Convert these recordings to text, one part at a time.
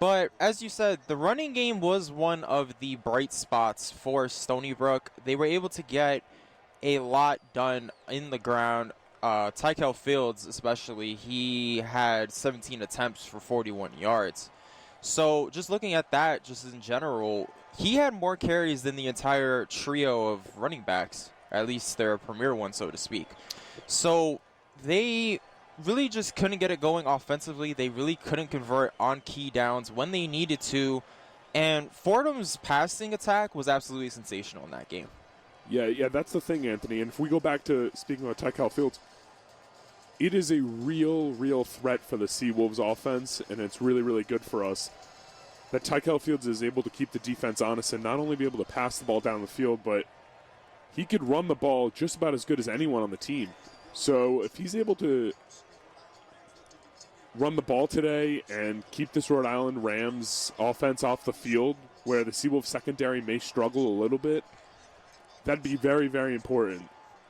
But as you said, the running game was one of the bright spots for Stony Brook. They were able to get a lot done in the ground. Tykel Fields especially, he had 17 attempts for 41 yards. So just looking at that just in general, he had more carries than the entire trio of running backs, at least their premier one, so to speak. So they really just couldn't get it going offensively. They really couldn't convert on key downs when they needed to. And Fordham's passing attack was absolutely sensational in that game. Yeah, that's the thing, Anthony. And if we go back to speaking about Tykel Fields, it is a real threat for the Seawolves offense, and it's really, really good for us that Tykel Fields is able to keep the defense honest and not only be able to pass the ball down the field, but he could run the ball just about as good as anyone on the team. So if he's able to run the ball today and keep this Rhode Island Rams offense off the field, where the Seawolves secondary may struggle a little bit, that'd be very, very important.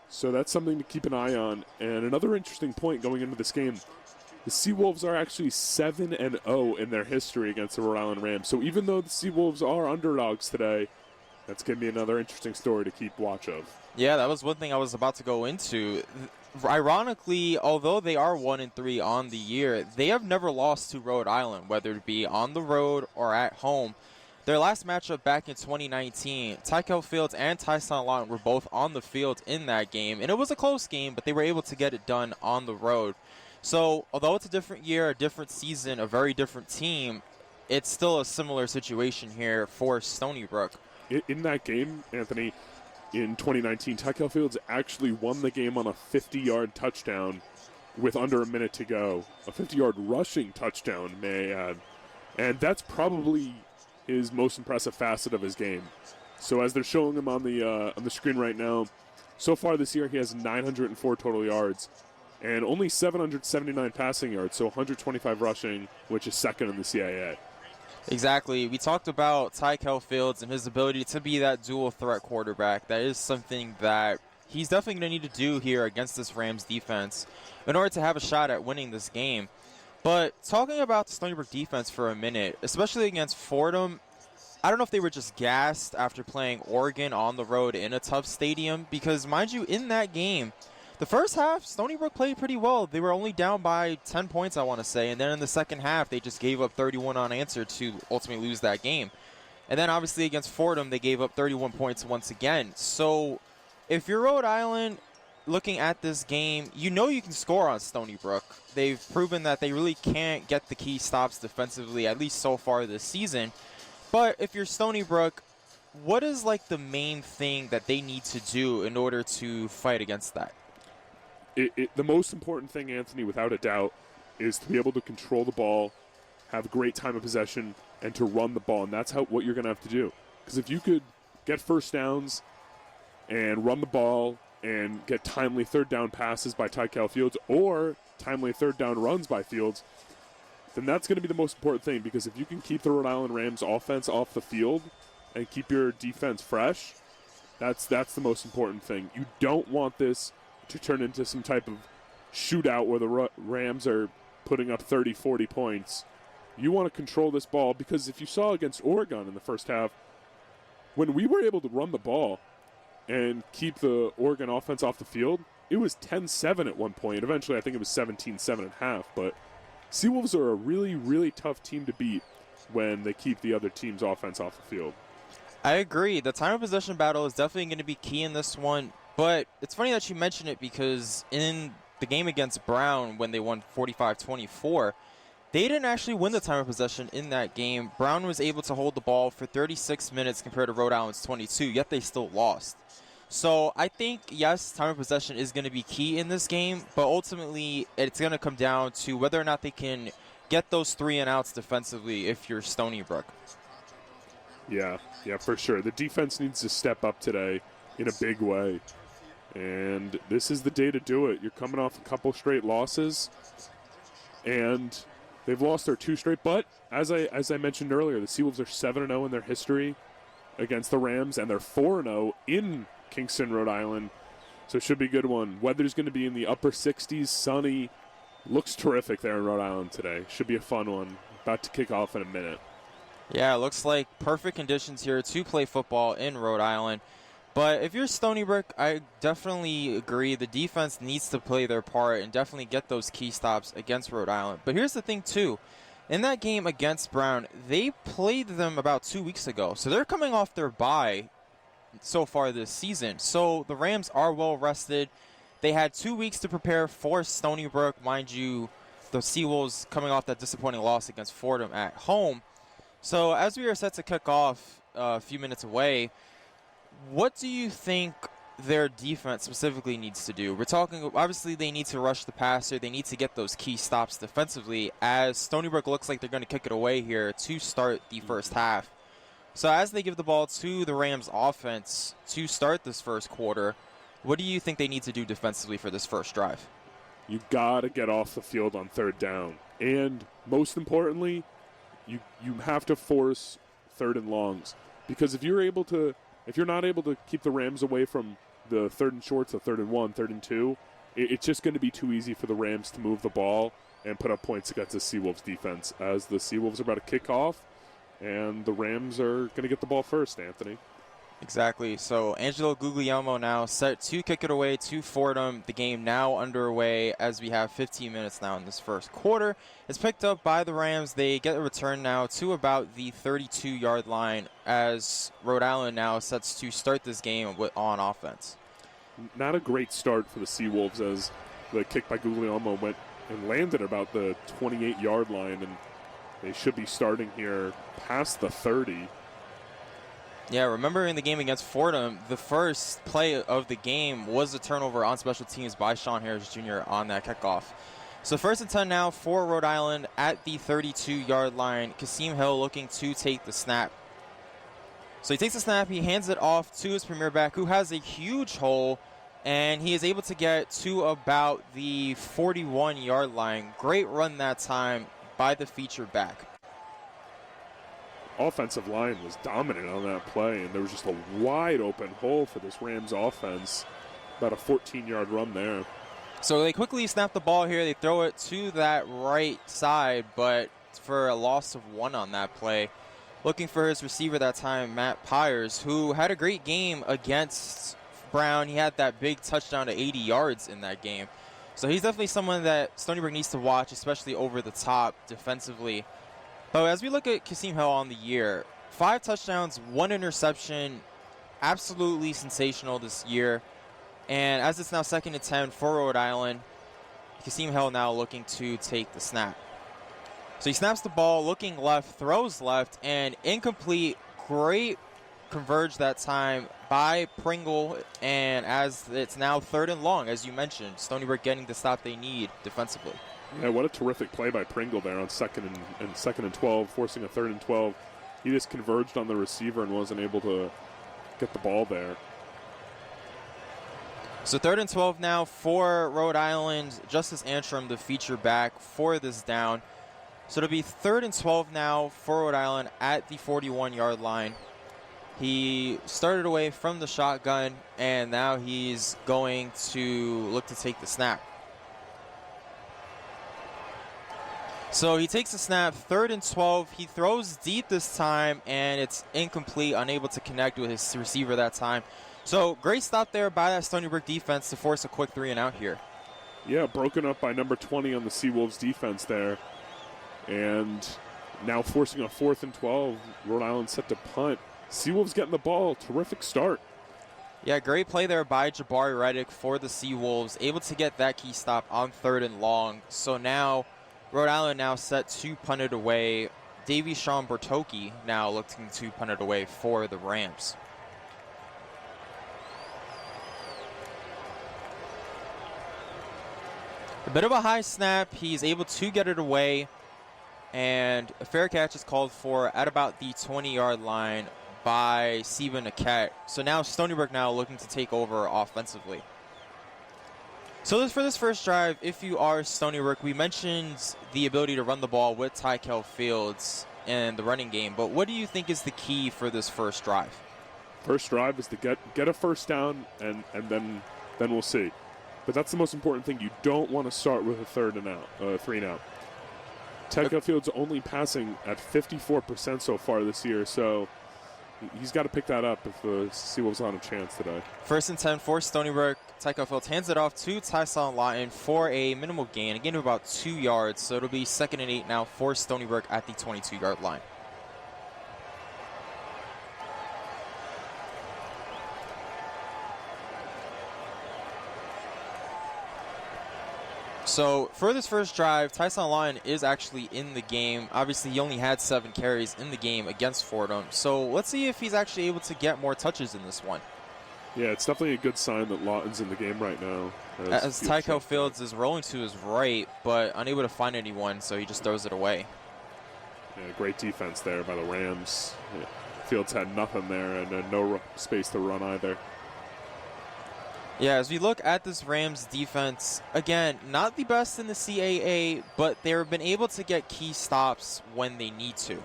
So that's something to keep an eye on. And another interesting point going into this game, the Seawolves are actually 7-0 in their history against the Rhode Island Rams. So even though the Seawolves are underdogs today, that's going to be another interesting story to keep watch of. Yeah, that was one thing I was about to go into. Ironically, although they are 1-3 on the year, they have never lost to Rhode Island, whether it be on the road or at home. Their last matchup back in 2019, Tykel Fields and Tyson Long were both on the field in that game, and it was a close game, but they were able to get it done on the road. So, although it's a different year, a different season, a very different team, it's still a similar situation here for Stony Brook. In that game, Anthony, in 2019, Tykel Fields actually won the game on a 50-yard touchdown with under a minute to go. A 50-yard rushing touchdown, may I add. And that's probably his most impressive facet of his game. So as they're showing him on the screen right now, so far this year he has 904 total yards and only 779 passing yards, so 125 rushing, which is second in the CAA. Exactly. We talked about Tykel Fields and his ability to be that dual threat quarterback. That is something that he's definitely going to need to do here against this Rams defense in order to have a shot at winning this game. But talking about the Stony Brook defense for a minute, especially against Fordham, I don't know if they were just gassed after playing Oregon on the road in a tough stadium, because mind you, in that game, the first half, Stony Brook played pretty well. They were only down by 10 points, I want to say, and then in the second half, they just gave up 31 unanswered to ultimately lose that game. And then obviously against Fordham, they gave up 31 points once again. So if you're Rhode Island looking at this game, you know you can score on Stony Brook. They've proven that they really can't get the key stops defensively, at least so far this season. But if you're Stony Brook, what is like the main thing that they need to do in order to fight against that? The most important thing, Anthony, without a doubt, is to be able to control the ball, have great time of possession, and to run the ball. And that's what you're going to have to do. Because if you could get first downs and run the ball and get timely third down passes by Tykel Fields or timely third down runs by Fields, then that's going to be the most important thing. Because if you can keep the Rhode Island Rams offense off the field and keep your defense fresh, that's the most important thing. You don't want this to turn into some type of shootout where the Rams are putting up 30, 40 points. You want to control this ball, because if you saw against Oregon in the first half, when we were able to run the ball and keep the Oregon offense off the field, it was 10-7 at one point. Eventually, I think it was 17-7 at half. But Seawolves are a really, really tough team to beat when they keep the other team's offense off the field. I agree. The time of possession battle is definitely going to be key in this one. But it's funny that you mention it, because in the game against Brown, when they won 45-24, they didn't actually win the time of possession in that game. Brown was able to hold the ball for 36 minutes compared to Rhode Island's 22, yet they still lost. So I think, yes, time of possession is going to be key in this game, but ultimately it's going to come down to whether or not they can get those 3-and-outs defensively if you're Stony Brook. Yeah, for sure. The defense needs to step up today in a big way. And this is the day to do it. You're coming off a couple straight losses, and they've lost their 2 straight. But as I mentioned earlier, the Seawolves are 7-0 in their history against the Rams, and they're 4-0 in Kingston, Rhode Island. So it should be a good one. Weather's going to be in the upper 60s, sunny. Looks terrific there in Rhode Island today. Should be a fun one. about to kick off in a minute. Yeah, it looks like perfect conditions here to play football in Rhode Island. But if you're Stony Brook, I definitely agree. The defense needs to play their part and definitely get those key stops against Rhode Island. But here's the thing, too. In that game against Brown, they played them about 2 weeks ago. So they're coming off their bye so far this season. So the Rams are well rested. They had 2 weeks to prepare for Stony Brook. Mind you, the Seawolves coming off that disappointing loss against Fordham at home. So as we are set to kick off a few minutes away, what do you think their defense specifically needs to do? We're talking, obviously, they need to rush the passer. They need to get those key stops defensively, as Stony Brook looks like they're going to kick it away here to start the first half. So as they give the ball to the Rams offense to start this first quarter, what do you think they need to do defensively for this first drive? You got to get off the field on third down. And most importantly, you have to force third and longs. Because if you're not able to keep the Rams away from the third and shorts, the 3rd and 1, 3rd and 2, it's just going to be too easy for the Rams to move the ball and put up points against the Seawolves defense, as the Seawolves are about to kick off, and the Rams are going to get the ball first, Anthony. Exactly. So Angelo Guglielmo now set to kick it away to Fordham. The game now underway as we have 15 minutes now in this first quarter. It's picked up by the Rams. They get a return now to about the 32-yard line as Rhode Island now sets to start this game on offense. Not a great start for the Seawolves, as the kick by Guglielmo went and landed about the 28-yard line, and they should be starting here past the 30. Yeah, remember in the game against Fordham, the first play of the game was a turnover on special teams by Sean Harris Jr. on that kickoff. So 1st and 10 now for Rhode Island at the 32-yard line. Kasim Hill looking to take the snap. So he takes the snap, he hands it off to his premier back, who has a huge hole, and he is able to get to about the 41-yard line. Great run that time by the feature back. Offensive line was dominant on that play, and there was just a wide open hole for this Rams offense. About a 14-yard run there. So they quickly snap the ball here. They throw it to that right side, but for a loss of 1 on that play. Looking for his receiver that time, Matt Pyers, who had a great game against Brown. He had that big touchdown to 80 yards in that game. So he's definitely someone that Stony Brook needs to watch, especially over the top defensively. But as we look at Kasim Hill on the year, 5 touchdowns, 1 interception, absolutely sensational this year. And as it's now 2nd and 10 for Rhode Island, Kasim Hill now looking to take the snap. So he snaps the ball, looking left, throws left, and incomplete. Great converge that time by Pringle. And as it's now 3rd and long, as you mentioned, Stony Brook getting the stop they need defensively. Yeah, what a terrific play by Pringle there on 2nd and 12, forcing a 3rd and 12. He just converged on the receiver and wasn't able to get the ball there. So 3rd and 12 now for Rhode Island. Justice Antrim, the feature back for this down. So it'll be 3rd and 12 now for Rhode Island at the 41-yard line. He started away from the shotgun, and now he's going to look to take the snap. So he takes a snap, 3rd and 12. He throws deep this time, and it's incomplete, unable to connect with his receiver that time. So great stop there by that Stony Brook defense to force a quick 3-and-out here. Yeah, broken up by number 20 on the Seawolves defense there. And now forcing a 4th and 12. Rhode Island set to punt. Seawolves getting the ball. Terrific start. Yeah, great play there by Jabari Reddick for the Seawolves. Able to get that key stop on 3rd and long. So now Rhode Island now set to punt it away. Davy Sean Bertocchi now looking to punt it away for the Rams. A bit of a high snap. He's able to get it away. And a fair catch is called for at about the 20-yard line by Siva Naket. So now Stony Brook now looking to take over offensively. So for this first drive, if you are Stony Brook, we mentioned the ability to run the ball with Kalb Fields in the running game. But what do you think is the key for this first drive? First drive is to get a first down, and then we'll see. But that's the most important thing. You don't want to start with a 3rd and out, 3 and out. Tyco Field's only passing at 54% so far this year, so he's got to pick that up if the Seawolves on a chance today. 1st and 10 for Stony Brook. Tyco Fields hands it off to Tyson Lawton for a minimal gain, a gain of about 2 yards. So it'll be 2nd and 8 now for Stony Brook at the 22-yard line. So for this first drive, Tyson Lawton is actually in the game. Obviously, he only had 7 carries in the game against Fordham. So let's see if he's actually able to get more touches in this one. Yeah, it's definitely a good sign that Lawton's in the game right now. As Tyco Fields is rolling to his right, but unable to find anyone, so he just throws it away. Yeah, great defense there by the Rams. Yeah, Fields had nothing there and no space to run either. Yeah, as we look at this Rams defense, again, not the best in the CAA, but they've been able to get key stops when they need to.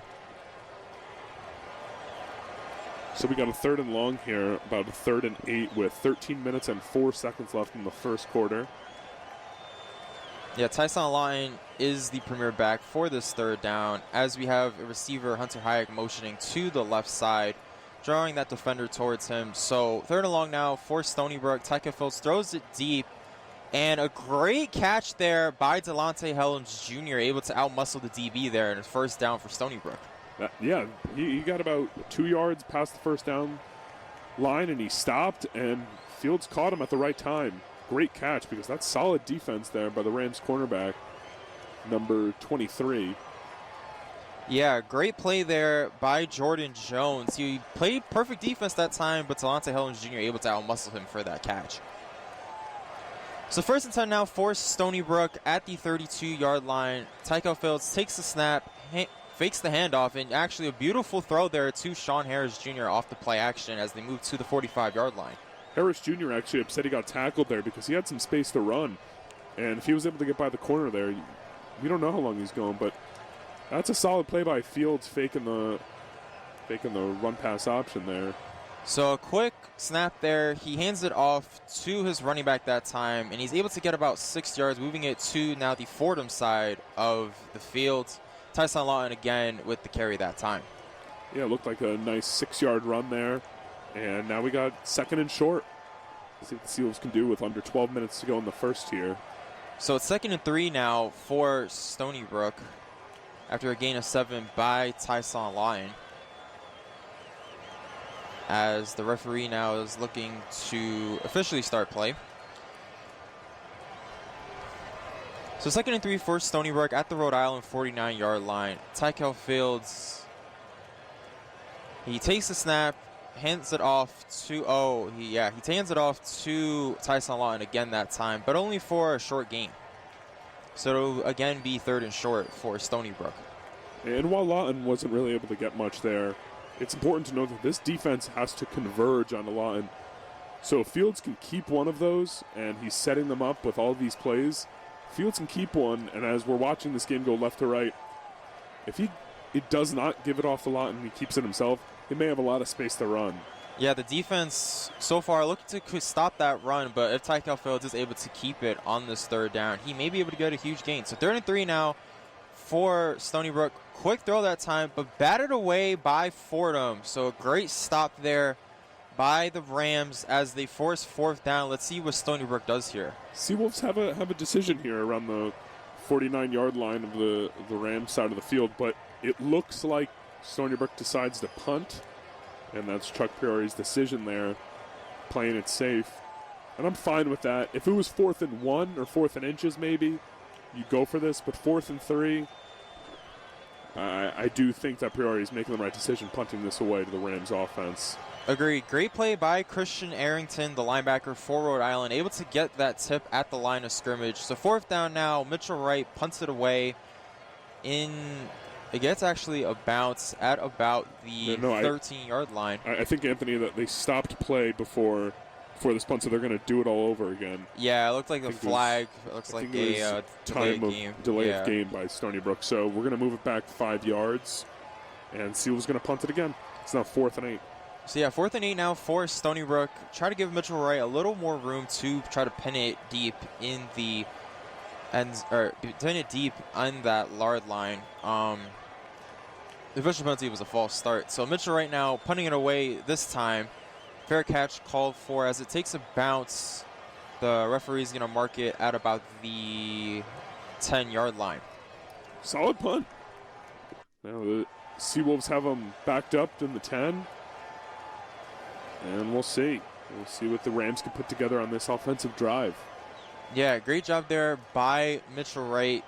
So we got a 3rd and long here, about a 3rd and 8 with 13 minutes and 4 seconds left in the first quarter. Yeah, Tyson Lawton is the premier back for this 3rd down, as we have a receiver, Hunter Hayek, motioning to the left side, drawing that defender towards him. So 3rd and long now for Stony Brook. Tyco Fields throws it deep, and a great catch there by Delonte Helms Jr., able to outmuscle the DB there, and a 1st down for Stony Brook. Yeah, he got about 2 yards past the 1st down line, and he stopped, and Fields caught him at the right time. Great catch, because that's solid defense there by the Rams cornerback, number 23. Yeah, great play there by Jordan Jones. He played perfect defense that time, but Delonte Helms Jr. able to outmuscle him for that catch. So 1st and 10 now for Stony Brook at the 32-yard line. Tyco Fields takes the snap, fakes the handoff, and actually a beautiful throw there to Sean Harris Jr. off the play action as they move to the 45-yard line. Harris Jr. actually upset he got tackled there because he had some space to run. And if he was able to get by the corner there, we don't know how long he's going, but that's a solid play by Fields, faking the run-pass option there. So a quick snap there. He hands it off to his running back that time, and he's able to get about 6 yards, moving it to now the Fordham side of the field. Tyson Lawton again with the carry that time. Yeah, it looked like a nice 6-yard run there. And now we got 2nd and short. Let's see what the Seawolves can do with under 12 minutes to go in the first here. So it's 2nd and 3 now for Stony Brook after a gain of 7 by Tyson Lawton, as the referee now is looking to officially start play. So 2nd and 3 for Stony Brook at the Rhode Island 49-yard line. Tyco Fields, he takes the snap, hands it off to, he hands it off to Tyson Lawton again that time, but only for a short gain. So it'll again be 3rd and short for Stony Brook. And while Lawton wasn't really able to get much there, it's important to note that this defense has to converge on the Lawton. So if Fields can keep one of those, and he's setting them up with all these plays, Fields can keep one, and as we're watching this game go left to right, if he does not give it off to Lawton, he keeps it himself, he may have a lot of space to run. Yeah, the defense so far looking to stop that run, but if Tyco Fields is able to keep it on this 3rd down, he may be able to get a huge gain. So 3rd and 3 now for Stony Brook. Quick throw that time, but batted away by Fordham. So a great stop there by the Rams as they force 4th down. Let's see what Stony Brook does here. Seawolves have a decision here around the 49-yard line of the Rams side of the field, but it looks like Stony Brook decides to punt, and that's Chuck Priori's decision there, playing it safe. And I'm fine with that. If it was 4th and 1 or 4th and inches maybe, you go for this, but 4th and 3, I do think that Priori is making the right decision, punting this away to the Rams offense. Agreed. Great play by Christian Arrington, the linebacker for Rhode Island, able to get that tip at the line of scrimmage. So 4th down now, Mitchell Wright punts it away it gets actually a bounce at about the 13-yard line. I think, Anthony, that they stopped play before this punt, so they're going to do it all over again. Yeah, it looked like a flag. It looks like a delay of game by Stony Brook. So we're going to move it back 5 yards, and Seawolves going to punt it again. It's now 4th and 8. So yeah, 4th and 8 now for Stony Brook. Try to give Mitchell Wright a little more room to try to pin it deep in the or putting it deep on that Lard line. The official penalty was a false start. So Mitchell right now punting it away this time. Fair catch called for as it takes a bounce. The referee's going to mark it at about the 10-yard line. Solid punt. Now the Seawolves have them backed up in the 10. And we'll see. We'll see what the Rams can put together on this offensive drive. Yeah, great job there by Mitchell Wright,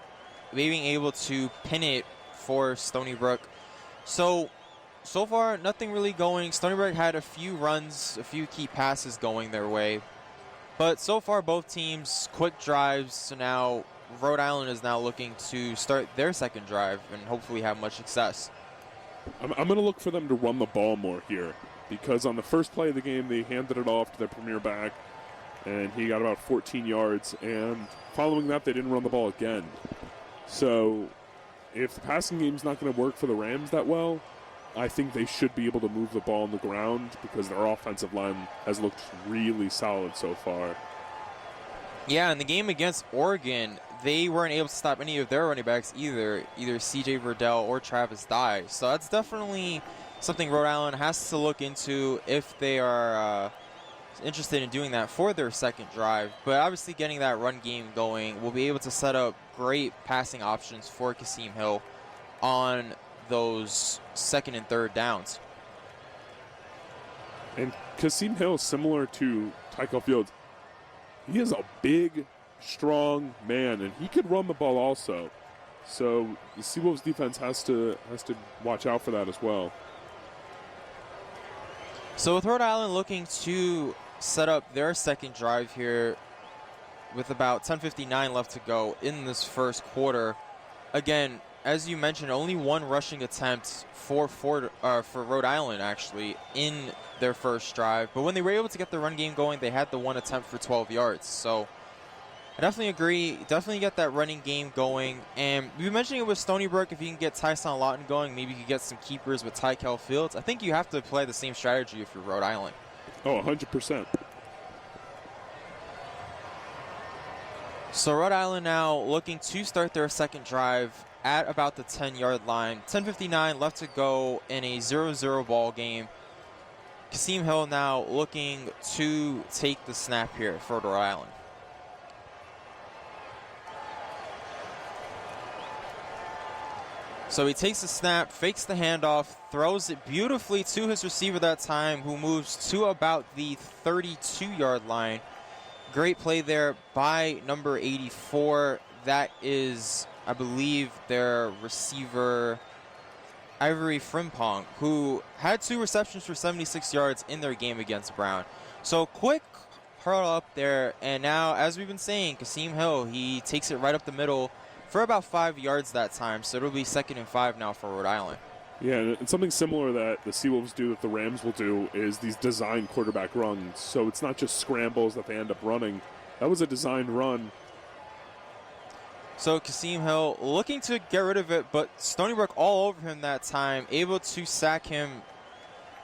being able to pin it for Stony Brook. So far, nothing really going. Stony Brook had a few runs, a few key passes going their way. But so far, both teams, quick drives. So now Rhode Island is now looking to start their second drive and hopefully have much success. I'm going to look for them to run the ball more here, because on the first play of the game, they handed it off to their premier back, and he got about 14 yards. And following that, they didn't run the ball again. So if the passing game's not going to work for the Rams that well, I think they should be able to move the ball on the ground, because their offensive line has looked really solid so far. Yeah, in the game against Oregon, they weren't able to stop any of their running backs either C.J. Verdell or Travis Dye. So that's definitely something Rhode Island has to look into if they are interested in doing that for their second drive. But obviously getting that run game going will be able to set up great passing options for Kasim Hill on those second and third downs. And Kasim Hill, similar to Tykel Fields, he is a big, strong man, and he could run the ball also. So the Seawolves defense has to watch out for that as well. So with Rhode Island looking to set up their second drive here with about 10:59 left to go in this first quarter. Again, as you mentioned, only one rushing attempt for Rhode Island actually in their first drive. But when they were able to get the run game going, they had the one attempt for 12 yards. So I definitely agree. Definitely get that running game going. And we were mentioning it with Stony Brook. If you can get Tyson Lawton going, maybe you could get some keepers with Kalb Fields. I think you have to play the same strategy if you're Rhode Island. Oh, 100%. So Rhode Island now looking to start their second drive at about the 10-yard line. 10:59 left to go in a 0-0 ball game. Kasim Hill now looking to take the snap here for Rhode Island. So he takes the snap, fakes the handoff, throws it beautifully to his receiver that time, who moves to about the 32-yard line. Great play there by number 84. That is, I believe, their receiver, Ivory Frimpong, who had 2 receptions for 76 yards in their game against Brown. So quick hurl up there, and now, as we've been saying, Kasim Hill, he takes it right up the middle for about 5 yards that time. So it'll be 2nd and 5 now for Rhode Island. Yeah, and something similar that the Seawolves do that the Rams will do is these designed quarterback runs. So it's not just scrambles that they end up running. That was a designed run. So Kasim Hill looking to get rid of it, but Stony Brook all over him that time, able to sack him.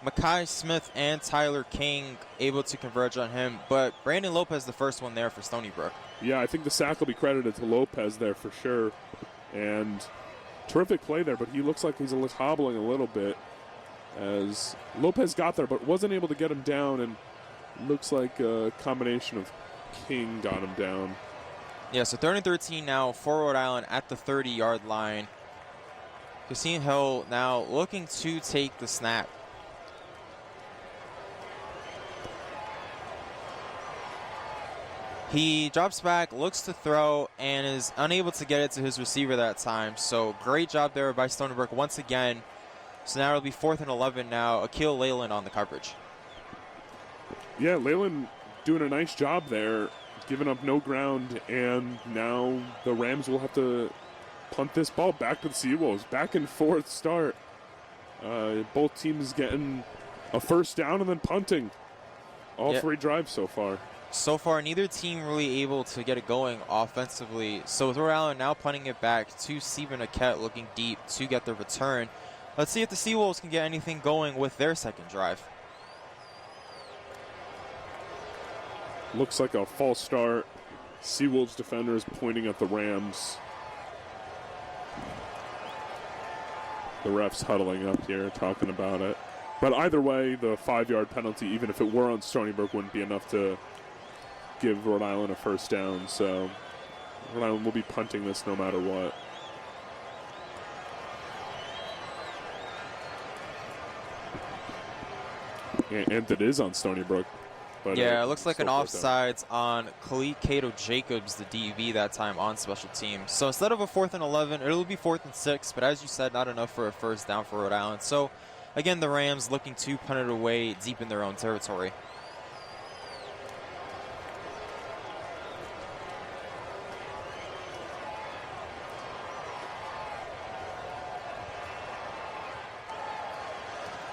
Makai Smith and Tyler King able to converge on him, but Brandon Lopez the first one there for Stony Brook. Yeah, I think the sack will be credited to Lopez there for sure. And terrific play there, but he looks like he's hobbling a little bit as Lopez got there but wasn't able to get him down, and looks like a combination of King got him down. Yeah, so 3rd and 13 now for Rhode Island at the 30-yard line. Kasim Hill now looking to take the snap. He drops back, looks to throw, and is unable to get it to his receiver that time. So great job there by Stony Brook once again. So now it'll be 4th and 11 now. Akil Leyland on the coverage. Yeah, Leyland doing a nice job there, giving up no ground, and now the Rams will have to punt this ball back to the Seawolves. Back and forth start. Both teams getting a first down and then punting. All 3 drives so far. So far, neither team really able to get it going offensively. So with Rhode Island now punting it back to Stephen Aket looking deep to get the return. Let's see if the Seawolves can get anything going with their second drive. Looks like a false start. Seawolves defenders pointing at the Rams. The refs huddling up here, talking about it. But either way, the 5-yard penalty, even if it were on Stony Brook, wouldn't be enough to give Rhode Island a first down. So Rhode Island will be punting this no matter what. And it is on Stony Brook. But yeah, it looks like an offsides on Cato Jacobs, the DB, that time on special teams. So instead of a 4th and 11, it'll be 4th and 6, but as you said, not enough for a first down for Rhode Island. So again, the Rams looking to punt it away deep in their own territory.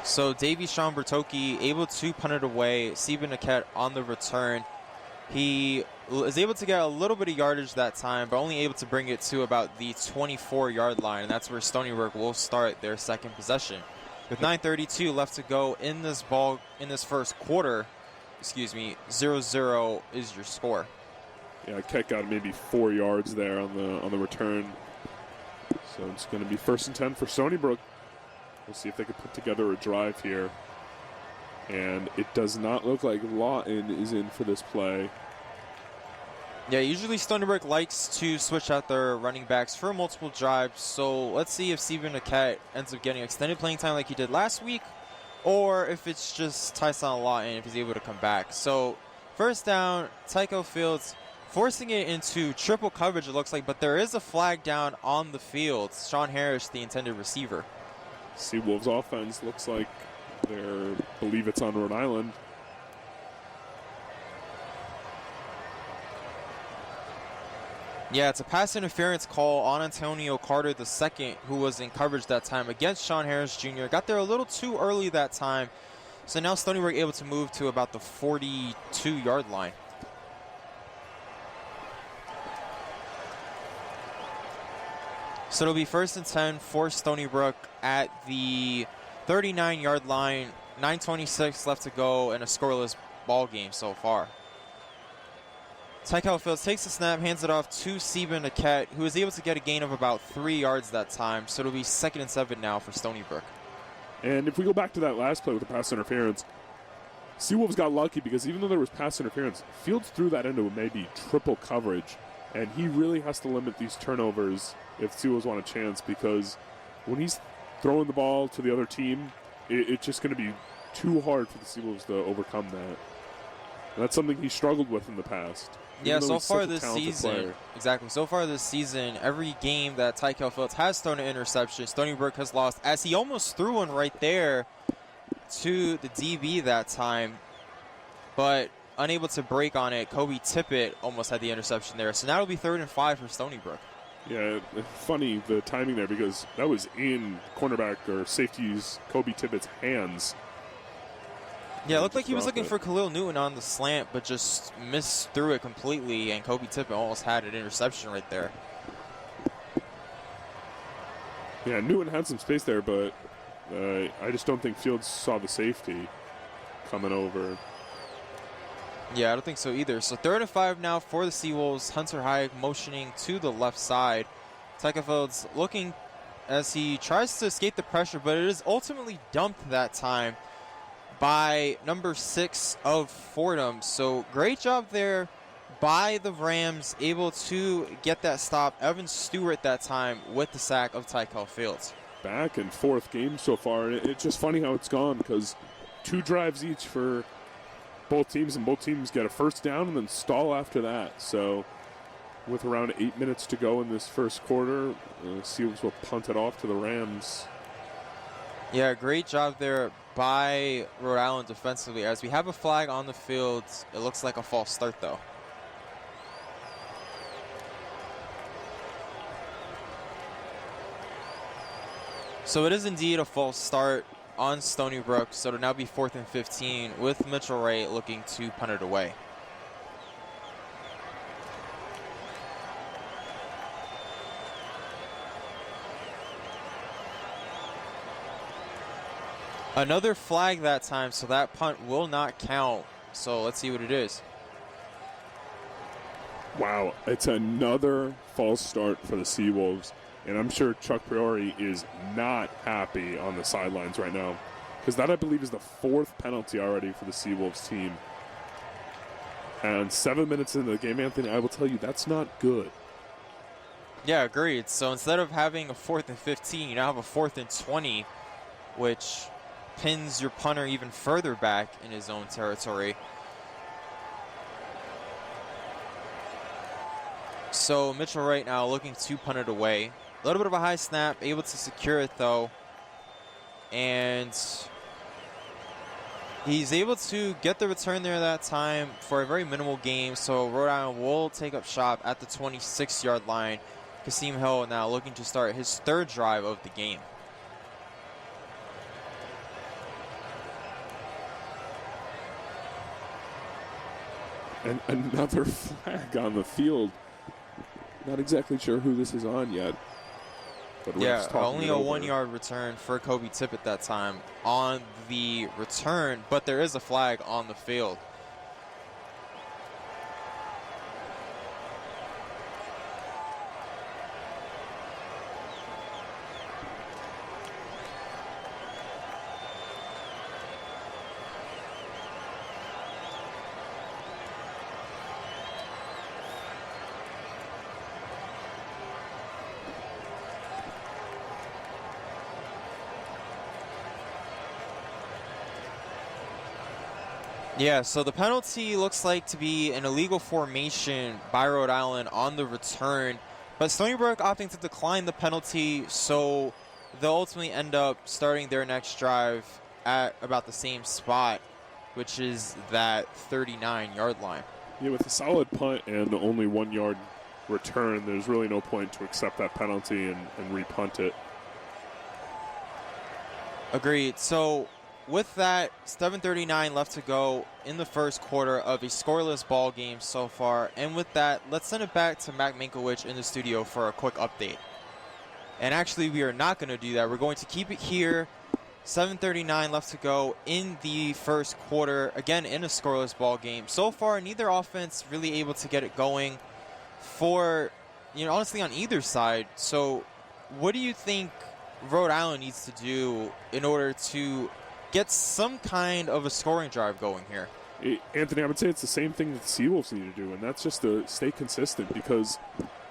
So Davy Sean Bertocchi able to punt it away. Stephen Niquette on the return. He is able to get a little bit of yardage that time, but only able to bring it to about the 24-yard line, and that's where Stony Brook will start their second possession. With 9:32 left to go in this first quarter, 0-0 is your score. Yeah, Niquette got maybe 4 yards there on the return. So it's going to be 1st and 10 for Stony Brook. We'll see if they can put together a drive here. And it does not look like Lawton is in for this play. Yeah, usually Stony Brook likes to switch out their running backs for multiple drives. So let's see if Stephen Niquette ends up getting extended playing time like he did last week, or if it's just Tyson Lawton if he's able to come back. So first down, Tycho Fields forcing it into triple coverage, it looks like, but there is a flag down on the field. Sean Harris, the intended receiver. Seawolves offense looks like believe it's on Rhode Island. Yeah, it's a pass interference call on Antonio Carter II, who was in coverage that time against Sean Harris Jr. Got there a little too early that time. So now Stony Brook able to move to about the 42-yard line. So it'll be 1st and 10 for Stony Brook at the 39-yard line. 9:26 left to go in a scoreless ball game so far. Tycho Fields takes the snap, hands it off to Stephen Niquette, who is able to get a gain of about 3 yards that time. So it'll be 2nd and 7 now for Stony Brook. And if we go back to that last play with the pass interference, Seawolves got lucky because even though there was pass interference, Fields threw that into maybe triple coverage. And he really has to limit these turnovers if Seawolves want a chance, because when he's throwing the ball to the other team, it's just going to be too hard for the Seawolves to overcome that. And that's something he struggled with in the past. Yeah, so far this season, so far this season, every game that Tycho Fields has thrown an interception, Stony Brook has lost, as he almost threw one right there to the DB that time, but unable to break on it. Kobe Tippett almost had the interception there. So now it'll be 3rd and 5 for Stony Brook. Yeah, funny the timing there, because that was in cornerback or safety's Kobe Tippett's hands. Yeah, it looked like he was looking for Khalil Newton on the slant, but just missed through it completely, and Kobe Tippett almost had an interception right there. Yeah, Newton had some space there, but I just don't think Fields saw the safety coming over. Yeah, I don't think so either. So 3rd and 5 now for the Seawolves. Hunter Hayek motioning to the left side. Tycho Fields looking as he tries to escape the pressure, but it is ultimately dumped that time by number 6 of Fordham. So great job there by the Rams, able to get that stop. Evan Stewart that time with the sack of Tycho Fields. Back and forth game so far. It's just funny how it's gone, because 2 drives each for both teams, and both teams get a first down and then stall after that. So with around 8 minutes to go in this first quarter, Seawolves will punt it off to the Rams. Yeah, great job there by Rhode Island defensively. As we have a flag on the field, it looks like a false start though. So it is indeed a false start on Stony Brook, so it'll now be 4th and 15 with Mitchell Ray looking to punt it away. Another flag that time, so that punt will not count. So let's see what it is. Wow, it's another false start for the Seawolves, and I'm sure Chuck Priori is not happy on the sidelines right now, because that, I believe, is the 4th penalty already for the Seawolves team. And 7 minutes into the game, Anthony, I will tell you, that's not good. Yeah, agreed. So instead of having a 4th and 15, you now have a 4th and 20, which pins your punter even further back in his own territory. So Mitchell right now looking to punt it away. A little bit of a high snap, able to secure it though. And he's able to get the return there that time for a very minimal game. So Rhode Island will take up shop at the 26-yard line. Kasim Hill now looking to start his 3rd drive of the game. And another flag on the field. Not exactly sure who this is on yet. But yeah, only a 1-yard return for Kobe Tippett that time on the return, but there is a flag on the field. Yeah, so the penalty looks like to be an illegal formation by Rhode Island on the return, but Stony Brook opting to decline the penalty, so they'll ultimately end up starting their next drive at about the same spot, which is that 39-yard line. Yeah, with a solid punt and only 1-yard return, there's really no point to accept that penalty and repunt it. Agreed. So with that, 7:39 left to go in the first quarter of a scoreless ball game so far. And with that, let's send it back to Mac Minkowicz in the studio for a quick update. And actually, we are not going to do that. We're going to keep it here. 7:39 left to go in the first quarter. Again, in a scoreless ball game. So far, neither offense really able to get it going for, honestly, on either side. So what do you think Rhode Island needs to do in order to get some kind of a scoring drive going here? Anthony, I would say it's the same thing that the Seawolves need to do, and that's just to stay consistent, because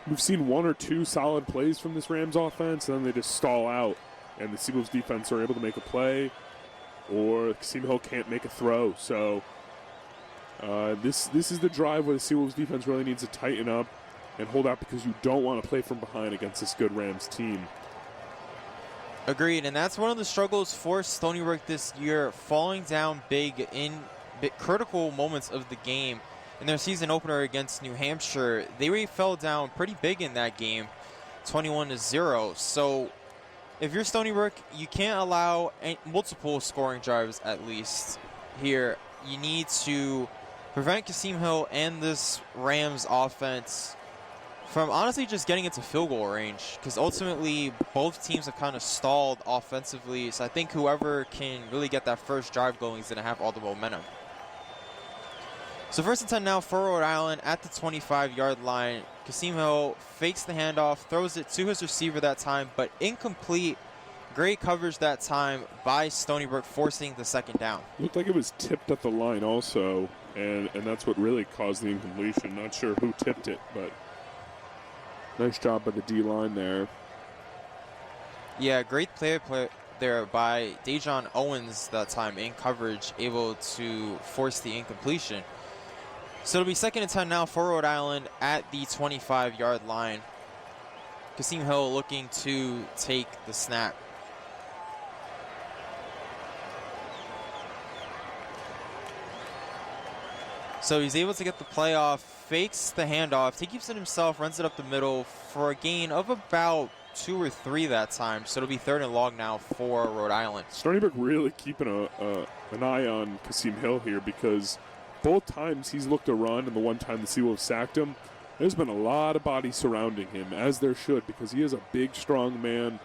we've seen 1 or 2 solid plays from this Rams offense, and then they just stall out, and the Seawolves defense are able to make a play, or Kasim Hill can't make a throw. So this is the drive where the Seawolves defense really needs to tighten up and hold out, because you don't want to play from behind against this good Rams team. Agreed, and that's one of the struggles for Stony Brook this year, falling down big in critical moments of the game. In their season opener against New Hampshire, they really fell down pretty big in that game, 21-0. So if you're Stony Brook, you can't allow multiple scoring drives at least here. You need to prevent Kasim Hill and this Rams offense from honestly just getting into field goal range, because ultimately both teams have kind of stalled offensively. So I think whoever can really get that first drive going is going to have all the momentum. So 1st and 10 now for Rhode Island at the 25-yard line. Kasim Hill fakes the handoff, throws it to his receiver that time, but incomplete. Great coverage that time by Stony Brook, forcing the 2nd down. Looked like it was tipped at the line also, and that's what really caused the incompletion. Not sure who tipped it, but nice job by the D-line there. Yeah, great play there by Dejon Owens that time in coverage, able to force the incompletion. So it'll be 2nd and 10 now for Rhode Island at the 25-yard line. Kasim Hill looking to take the snap. So he's able to get the play off, fakes the handoff, he keeps it himself, runs it up the middle for a gain of about 2 or 3 that time. So it'll be 3rd and long now for Rhode Island. Stony Brook really keeping an eye on Kasim Hill here, because both times he's looked to run, and the one time the Seawolves sacked him, there's been a lot of bodies surrounding him, as there should, because he is a big, strong man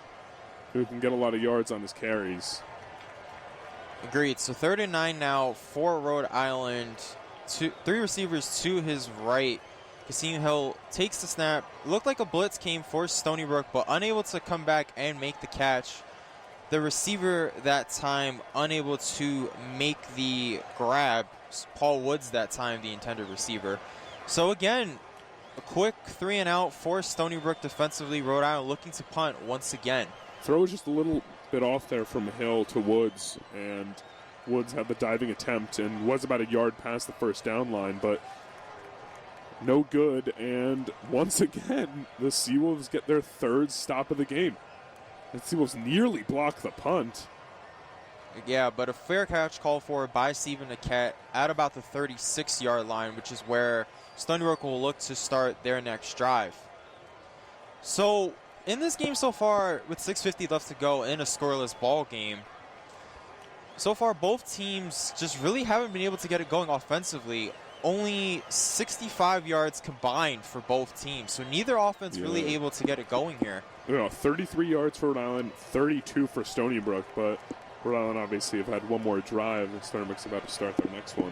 who can get a lot of yards on his carries. Agreed. So 3rd and 9 now for Rhode Island. 3 receivers to his right. Kasim Hill takes the snap. Looked like a blitz came for Stony Brook, but unable to come back and make the catch. The receiver that time unable to make the grab. Paul Woods that time, the intended receiver. So again, a quick 3-and-out for Stony Brook defensively. Rhode Island looking to punt once again. Throw was just a little bit off there from Hill to Woods, and Woods had the diving attempt and was about a yard past the first down line, but no good. And once again, the Seawolves get their third stop of the game. The Seawolves nearly block the punt. Yeah, but a fair catch called for by Stephen Niquette at about the 36-yard line, which is where Stony Brook will look to start their next drive. So in this game so far, with 6:50 left to go in a scoreless ball game, so far both teams just really haven't been able to get it going offensively. Only 65 yards combined for both teams, so neither offense really able to get it going here. 33 yards for Rhode Island, 32 for Stony Brook, but Rhode Island obviously have had one more drive, and Stony Brook's about to start their next one.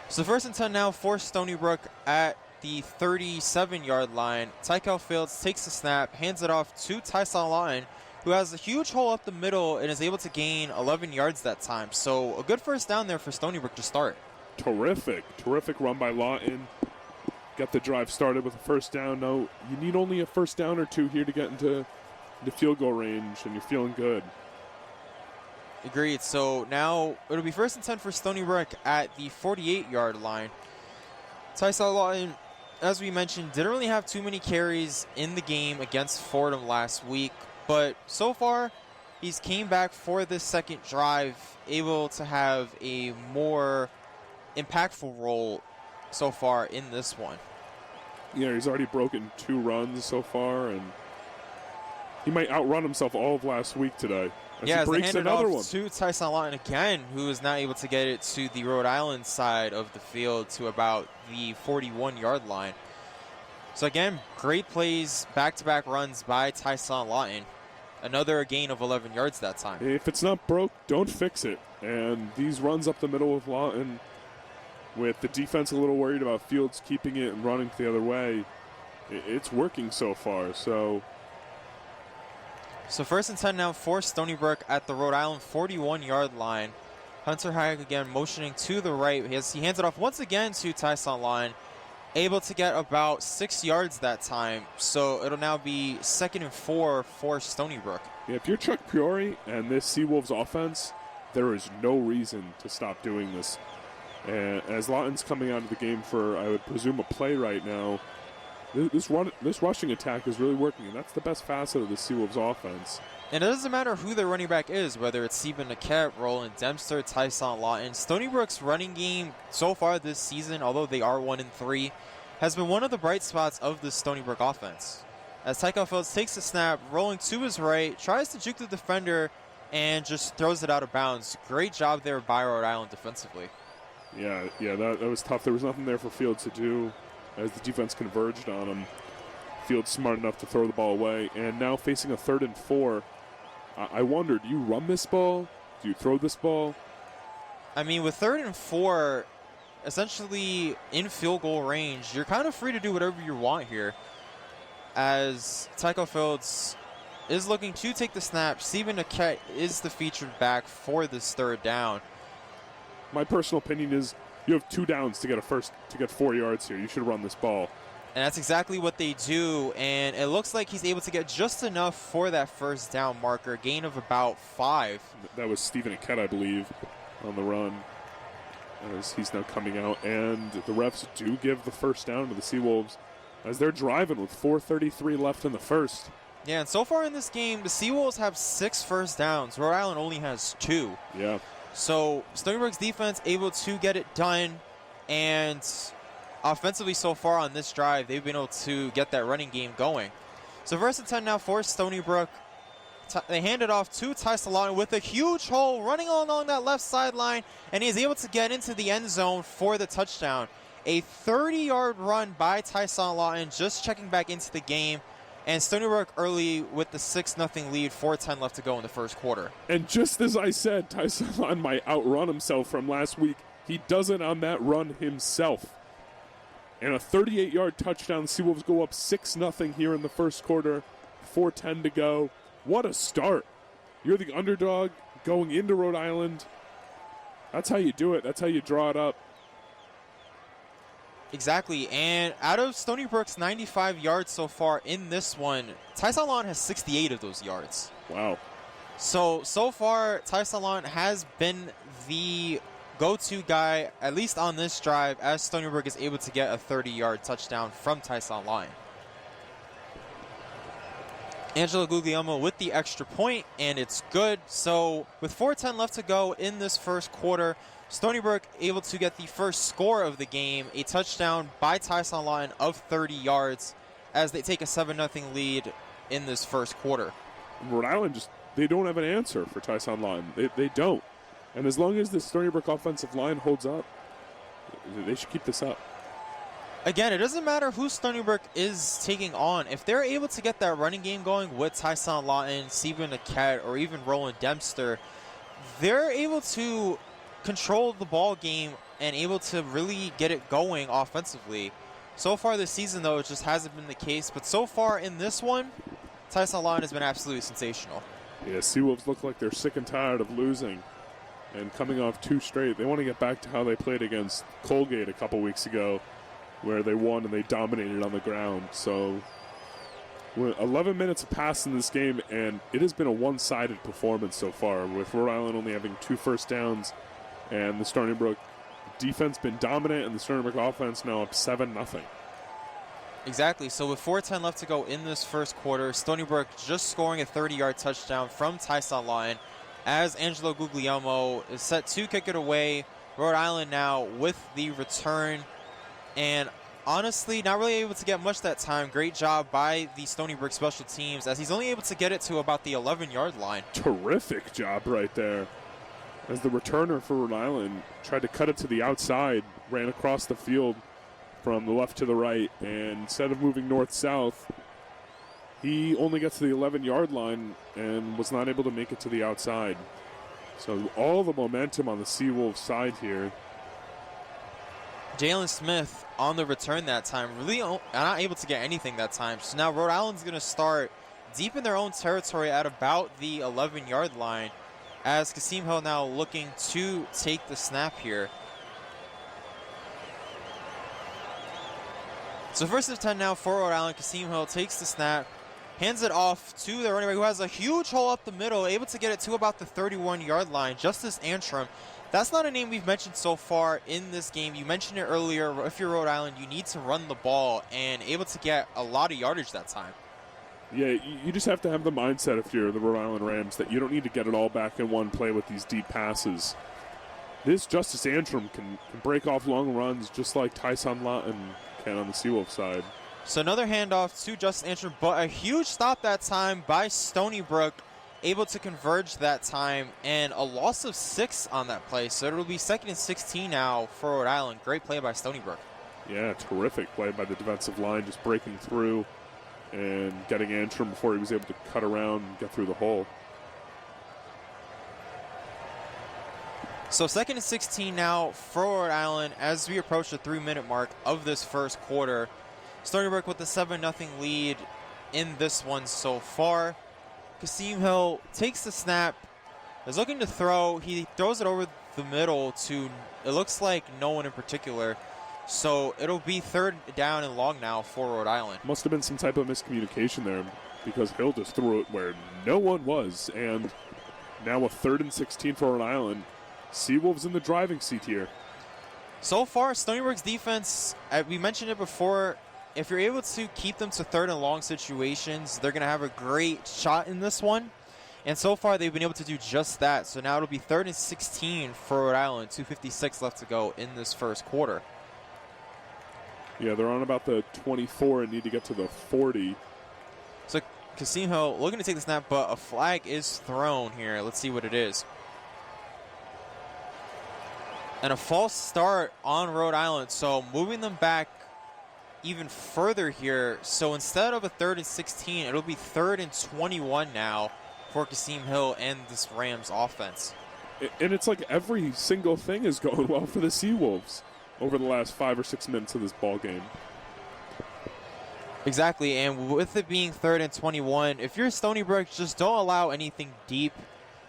So 1st and 10 now for Stony Brook at the 37-yard line. Tykel Fields takes the snap, hands it off to Tyson Lawton, who has a huge hole up the middle and is able to gain 11 yards that time. So a good first down there for Stony Brook to start. Terrific run by Lawton. Get the drive started with a first down. No, you need only a first down or two here to get into the field goal range, and you're feeling good. Agreed. So now it'll be 1st and 10 for Stony Brook at the 48-yard line. Tyson Lawton, as we mentioned, didn't really have too many carries in the game against Fordham last week, but so far he's came back for this second drive, able to have a more impactful role so far in this one. Yeah, he's already broken 2 runs so far, and he might outrun himself all of last week today. Yeah, as he breaks another one to Tyson Lawton again, who is now able to get it to the Rhode Island side of the field to about the 41-yard line. So again, great plays, back-to-back runs by Tyson Lawton. Another gain of 11 yards that time. If it's not broke, don't fix it. And these runs up the middle of Lawton, with the defense a little worried about Fields keeping it and running the other way, it's working so far. So 1st and 10 now for Stony Brook at the Rhode Island 41-yard line. Hunter Hayek again motioning to the right. He hands it off once again to Tyson Lawton, able to get about 6 yards that time. So it'll now be 2nd and 4 for Stony Brook. Yeah, if you're Chuck Priori and this Seawolves offense, there is no reason to stop doing this. And as Lawton's coming out of the game for, I would presume, a play right now, this rushing attack is really working, and that's the best facet of the Seawolves offense. And it doesn't matter who their running back is, whether it's Stephen Niquette, Roland Dempster, Tyson Lawton. Stony Brook's running game so far this season, although they are 1-3, has been one of the bright spots of the Stony Brook offense. As Tykel Fields takes the snap, rolling to his right, tries to juke the defender, and just throws it out of bounds. Great job there by Rhode Island defensively. Yeah, that was tough. There was nothing there for Fields to do as the defense converged on him. Fields smart enough to throw the ball away, and now facing a 3rd and 4. I wonder, do you run this ball? Do you throw this ball? I mean, with 3rd and 4, essentially in field goal range, you're kind of free to do whatever you want here. As Tykel Fields is looking to take the snap, Stephen Niquette is the featured back for this 3rd down. My personal opinion is you have 2 downs to get 4 yards here. You should run this ball. And that's exactly what they do, and it looks like he's able to get just enough for that 1st down marker, gain of about 5. That was Stephen Niquette, I believe, on the run, as he's now coming out. And the refs do give the 1st down to the Seawolves as they're driving with 4:33 left in the first. Yeah, and so far in this game, the Seawolves have 6 first downs. Rhode Island only has 2. Yeah. So Stony Brook's defense able to get it done, and offensively so far on this drive, they've been able to get that running game going. So 1st and 10 now for Stony Brook. They hand it off to Tyson Lawton with a huge hole running along that left sideline, and he's able to get into the end zone for the touchdown. A 30-yard run by Tyson Lawton, just checking back into the game. And Stony Brook early with the 6-0 lead, 4:10 left to go in the first quarter. And just as I said, Tyson Lawton might outrun himself from last week. He does it on that run himself. and a 38-yard touchdown. The Seawolves go up 6-0 here in the first quarter, 4:10 to go. What a start. You're the underdog going into Rhode Island. That's how you do it. That's how you draw it up. Exactly, and out of Stony Brook's 95 yards so far in this one, Ty Salon has 68 of those yards. Wow. So far, Ty Salon has been the go-to guy, at least on this drive, as Stony Brook is able to get a 30-yard touchdown from Ty Salon. Angelo Guglielmo with the extra point, and it's good. So with 4:10 left to go in this first quarter, Stony Brook able to get the first score of the game, a touchdown by Ty Salon of 30 yards as they take a 7-0 lead in this first quarter. Rhode Island they don't have an answer for Ty Salon. They don't. And as long as the Stony Brook offensive line holds up, they should keep this up. Again, it doesn't matter who Stony Brook is taking on. If they're able to get that running game going with Tyson Lawton, Stephen Niquette, or even Roland Dempster, they're able to control the ball game and able to really get it going offensively. So far this season, though, it just hasn't been the case. But so far in this one, Tyson Lawton has been absolutely sensational. Yeah, Seawolves look like they're sick and tired of losing and coming off 2 straight. They want to get back to how they played against Colgate a couple weeks ago, where they won and they dominated on the ground. So 11 minutes have passed in this game, and it has been a one-sided performance so far, with Rhode Island only having 2 first downs, and the Stony Brook defense been dominant, and the Stony Brook offense now up 7-0. Exactly. So with 4:10 left to go in this first quarter, Stony Brook just scoring a 30-yard touchdown from Tyson Lawton as Angelo Guglielmo is set to kick it away. Rhode Island now with the return, and honestly not really able to get much that time. Great job by the Stony Brook special teams as he's only able to get it to about the 11-yard line. Terrific job right there. As the returner for Rhode Island tried to cut it to the outside, ran across the field from the left to the right, and instead of moving north-south, he only gets to the 11-yard line and was not able to make it to the outside. So all the momentum on the Seawolves side here. Jalen Smith on the return that time, really not able to get anything that time. So now Rhode Island's going to start deep in their own territory at about the 11-yard line, as Kasim Hill now looking to take the snap here. So first and 10 now for Rhode Island. Kasim Hill takes the snap, hands it off to the running back who has a huge hole up the middle, able to get it to about the 31-yard line. Justice Antrim. That's not a name we've mentioned so far in this game. You mentioned it earlier. If you're Rhode Island, you need to run the ball and able to get a lot of yardage that time. Yeah, you just have to have the mindset if you're the Rhode Island Rams that you don't need to get it all back in one play with these deep passes. This Justice Antrim can break off long runs just like Tyson Lawton can on the Seawolf side. So another handoff to Justice Antrim, but a huge stop that time by Stony Brook, able to converge that time, and a loss of 6 on that play. So it'll be 2nd and 16 now for Rhode Island. Great play by Stony Brook. Yeah, terrific play by the defensive line, just breaking through and getting Antrim before he was able to cut around and get through the hole. So 2nd and 16 now for Rhode Island as we approach the 3-minute mark of this first quarter. Stony Brook with the 7-0 lead in this one so far. Kasim Hill takes the snap, is looking to throw. He throws it over the middle to, it looks like no one in particular. So it'll be 3rd down and long now for Rhode Island. Must have been some type of miscommunication there because Hill just threw it where no one was. And now a 3rd and 16 for Rhode Island. Seawolves in the driving seat here. So far, Stony Brook's defense, we mentioned it before, if you're able to keep them to 3rd and long situations, they're going to have a great shot in this one. And so far, they've been able to do just that. So now it'll be 3rd and 16 for Rhode Island, 2:56 left to go in this first quarter. Yeah, they're on about the 24 and need to get to the 40. So Kasim Hill looking to take the snap, but a flag is thrown here. Let's see what it is. And a false start on Rhode Island, so moving them back even further here. So instead of a 3rd and 16, it'll be 3rd and 21 now for Kasim Hill and this Rams offense. And it's like every single thing is going well for the Seawolves. over the last 5 or 6 minutes of this ball game. Exactly, and with it being 3rd and 21, if you're Stony Brook, just don't allow anything deep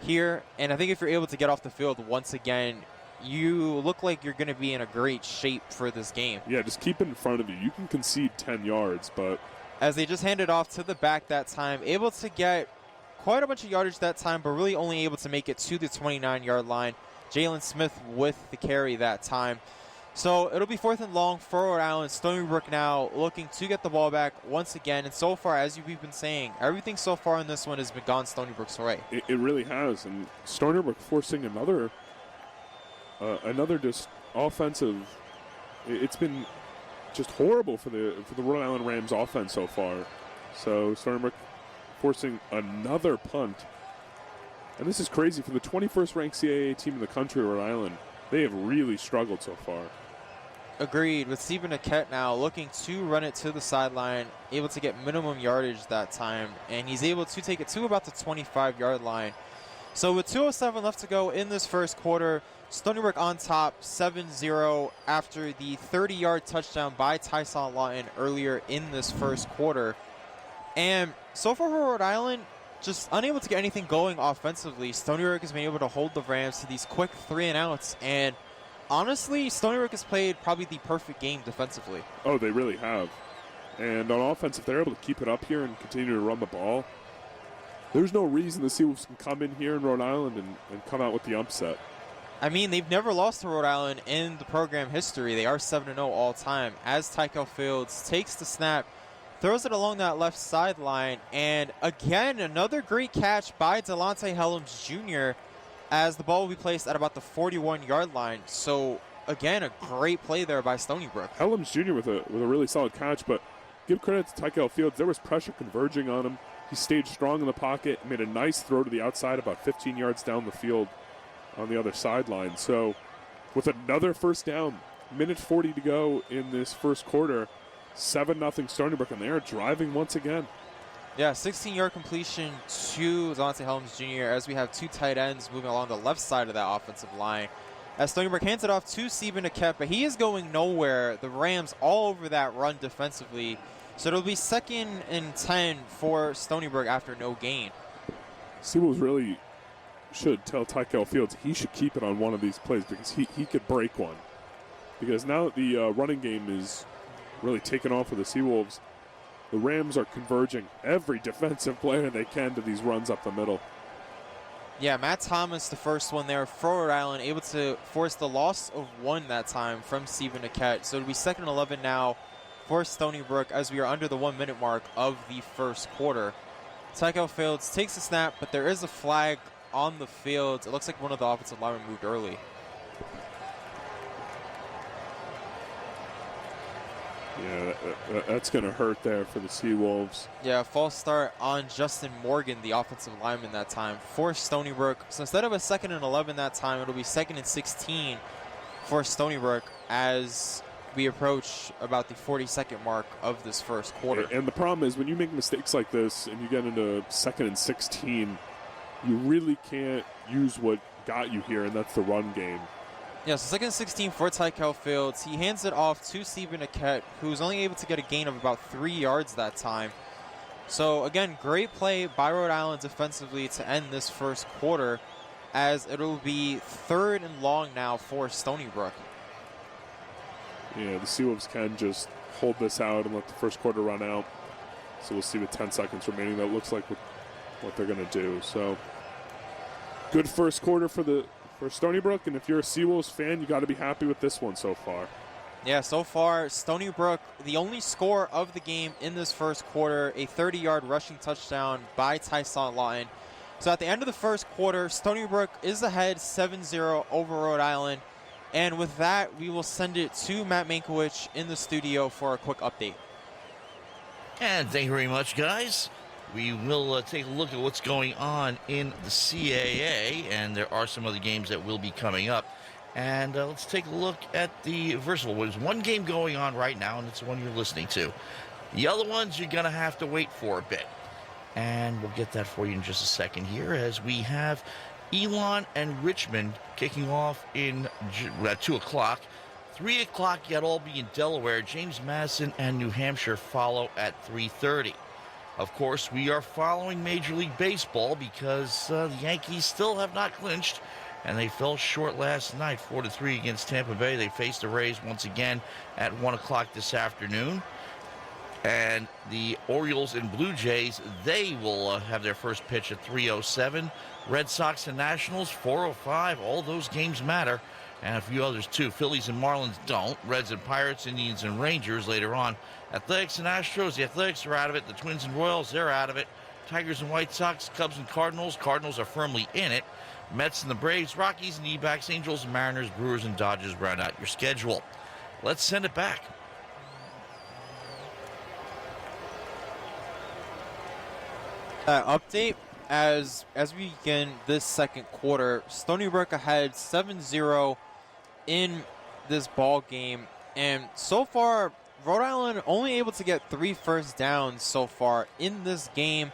here. And I think if you're able to get off the field once again, you look like you're going to be in a great shape for this game. Yeah, just keep it in front of you. You can concede 10 yards, but... As they just handed off to the back that time, able to get quite a bunch of yardage that time, but really only able to make it to the 29-yard line. Jalen Smith with the carry that time. So it'll be 4th and long for Rhode Island. Stony Brook now looking to get the ball back once again. And so far, as we've been saying, everything so far in this one has been gone Stony Brook's way. It really has. And Stony Brook forcing another just offensive. It's been just horrible for the Rhode Island Rams offense so far. So Stony Brook forcing another punt. And this is crazy. For the 21st ranked CAA team in the country, Rhode Island, they have really struggled so far. Agreed. With Stephen Niquette now looking to run it to the sideline, able to get minimum yardage that time, and he's able to take it to about the 25-yard line. So with 2:07 left to go in this first quarter, Stony Brook on top 7-0 after the 30-yard touchdown by Tyson Lawton earlier in this first quarter. And so far for Rhode Island, just unable to get anything going offensively. Stony Brook has been able to hold the Rams to these quick 3-and-outs, and honestly, Stony Brook has played probably the perfect game defensively. Oh, they really have. And on offense, if they're able to keep it up here and continue to run the ball, there's no reason the Seawolves can come in here in Rhode Island and come out with the upset. I mean, they've never lost to Rhode Island in the program history. They are 7-0 all time. As Tykel Fields takes the snap, throws it along that left sideline, and again, another great catch by Delonte Helms Jr. as the ball will be placed at about the 41-yard line. So, again, a great play there by Stony Brook. Helms Jr. with a really solid catch, but give credit to Tykel Fields. There was pressure converging on him. He stayed strong in the pocket, made a nice throw to the outside about 15 yards down the field on the other sideline. So, with another first down, minute 40 to go in this first quarter, 7-0 Stony Brook, and they are driving once again. Yeah, 16-yard completion to Delonte Helms Jr. as we have two tight ends moving along the left side of that offensive line. As Stony Brook hands it off to Stephen Niquette, but he is going nowhere. The Rams all over that run defensively. So it'll be 2nd and 10 for Stony Brook after no gain. Seawolves really should tell Tykel Fields he should keep it on one of these plays because he could break one. Because now that the running game is really taken off for the Seawolves, the Rams are converging every defensive player they can to these runs up the middle. Yeah, Matt Thomas, the first one there for Rhode Island, able to force the loss of 1 that time from Stephen Niquette. So it'll be 2nd and 11 now for Stony Brook as we are under the 1-minute mark of the first quarter. Tykel Fields takes the snap, but there is a flag on the field. It looks like one of the offensive linemen moved early. Yeah, that's going to hurt there for the Seawolves. Yeah, false start on Justin Morgan, the offensive lineman that time for Stony Brook. So instead of a 2nd and 11 that time, it'll be 2nd and 16 for Stony Brook as we approach about the 42nd mark of this first quarter. And the problem is when you make mistakes like this and you get into 2nd and 16, you really can't use what got you here, and that's the run game. Yeah, so 2nd and 16 for Tykel Fields. He hands it off to Stephen Niquette, who's only able to get a gain of about 3 yards that time. So, again, great play by Rhode Island defensively to end this first quarter, as it'll be 3rd and long now for Stony Brook. Yeah, the Seawolves can just hold this out and let the first quarter run out. So we'll see with 10 seconds remaining. That looks like what they're going to do. So, good first quarter for Stony Brook, and if you're a Seawolves fan, you got to be happy with this one so far. Yeah, so far, Stony Brook, the only score of the game in this first quarter, a 30-yard rushing touchdown by Tyson Lawton. So at the end of the first quarter, Stony Brook is ahead 7-0 over Rhode Island. And with that, we will send it to Matt Mankiewicz in the studio for a quick update. And thank you very much, guys. We will take a look at what's going on in the CAA, and there are some other games that will be coming up. And let's take a look at first of all, there's one game going on right now, and it's the one you're listening to. The other ones you're going to have to wait for a bit. And we'll get that for you in just a second here, as we have Elon and Richmond kicking off at 2 o'clock. 3 o'clock at Albany in Delaware. James Madison and New Hampshire follow at 3:30. Of course, we are following Major League Baseball because the Yankees still have not clinched, and they fell short last night, 4-3 against Tampa Bay. They face the Rays once again at 1 o'clock this afternoon. And the Orioles and Blue Jays, they will have their first pitch at 3:07. Red Sox and Nationals, 4:05. All those games matter, and a few others too. Phillies and Marlins don't. Reds and Pirates, Indians and Rangers later on. Athletics and Astros, the Athletics are out of it. The Twins and Royals, they're out of it. Tigers and White Sox, Cubs and Cardinals. Cardinals are firmly in it. Mets and the Braves, Rockies and D-backs, Angels and Mariners, Brewers and Dodgers round out your schedule. Let's send it back. Update as we begin this second quarter. Stony Brook ahead 7-0 in this ball game, and so far Rhode Island only able to get 3 first downs so far in this game.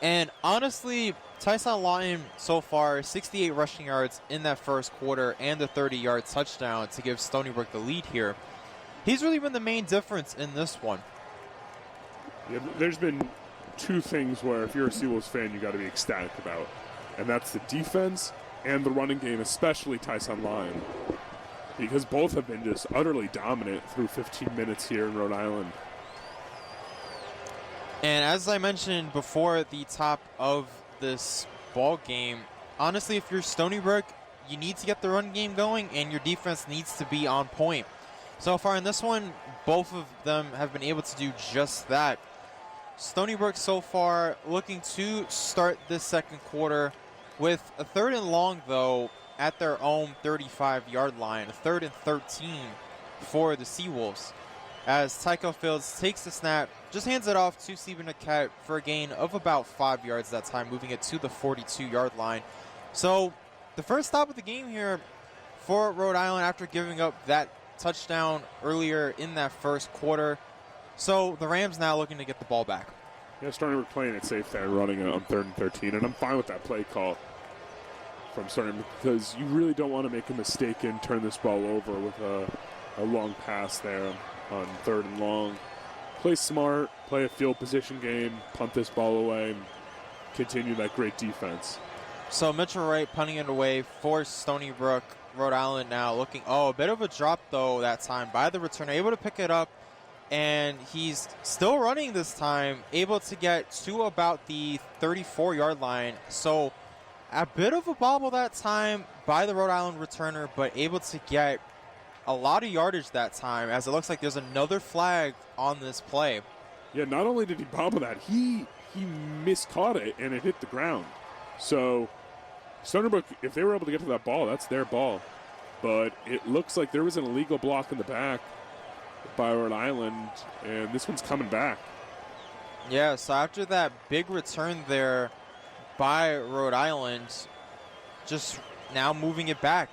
And honestly, Tyson Lawton so far 68 rushing yards in that first quarter and the 30-yard touchdown to give Stony Brook the lead here. He's really been the main difference in this one. Yeah, there's been 2 things where if you're a Seawolves fan, you got to be ecstatic about, and that's the defense and the running game, especially Tyson Lyon, because both have been just utterly dominant through 15 minutes here in Rhode Island. And as I mentioned before the top of this ball game, honestly, if you're Stony Brook, you need to get the run game going, and your defense needs to be on point. So far in this one, both of them have been able to do just that. Stony Brook so far looking to start this second quarter with a 3rd and long, though, at their own 35-yard line, a 3rd and 13 for the Seawolves. As Tycho Fields takes the snap, just hands it off to Stephen Niquette for a gain of about 5 yards that time, moving it to the 42-yard line. So the first stop of the game here for Rhode Island after giving up that touchdown earlier in that first quarter. So the Rams now looking to get the ball back. Yeah, Stony Brook playing it safe there, running it on 3rd and 13, and I'm fine with that play call from Stony Brook because you really don't want to make a mistake and turn this ball over with a long pass there on 3rd and long. Play smart, play a field position game, punt this ball away, and continue that great defense. So Mitchell Wright punting it away for Stony Brook. Rhode Island now looking, a bit of a drop though that time by the returner, able to pick it up. And he's still running this time, able to get to about the 34-yard line. So a bit of a bobble that time by the Rhode Island returner, but able to get a lot of yardage that time, as it looks like there's another flag on this play. Yeah, not only did he bobble that, he miscaught it and it hit the ground. So Stony Brook, if they were able to get to that ball, that's their ball. But it looks like there was an illegal block in the back by Rhode Island, and this one's coming back. Yeah, so after that big return there by Rhode Island, just now moving it back,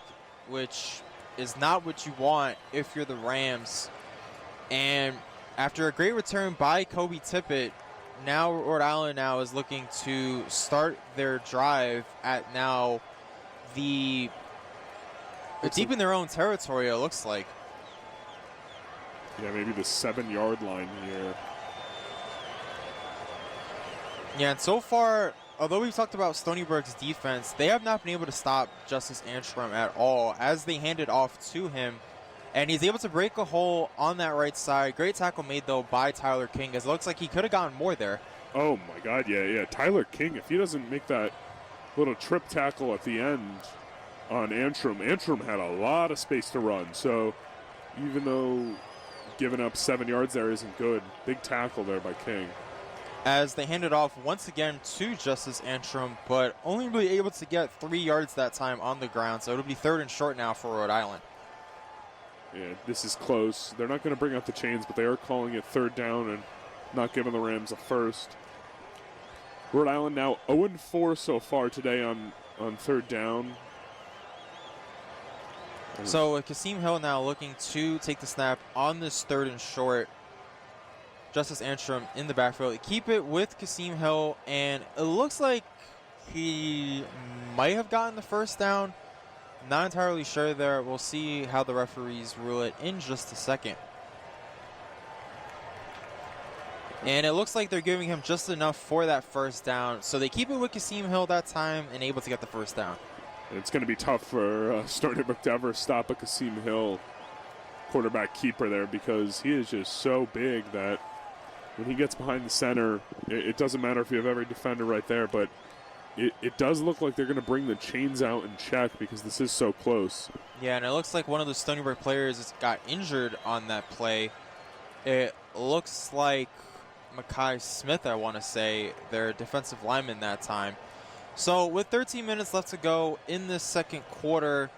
which is not what you want if you're the Rams. And after a great return by Kobe Tippett, now Rhode Island now is looking to start their drive at now the deep in their own territory, it looks like. Yeah, maybe the 7-yard line here. Yeah, and so far, although we've talked about Stony Brook's defense, they have not been able to stop Justice Antrim at all as they hand it off to him. And he's able to break a hole on that right side. Great tackle made, though, by Tyler King, as it looks like he could have gotten more there. Oh, my God, yeah. Tyler King, if he doesn't make that little trip tackle at the end on Antrim had a lot of space to run. So even though giving up 7 yards there isn't good, big tackle there by King. As they hand it off once again to Justice Antrim, but only really able to get 3 yards that time on the ground. So it'll be 3rd and short now for Rhode Island. Yeah, this is close. They're not going to bring out the chains, but they are calling it 3rd down and not giving the Rams a first. Rhode Island now 0-4 so far today on 3rd down. So Kasim Hill now looking to take the snap on this 3rd and short. Justice Antrim in the backfield. Keep it with Kasim Hill, and it looks like he might have gotten the first down. Not entirely sure there. We'll see how the referees rule it in just a second. And it looks like they're giving him just enough for that first down. So they keep it with Kasim Hill that time and able to get the first down. It's going to be tough for Stony Brook to ever stop a Kasim Hill quarterback keeper there, because he is just so big that when he gets behind the center, it doesn't matter if you have every defender right there, but it does look like they're going to bring the chains out and check because this is so close. Yeah, and it looks like one of the Stony Brook players got injured on that play. It looks like Makai Smith, I want to say, their defensive lineman that time. So with 13 minutes left to go in this second quarter,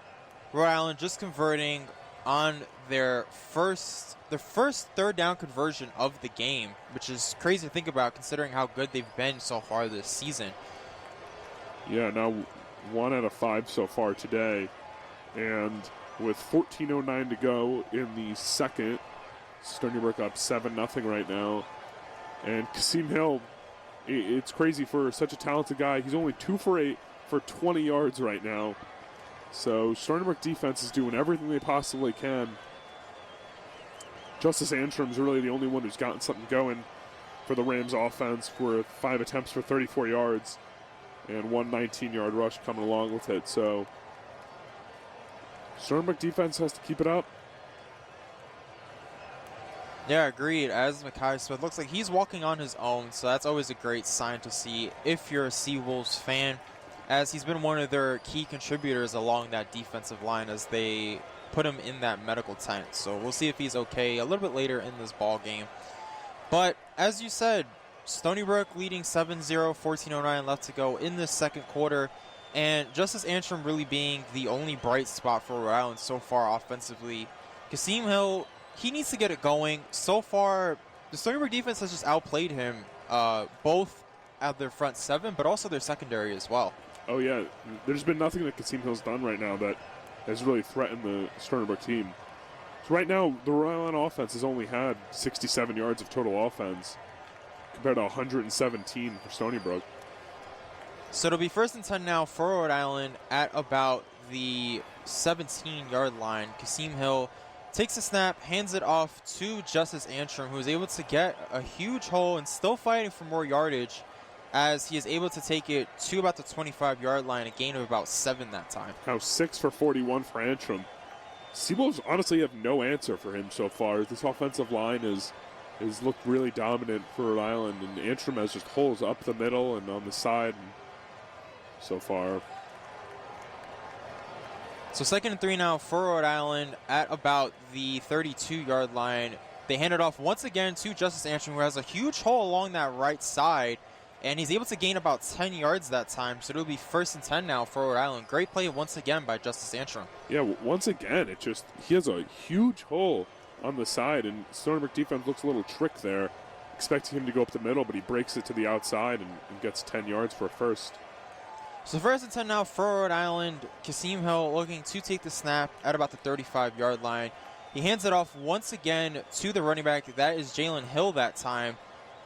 Rhode Island just converting on their first third down conversion of the game, which is crazy to think about considering how good they've been so far this season. Yeah, now 1 out of 5 so far today. And with 14:09 to go in the second, Stony Brook up 7-0 right now. And Kasim Hill, it's crazy for such a talented guy. He's only 2 for 8 for 20 yards right now. So Stony Brook defense is doing everything they possibly can. Justice Antrim's really the only one who's gotten something going for the Rams offense, for 5 attempts for 34 yards and 1 19-yard rush coming along with it. So Stony Brook defense has to keep it up. Yeah, agreed. As Makai Smith, looks like he's walking on his own, so that's always a great sign to see if you're a Seawolves fan, as he's been one of their key contributors along that defensive line as they put him in that medical tent. So we'll see if he's okay a little bit later in this ball game. But as you said, Stony Brook leading 7-0, 14:09 left to go in this second quarter, and Justice Antrim really being the only bright spot for Rhode Island so far offensively. Kasim Hill, he needs to get it going. So far, the Stony Brook defense has just outplayed him, both at their front seven, but also their secondary as well. Oh, yeah. There's been nothing that Kasim Hill's done right now that has really threatened the Stony Brook team. So right now, the Rhode Island offense has only had 67 yards of total offense compared to 117 for Stony Brook. So it'll be 1st and 10 now for Rhode Island at about the 17-yard line. Kasim Hill takes the snap, hands it off to Justice Antrim, who is able to get a huge hole and still fighting for more yardage, as he is able to take it to about the 25-yard line, a gain of about 7 that time. Now 6 for 41 for Antrim. Seawolves honestly have no answer for him so far. This offensive line has looked really dominant for Rhode Island, and Antrim has just holes up the middle and on the side so far. So 2nd and 3 now for Rhode Island at about the 32-yard line. They hand it off once again to Justice Antrim, who has a huge hole along that right side, and he's able to gain about 10 yards that time. So it'll be 1st and 10 now for Rhode Island. Great play once again by Justice Antrim. Yeah, once again, he has a huge hole on the side, and Stony Brook defense looks a little trick there, expecting him to go up the middle, but he breaks it to the outside and gets 10 yards for a first. So 1st and 10 now for Rhode Island. Kasim Hill looking to take the snap at about the 35-yard line. He hands it off once again to the running back. That is Jalen Hill that time,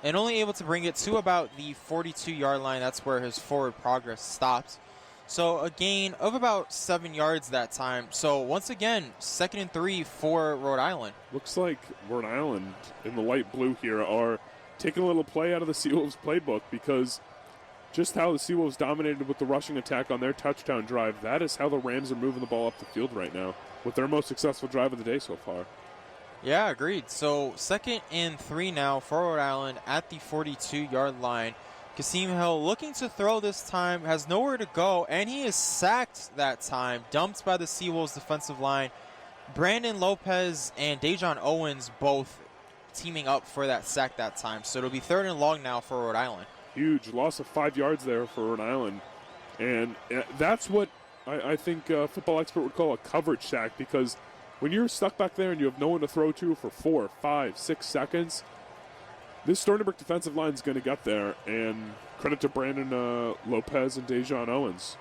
and only able to bring it to about the 42-yard line. That's where his forward progress stopped. So a gain of about 7 yards that time. So once again, 2nd and 3 for Rhode Island. Looks like Rhode Island in the light blue here are taking a little play out of the Seawolves playbook, because just how the Seawolves dominated with the rushing attack on their touchdown drive, that is how the Rams are moving the ball up the field right now with their most successful drive of the day so far. Yeah, agreed. So 2nd and 3 now for Rhode Island at the 42-yard line. Kasim Hill looking to throw this time, has nowhere to go, and he is sacked that time, dumped by the Seawolves defensive line. Brandon Lopez and Dejon Owens both teaming up for that sack that time. So it'll be 3rd and long now for Rhode Island. Huge loss of 5 yards there for Rhode Island. And that's what I think a football expert would call a coverage sack, because when you're stuck back there and you have no one to throw to for 4, 5, 6 seconds, this Stony Brook defensive line is going to get there. And credit to Brandon Lopez and Dejon Owens.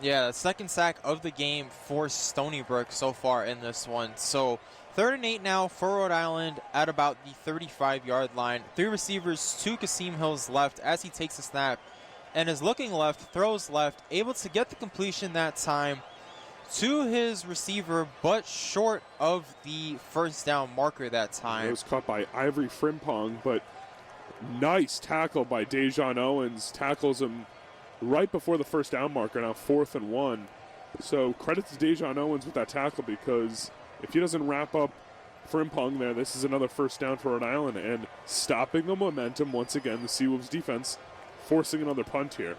Yeah, the 2nd sack of the game for Stony Brook so far in this one. So 3rd and 8 now for Rhode Island at about the 35-yard line. 3 receivers to Kasim Hill's left as he takes a snap and is looking left, throws left, able to get the completion that time to his receiver, but short of the first down marker that time. It was caught by Ivory Frimpong, but nice tackle by Dejan Owens. Tackles him right before the first down marker, now 4th and 1. So credit to Dejan Owens with that tackle, because if he doesn't wrap up Frimpong there, this is another first down for Rhode Island, and stopping the momentum once again, the Seawolves defense forcing another punt here.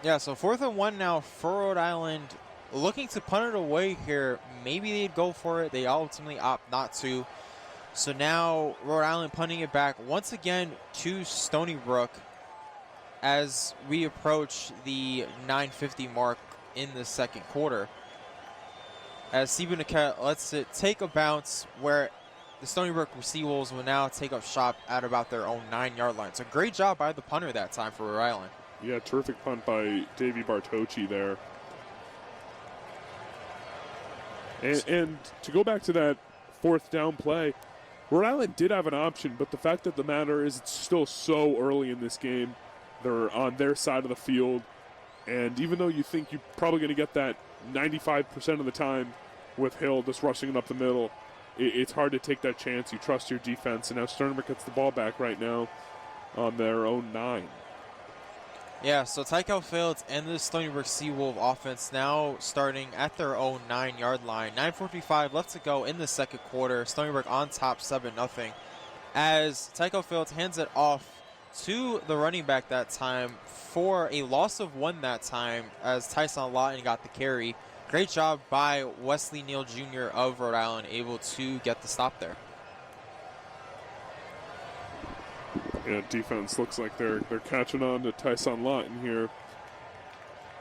Yeah, so 4th and 1 now for Rhode Island, looking to punt it away here. Maybe they'd go for it. They ultimately opt not to. So now Rhode Island punting it back once again to Stony Brook as we approach the 9:50 mark in the second quarter. As Sibu Naket lets it take a bounce where the Stony Brook Seawolves will now take up shop at about their own 9-yard line. So great job by the punter that time for Rhode Island. Yeah, terrific punt by Davey Bartocci there. And to go back to that 4th down play, Rhode Island did have an option, but the fact of the matter is it's still so early in this game. They're on their side of the field, and even though you think you're probably going to get that 95% of the time with Hill just rushing it up the middle, it's hard to take that chance. You trust your defense, and now Stony Brook gets the ball back right now on their own 9. Yeah, so Tykel Fields and the Stony Brook Seawolf offense now starting at their own 9-yard line. 9:45 left to go in the second quarter. Stony Brook on top 7-0 as Tykel Fields hands it off to the running back that time for a loss of 1 that time as Tyson Lawton got the carry. Great job by Wesley Neal Jr. of Rhode Island, able to get the stop there. Yeah, defense looks like they're catching on to Tyson Lawton here.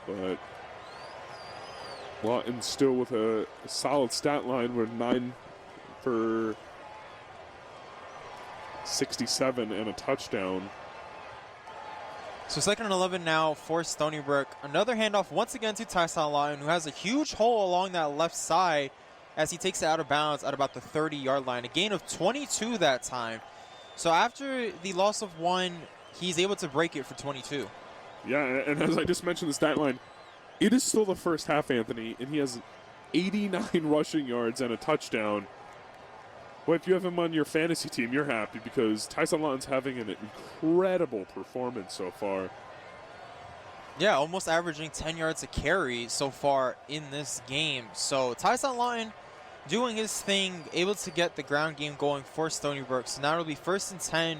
But Lawton still with a solid stat line with 9 for 67 and a touchdown. So 2nd and 11 now for Stony Brook. Another handoff once again to Tyson Lawton, who has a huge hole along that left side as he takes it out of bounds at about the 30-yard line. A gain of 22 that time. So after the loss of 1, he's able to break it for 22. Yeah, and as I just mentioned the stat line, it is still the first half, Anthony, and he has 89 rushing yards and a touchdown. Well, if you have him on your fantasy team, you're happy because Tyson Lawton's having an incredible performance so far. Yeah, almost averaging 10 yards a carry so far in this game. So Tyson Lawton doing his thing, able to get the ground game going for Stony Brook. So now it'll be 1st and 10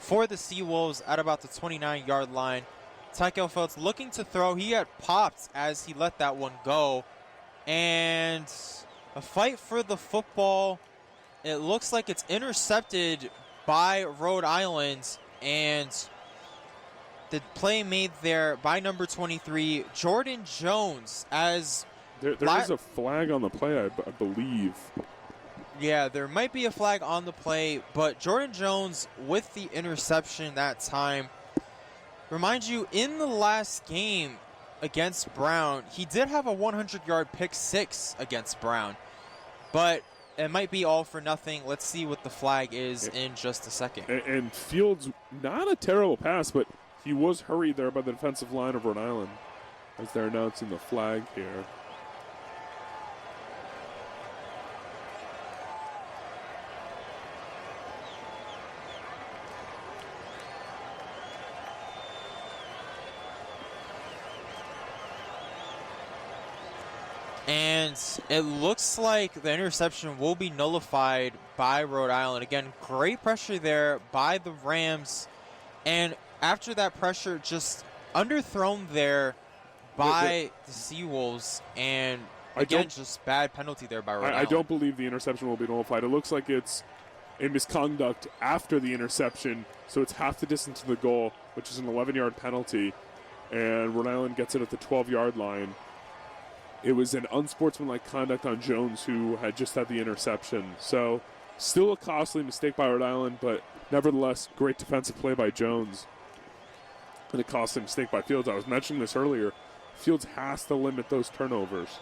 for the Seawolves at about the 29-yard line. Tykel Fields looking to throw. He had popped as he let that one go. And a fight for the football. It looks like it's intercepted by Rhode Island. And the play made there by number 23, Jordan Jones, as there is a flag on the play, I believe. Yeah, there might be a flag on the play, but Jordan Jones with the interception that time. Remind you, in the last game against Brown, he did have a 100-yard pick 6 against Brown, but it might be all for nothing. Let's see what the flag is in just a second. And Fields, not a terrible pass, but he was hurried there by the defensive line of Rhode Island as they're announcing the flag here. And it looks like the interception will be nullified by Rhode Island. Again, great pressure there by the Rams. And after that pressure, just underthrown there by the Seawolves. And again, just bad penalty there by Rhode Island. I don't believe the interception will be nullified. It looks like it's a misconduct after the interception. So it's half the distance to the goal, which is an 11-yard penalty. And Rhode Island gets it at the 12-yard line. It was an unsportsmanlike conduct on Jones, who had just had the interception. So still a costly mistake by Rhode Island, but nevertheless, great defensive play by Jones. And a costly mistake by Fields. I was mentioning this earlier. Fields has to limit those turnovers.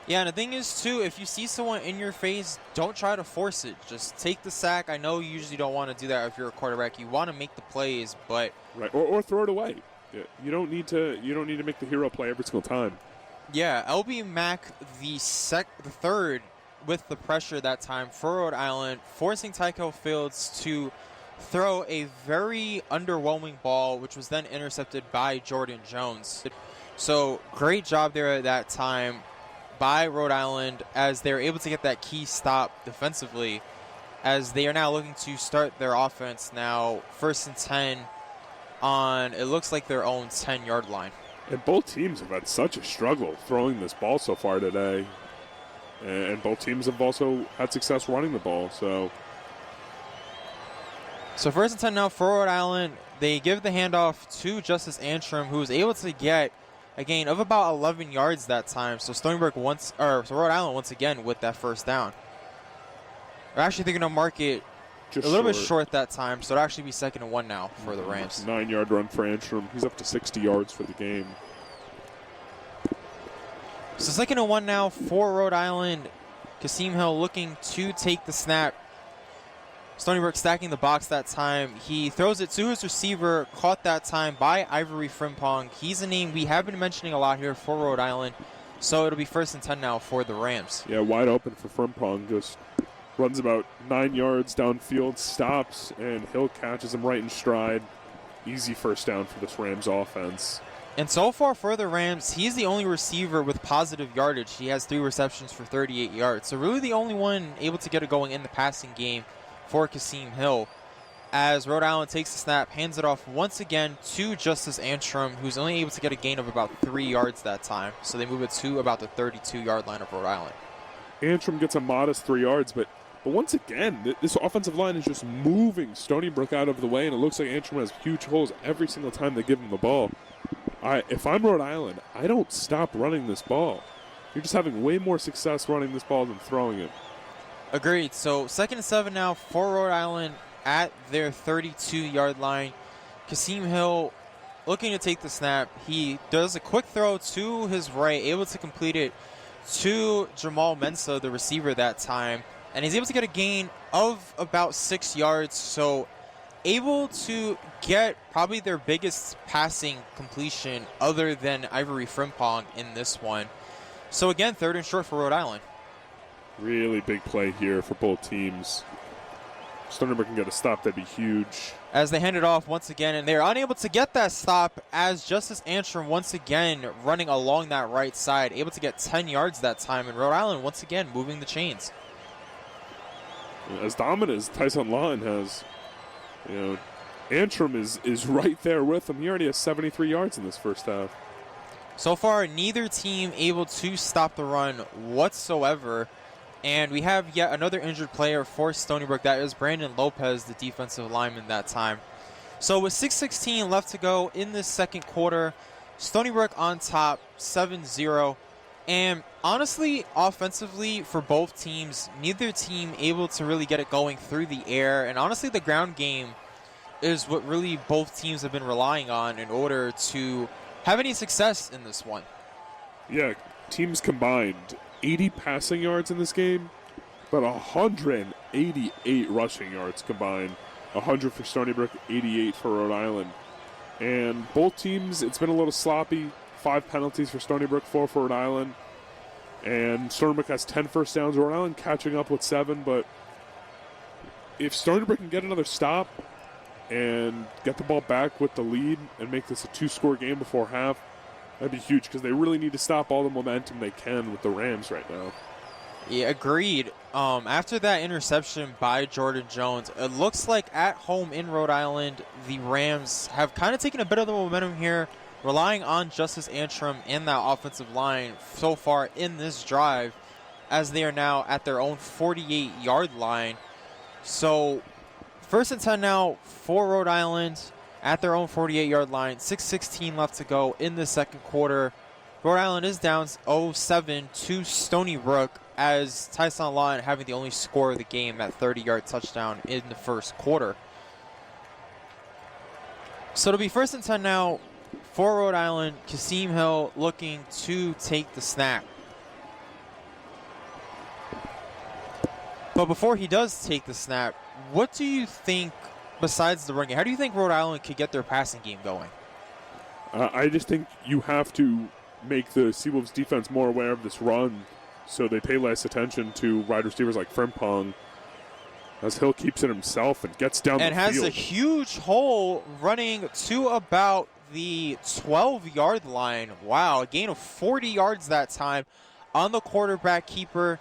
Yeah, and the thing is, too, if you see someone in your face, don't try to force it. Just take the sack. I know you usually don't want to do that if you're a quarterback. You want to make the plays, but... Right, or throw it away. You don't need to make the hero play every single time. Yeah, LB Mack, the third with the pressure that time for Rhode Island, forcing Tycho Fields to throw a very underwhelming ball, which was then intercepted by Jordan Jones. So great job there at that time by Rhode Island as they were able to get that key stop defensively, as they are now looking to start their offense now 1st and 10 on, it looks like, their own 10-yard line. And both teams have had such a struggle throwing this ball so far today. And both teams have also had success running the ball. So 1st and 10 now for Rhode Island. They give the handoff to Justice Antrim, who was able to get a gain of about 11 yards that time. So Rhode Island once again with that first down. They're actually thinking to mark it just a little bit short that time, so it'll actually be 2nd and 1 now for the Rams. 9-yard run for Antrim. He's up to 60 yards for the game. So 2nd and 1 now for Rhode Island. Kasim Hill looking to take the snap. Stony Brook stacking the box that time. He throws it to his receiver, caught that time by Ivory Frimpong. He's a name we have been mentioning a lot here for Rhode Island. So it'll be 1st and 10 now for the Rams. Yeah, wide open for Frimpong. Just runs about 9 yards downfield, stops, and Hill catches him right in stride. Easy first down for this Rams offense. And so far for the Rams, he's the only receiver with positive yardage. He has 3 receptions for 38 yards. So really the only one able to get it going in the passing game for Kasim Hill. As Rhode Island takes the snap, hands it off once again to Justice Antrim, who's only able to get a gain of about 3 yards that time. So they move it to about the 32-yard line of Rhode Island. Antrim gets a modest 3 yards, but once again, this offensive line is just moving Stony Brook out of the way, and it looks like Antrim has huge holes every single time they give him the ball. If I'm Rhode Island, I don't stop running this ball. You're just having way more success running this ball than throwing it. Agreed. So 2nd and 7 now for Rhode Island at their 32-yard line. Kasim Hill looking to take the snap. He does a quick throw to his right, able to complete it to Jamal Mensah, the receiver that time. And he's able to get a gain of about 6 yards. So able to get probably their biggest passing completion other than Ivory Frimpong in this one. So again, 3rd and short for Rhode Island. Really big play here for both teams. Stony Brook can get a stop, that'd be huge. As they hand it off once again, and they're unable to get that stop as Justice Antrim once again running along that right side, able to get 10 yards that time, and Rhode Island once again moving the chains. As dominant as Tyson Lawton has, Antrim is right there with him. He already has 73 yards in this first half. So far, neither team able to stop the run whatsoever. And we have yet another injured player for Stony Brook. That is Brandon Lopez, the defensive lineman that time. So with 6:16 left to go in this second quarter, Stony Brook on top, 7-0. And honestly, offensively, for both teams, neither team able to really get it going through the air. And honestly, the ground game is what really both teams have been relying on in order to have any success in this one. Yeah, teams combined 80 passing yards in this game, but 188 rushing yards combined. 100 for Stony Brook, 88 for Rhode Island. And both teams, it's been a little sloppy. 5 penalties for Stony Brook, 4 for Rhode Island. And Stony Brook has 10 first downs. Rhode Island catching up with 7, but if Stony Brook can get another stop and get the ball back with the lead and make this a 2-score game before half, that'd be huge because they really need to stop all the momentum they can with the Rams right now. Yeah, agreed. After that interception by Jordan Jones, it looks like at home in Rhode Island, the Rams have kind of taken a bit of the momentum here, relying on Justice Antrim and that offensive line so far in this drive, as they are now at their own 48-yard line. So 1st and 10 now for Rhode Island at their own 48-yard line. 6:16 left to go in the second quarter. Rhode Island is down 0-7 to Stony Brook, as Tyson Lawton having the only score of the game, that 30-yard touchdown in the first quarter. So it'll be 1st and 10 now for Rhode Island. Kasim Hill looking to take the snap. But before he does take the snap, what do you think, besides the run game, how do you think Rhode Island could get their passing game going? I just think you have to make the Seawolves defense more aware of this run, so they pay less attention to wide receivers like Frimpong, as Hill keeps it himself and gets down the field. And has a huge hole running to about the 12-yard line. Wow, a gain of 40 yards that time on the quarterback keeper.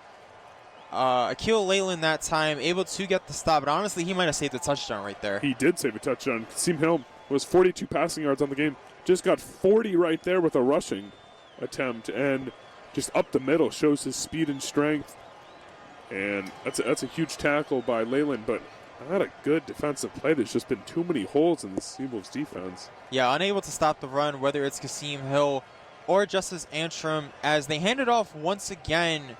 Akil Leyland that time able to get the stop, but honestly, he might have saved a touchdown right there. He did save a touchdown. Kasim Hill was 42 passing yards on the game. Just got 40 right there with a rushing attempt, and just up the middle shows his speed and strength. And that's a huge tackle by Leyland, but not a good defensive play. There's just been too many holes in the Seawolves defense. Yeah, unable to stop the run, whether it's Kasim Hill or Justice Antrim, as they hand it off once again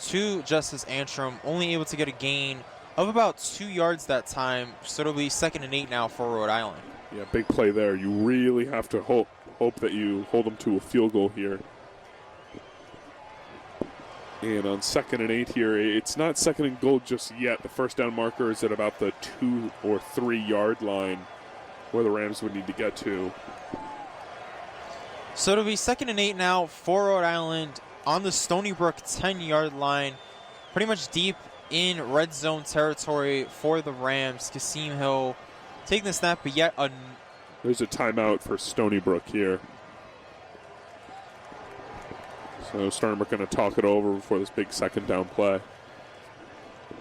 to Justice Antrim, only able to get a gain of about 2 yards that time. So it'll be 2nd and 8 now for Rhode Island. Yeah, big play there. You really have to hope that you hold them to a field goal here. And on 2nd and 8 here, it's not 2nd and goal just yet. The first down marker is at about the 2 or 3 yard line where the Rams would need to get to. So it'll be 2nd and 8 now for Rhode Island on the Stony Brook 10-yard line. Pretty much deep in red zone territory for the Rams. Kasim Hill taking the snap, but yet there's a timeout for Stony Brook here. So Stony Brook going to talk it over before this big 2nd down play.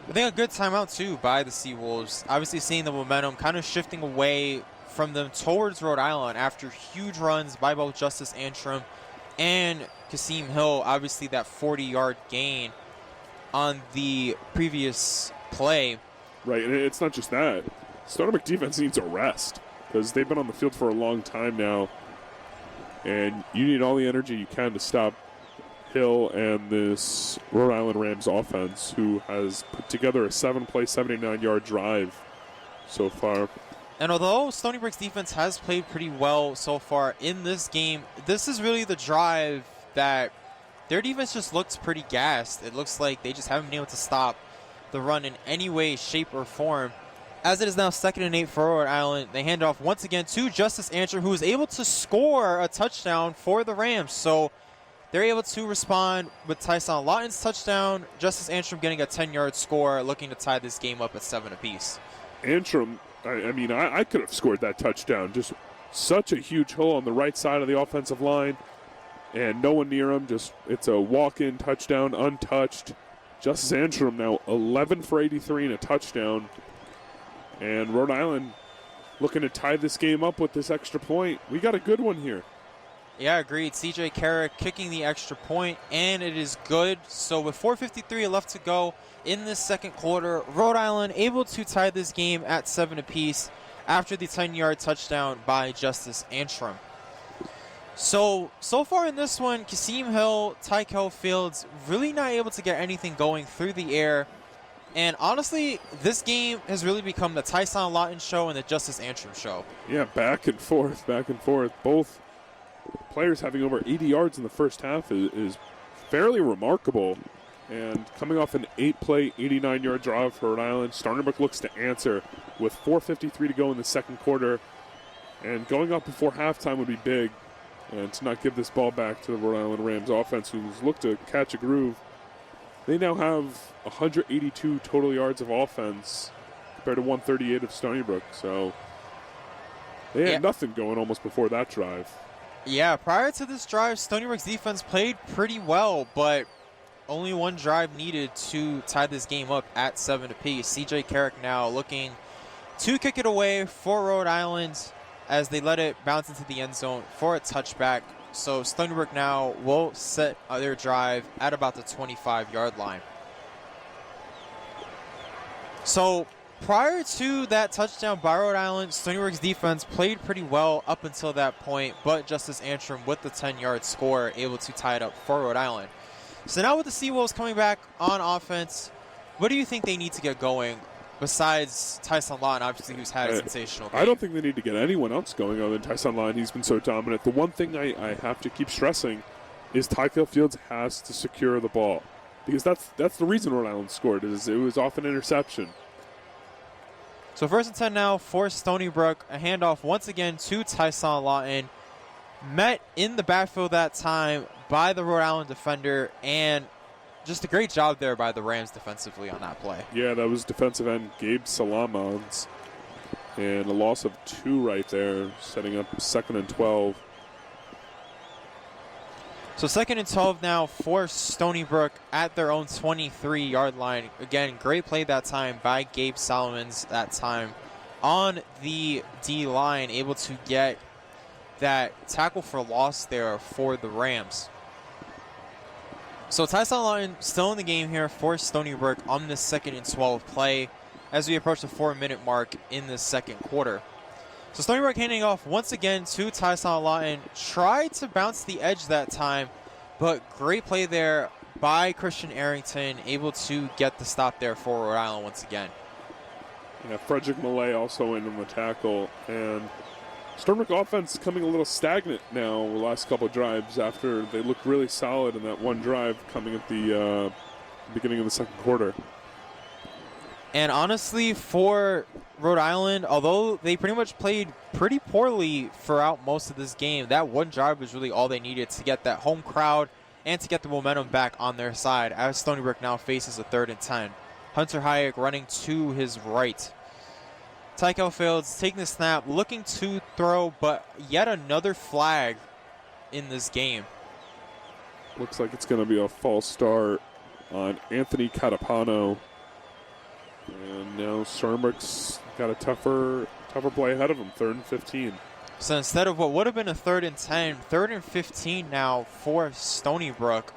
I think a good timeout, too, by the Seawolves. Obviously seeing the momentum kind of shifting away from them towards Rhode Island after huge runs by both Justice Antrim and Kasim Hill. Obviously that 40-yard gain on the previous play. Right, and it's not just that. Stony Brook defense needs a rest because they've been on the field for a long time now, and you need all the energy you can to stop Hill and this Rhode Island Rams offense, who has put together a 7-play, 79-yard drive so far. And although Stony Brook's defense has played pretty well so far in this game, this is really the drive that their defense just looks pretty gassed. It looks like they just haven't been able to stop the run in any way, shape, or form. As it is now 2nd and 8 for Rhode Island, they hand off once again to Justice Antrim, who is able to score a touchdown for the Rams. So they're able to respond with Tyson Lawton's touchdown. Justice Antrim getting a 10-yard score, looking to tie this game up at 7 apiece. Antrim, I could have scored that touchdown. Just such a huge hole on the right side of the offensive line, and no one near him. It's a walk-in touchdown, untouched. Justice Antrim now 11 for 83 and a touchdown. And Rhode Island looking to tie this game up with this extra point. We got a good one here. Yeah, agreed. CJ Carrick kicking the extra point, and it is good. So with 4:53 left to go in this second quarter, Rhode Island able to tie this game at 7 apiece after the 10-yard touchdown by Justice Antrim. So far in this one, Kasim Hill, Tykel Fields really not able to get anything going through the air. And honestly, this game has really become the Tyson Lawton show and the Justice Antrim show. Yeah, back and forth. Both players having over 80 yards in the first half is fairly remarkable. And coming off an 8-play, 89-yard drive for Rhode Island, Stony Brook looks to answer with 4:53 to go in the second quarter. And going up before halftime would be big. And to not give this ball back to the Rhode Island Rams offense, who's looked to catch a groove. They now have 182 total yards of offense compared to 138 of Stony Brook. So they had nothing going almost before that drive. Yeah, prior to this drive, Stony Brook's defense played pretty well, but only one drive needed to tie this game up at 7 apiece. CJ Carrick now looking to kick it away for Rhode Island as they let it bounce into the end zone for a touchback. So Stony Brook now will set their drive at about the 25-yard line. So prior to that touchdown by Rhode Island, Stony Brook's defense played pretty well up until that point, but Justice Antrim with the 10-yard score able to tie it up for Rhode Island. So now with the Seawolves coming back on offense, what do you think they need to get going besides Tyson Lawton, obviously, who's had a sensational game? I don't think they need to get anyone else going other than Tyson Lawton. He's been so dominant. The one thing I have to keep stressing is Tykel Fields has to secure the ball, because that's the reason Rhode Island scored. It was off an interception. So 1st and 10 now for Stony Brook. A handoff once again to Tyson Lawton. met in the backfield that time by the Rhode Island defender, and just a great job there by the Rams defensively on that play. Yeah, that was defensive end Gabe Salamons. And a loss of 2 right there, setting up 2nd and 12. So 2nd and 12 now for Stony Brook at their own 23-yard line. Again, great play that time by Gabe Solomons that time on the D-line, able to get that tackle for loss there for the Rams. So Ty Solomon still in the game here for Stony Brook on this 2nd and 12 play as we approach the 4-minute mark in the second quarter. So Stony Brook handing off once again to Ty Solomon. Tried to bounce the edge that time, but great play there by Christian Arrington, able to get the stop there for Rhode Island once again. Yeah, Frederick Millay also in on the tackle. And Stony Brook offense coming a little stagnant now the last couple of drives after they looked really solid in that one drive coming at the beginning of the second quarter. And honestly, for Rhode Island, although they pretty much played pretty poorly throughout most of this game, that one drive was really all they needed to get that home crowd and to get the momentum back on their side as Stony Brook now faces a 3rd and 10. Hunter Hayek running to his right. Tykel Fields taking the snap, looking to throw, but yet another flag in this game. Looks like it's going to be a false start on Anthony Catapano. And now Stony Brook's got a tougher play ahead of him, 3rd and 15. So instead of what would have been a 3rd and 10, 3rd and 15 now for Stony Brook.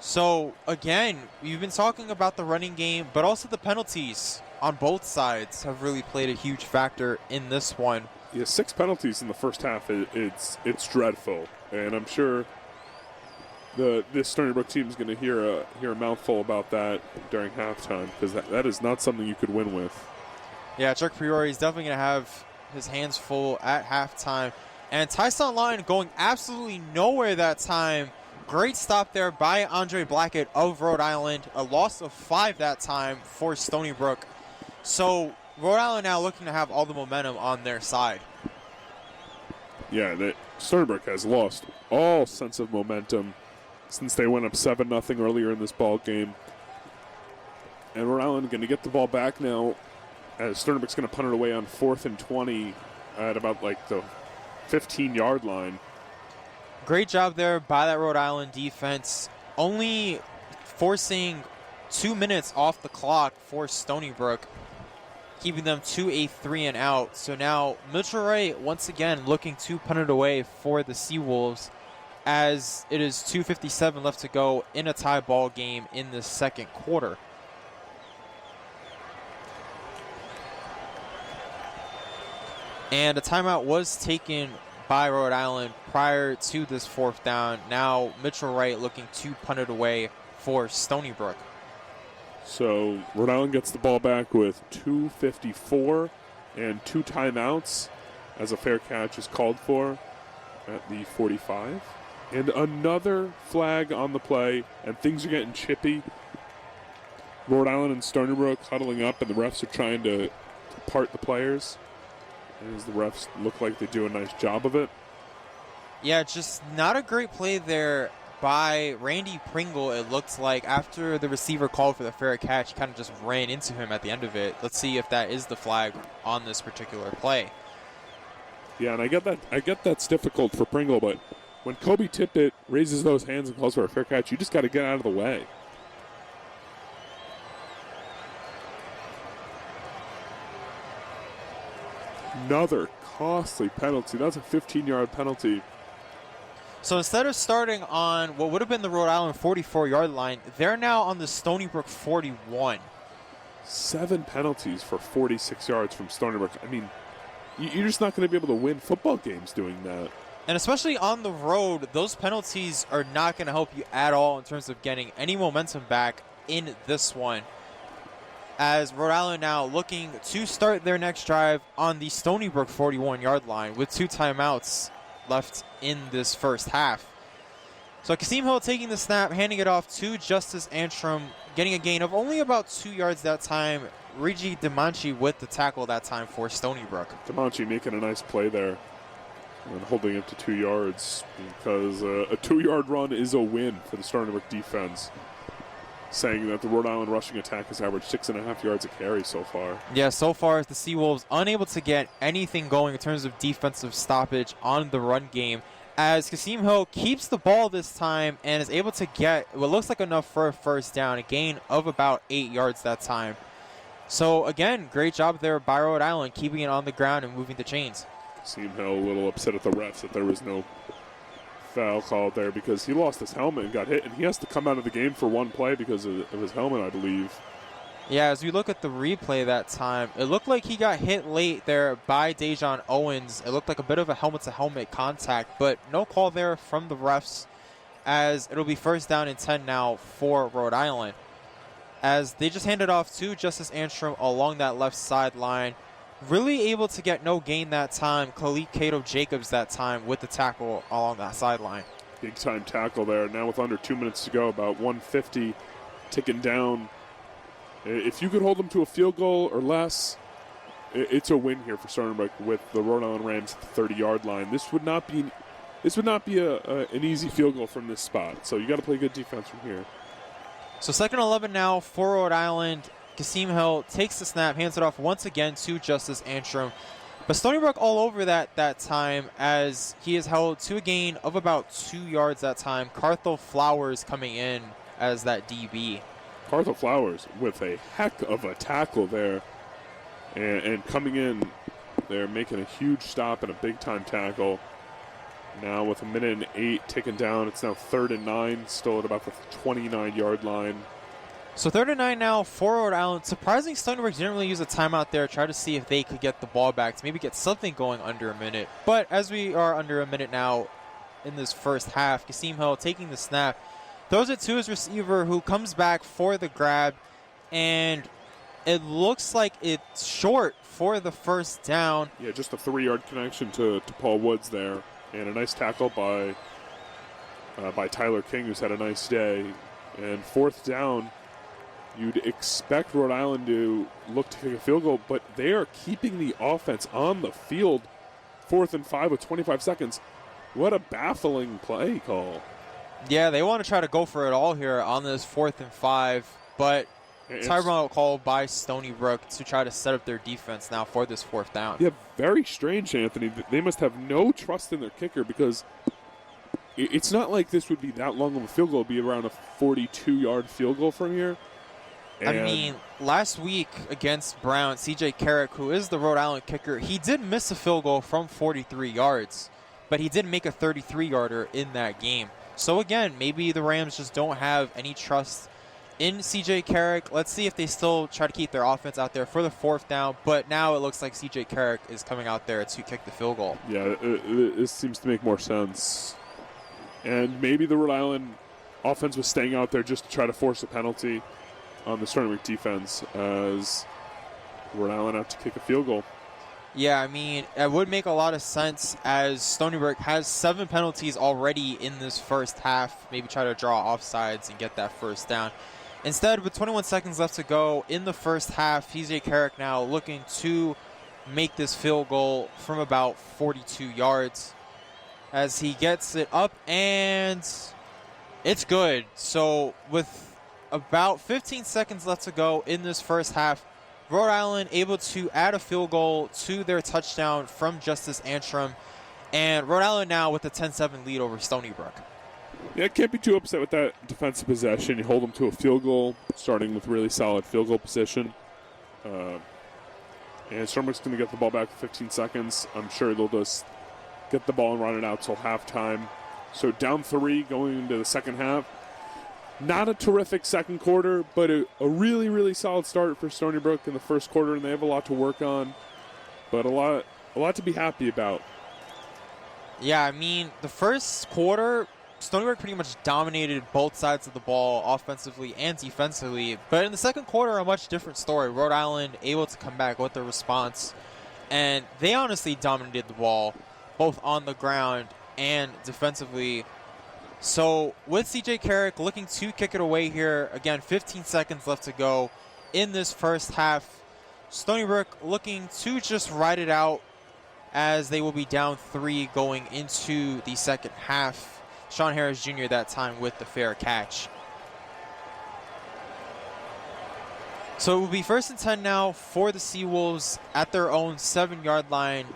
So again, we've been talking about the running game, but also the penalties on both sides have really played a huge factor in this one. Yeah, 6 penalties in the first half. It's dreadful, and I'm sure this Stony Brook team is going to hear a mouthful about that during halftime, because that is not something you could win with. Yeah, Chuck Priori is definitely going to have his hands full at halftime. And Tyson Lyon going absolutely nowhere that time. Great stop there by Andre Blackett of Rhode Island. A loss of 5 that time for Stony Brook. So Rhode Island now looking to have all the momentum on their side. Yeah, Stony Brook has lost all sense of momentum since they went up 7-0 earlier in this ball game. And Rhode Island going to get the ball back now as Stony Brook's going to punt it away on 4th and 20 at about like the 15-yard line. Great job there by that Rhode Island defense. Only forcing 2 minutes off the clock for Stony Brook, keeping them to a 3-and-out. So now Mitchell Wright once again looking to punt it away for the Seawolves, as it is 2:57 left to go in a tie ball game in the second quarter. And a timeout was taken by Rhode Island prior to this 4th down. Now Mitchell Wright looking to punt it away for Stony Brook. So Rhode Island gets the ball back with 2:54 and 2 timeouts as a fair catch is called for at the 45. And another flag on the play, and things are getting chippy. Rhode Island and Stony Brook huddling up, and the refs are trying to part the players. As the refs look like they do a nice job of it. Yeah, just not a great play there by Randy Pringle, it looked like, after the receiver called for the fair catch, kind of just ran into him at the end of it. Let's see if that is the flag on this particular play. Yeah, and I get that's difficult for Pringle, but when Kobe Tippett raises those hands and calls for a fair catch, you just got to get out of the way. Another costly penalty. That's a 15-yard penalty. So instead of starting on what would have been the Rhode Island 44-yard line, they're now on the Stony Brook 41. 7 penalties for 46 yards from Stony Brook. I mean, you're just not going to be able to win football games doing that. And especially on the road, those penalties are not going to help you at all in terms of getting any momentum back in this one. As Rhode Island now looking to start their next drive on the Stony Brook 41-yard line with 2 timeouts left in this first half. So Kasim Hill taking the snap, handing it off to Justice Antrim, getting a gain of only about 2 yards that time. Rigi DeManchi with the tackle that time for Stony Brook. DeManchi making a nice play there. and holding it to 2 yards, because a 2-yard run is a win for the Stony Brook defense, saying that the Rhode Island rushing attack has averaged 6.5 yards a carry so far. Yeah, so far the Seawolves unable to get anything going in terms of defensive stoppage on the run game, as Kasim Hill keeps the ball this time and is able to get what looks like enough for a first down, a gain of about 8 yards that time. So again, great job there by Rhode Island, keeping it on the ground and moving the chains. Kasim Hill a little upset at the refs that there was no foul called there, because he lost his helmet and got hit, and he has to come out of the game for one play because of his helmet, I believe. Yeah, as we look at the replay that time, it looked like he got hit late there by Dejon Owens. It looked like a bit of a helmet-to-helmet contact, but no call there from the refs, as it'll be first down and 10 now for Rhode Island, as they just handed off to Justice Antrim along that left sideline. Really able to get no gain that time. Khalid Cato Jacobs that time with the tackle along that sideline. Big time tackle there. Now with under 2 minutes to go, about 150 ticking down. If you could hold them to a field goal or less, it's a win here for Stony Brook with the Rhode Island Rams at the 30-yard line. This would not be an easy field goal from this spot. So you got to play good defense from here. So 2nd and 11 now for Rhode Island. Kasim Hill takes the snap, hands it off once again to Justice Antrim. But Stony Brook all over that time, as he is held to a gain of about 2 yards that time. Carthel Flowers coming in as that DB. Carthel Flowers with a heck of a tackle there. And coming in, they're making a huge stop and a big-time tackle. Now with 1:08 ticking down, it's now 3rd and 9, still at about the 29-yard line. So 3rd and 9 now for Rhode Island. Surprising Stony Brook didn't really use a timeout there, try to see if they could get the ball back to maybe get something going under a minute. But as we are under a minute now in this first half, Kasim Hill taking the snap, throws it to his receiver, who comes back for the grab, and it looks like it's short for the first down. Yeah, just a 3-yard connection to Paul Woods there, and a nice tackle by Tyler King, who's had a nice day. And 4th down, you'd expect Rhode Island to look to kick a field goal, but they are keeping the offense on the field. 4th and 5 with 25 seconds. What a baffling play call. Yeah, they want to try to go for it all here on this 4th and 5, but timeout call by Stony Brook to try to set up their defense now for this 4th down. Yeah, very strange, Anthony. They must have no trust in their kicker, because it's not like this would be that long of a field goal. It would be around a 42-yard field goal from here. I mean, last week against Brown, CJ Carrick, who is the Rhode Island kicker, he did miss a field goal from 43 yards, but he did make a 33-yarder in that game. So again, maybe the Rams just don't have any trust in CJ Carrick. Let's see if they still try to keep their offense out there for the 4th down, but now it looks like CJ Carrick is coming out there to kick the field goal. Yeah, this seems to make more sense. And maybe the Rhode Island offense was staying out there just to try to force a penalty on the Stony Brook defense, as Rhode Island have to kick a field goal. Yeah, I mean, it would make a lot of sense, as Stony Brook has 7 penalties already in this first half. Maybe try to draw offsides and get that first down. Instead, with 21 seconds left to go in the first half, CJ Carrick now looking to make this field goal from about 42 yards. As he gets it up, and it's good. So with about 15 seconds left to go in this first half, Rhode Island able to add a field goal to their touchdown from Justice Antrim, and Rhode Island now with a 10-7 lead over Stony Brook. Yeah, can't be too upset with that defensive possession. You hold them to a field goal, starting with really solid field goal position. And Stony Brook's going to get the ball back in 15 seconds. I'm sure they'll just get the ball and run it out till halftime. So down 3 going into the second half. Not a terrific second quarter, but a really, really solid start for Stony Brook in the first quarter, and they have a lot to work on, but a lot to be happy about. Yeah, I mean, the first quarter, Stony Brook pretty much dominated both sides of the ball, offensively and defensively. But in the second quarter, a much different story. Rhode Island able to come back with a response, and they honestly dominated the ball, both on the ground and defensively. So with CJ Carrick looking to kick it away here, again, 15 seconds left to go in this first half. Stony Brook looking to just ride it out, as they will be down 3 going into the second half. Sean Harris Jr. that time with the fair catch. So it will be 1st and 10 now for the Seawolves at their own 7-yard line.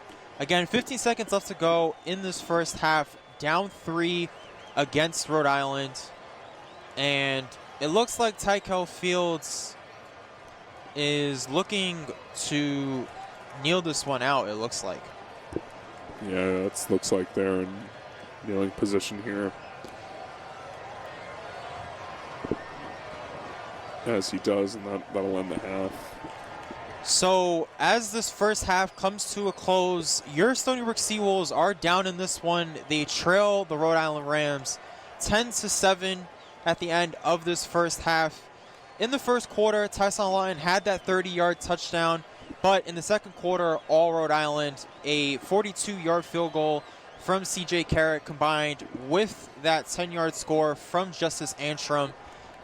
Again, 15 seconds left to go in this first half. Down 3 against Rhode Island. And it looks like Kalb Fields is looking to kneel this one out, it looks like. Yeah, it looks like they're in kneeling position here. As he does, and that'll end the half. So as this first half comes to a close, your Stony Brook Seawolves are down in this one. They trail the Rhode Island Rams 10-7 at the end of this first half. In the first quarter, Tyson Lyon had that 30-yard touchdown, but in the second quarter, all Rhode Island, a 42-yard field goal from C.J. Carrott combined with that 10-yard score from Justice Antrim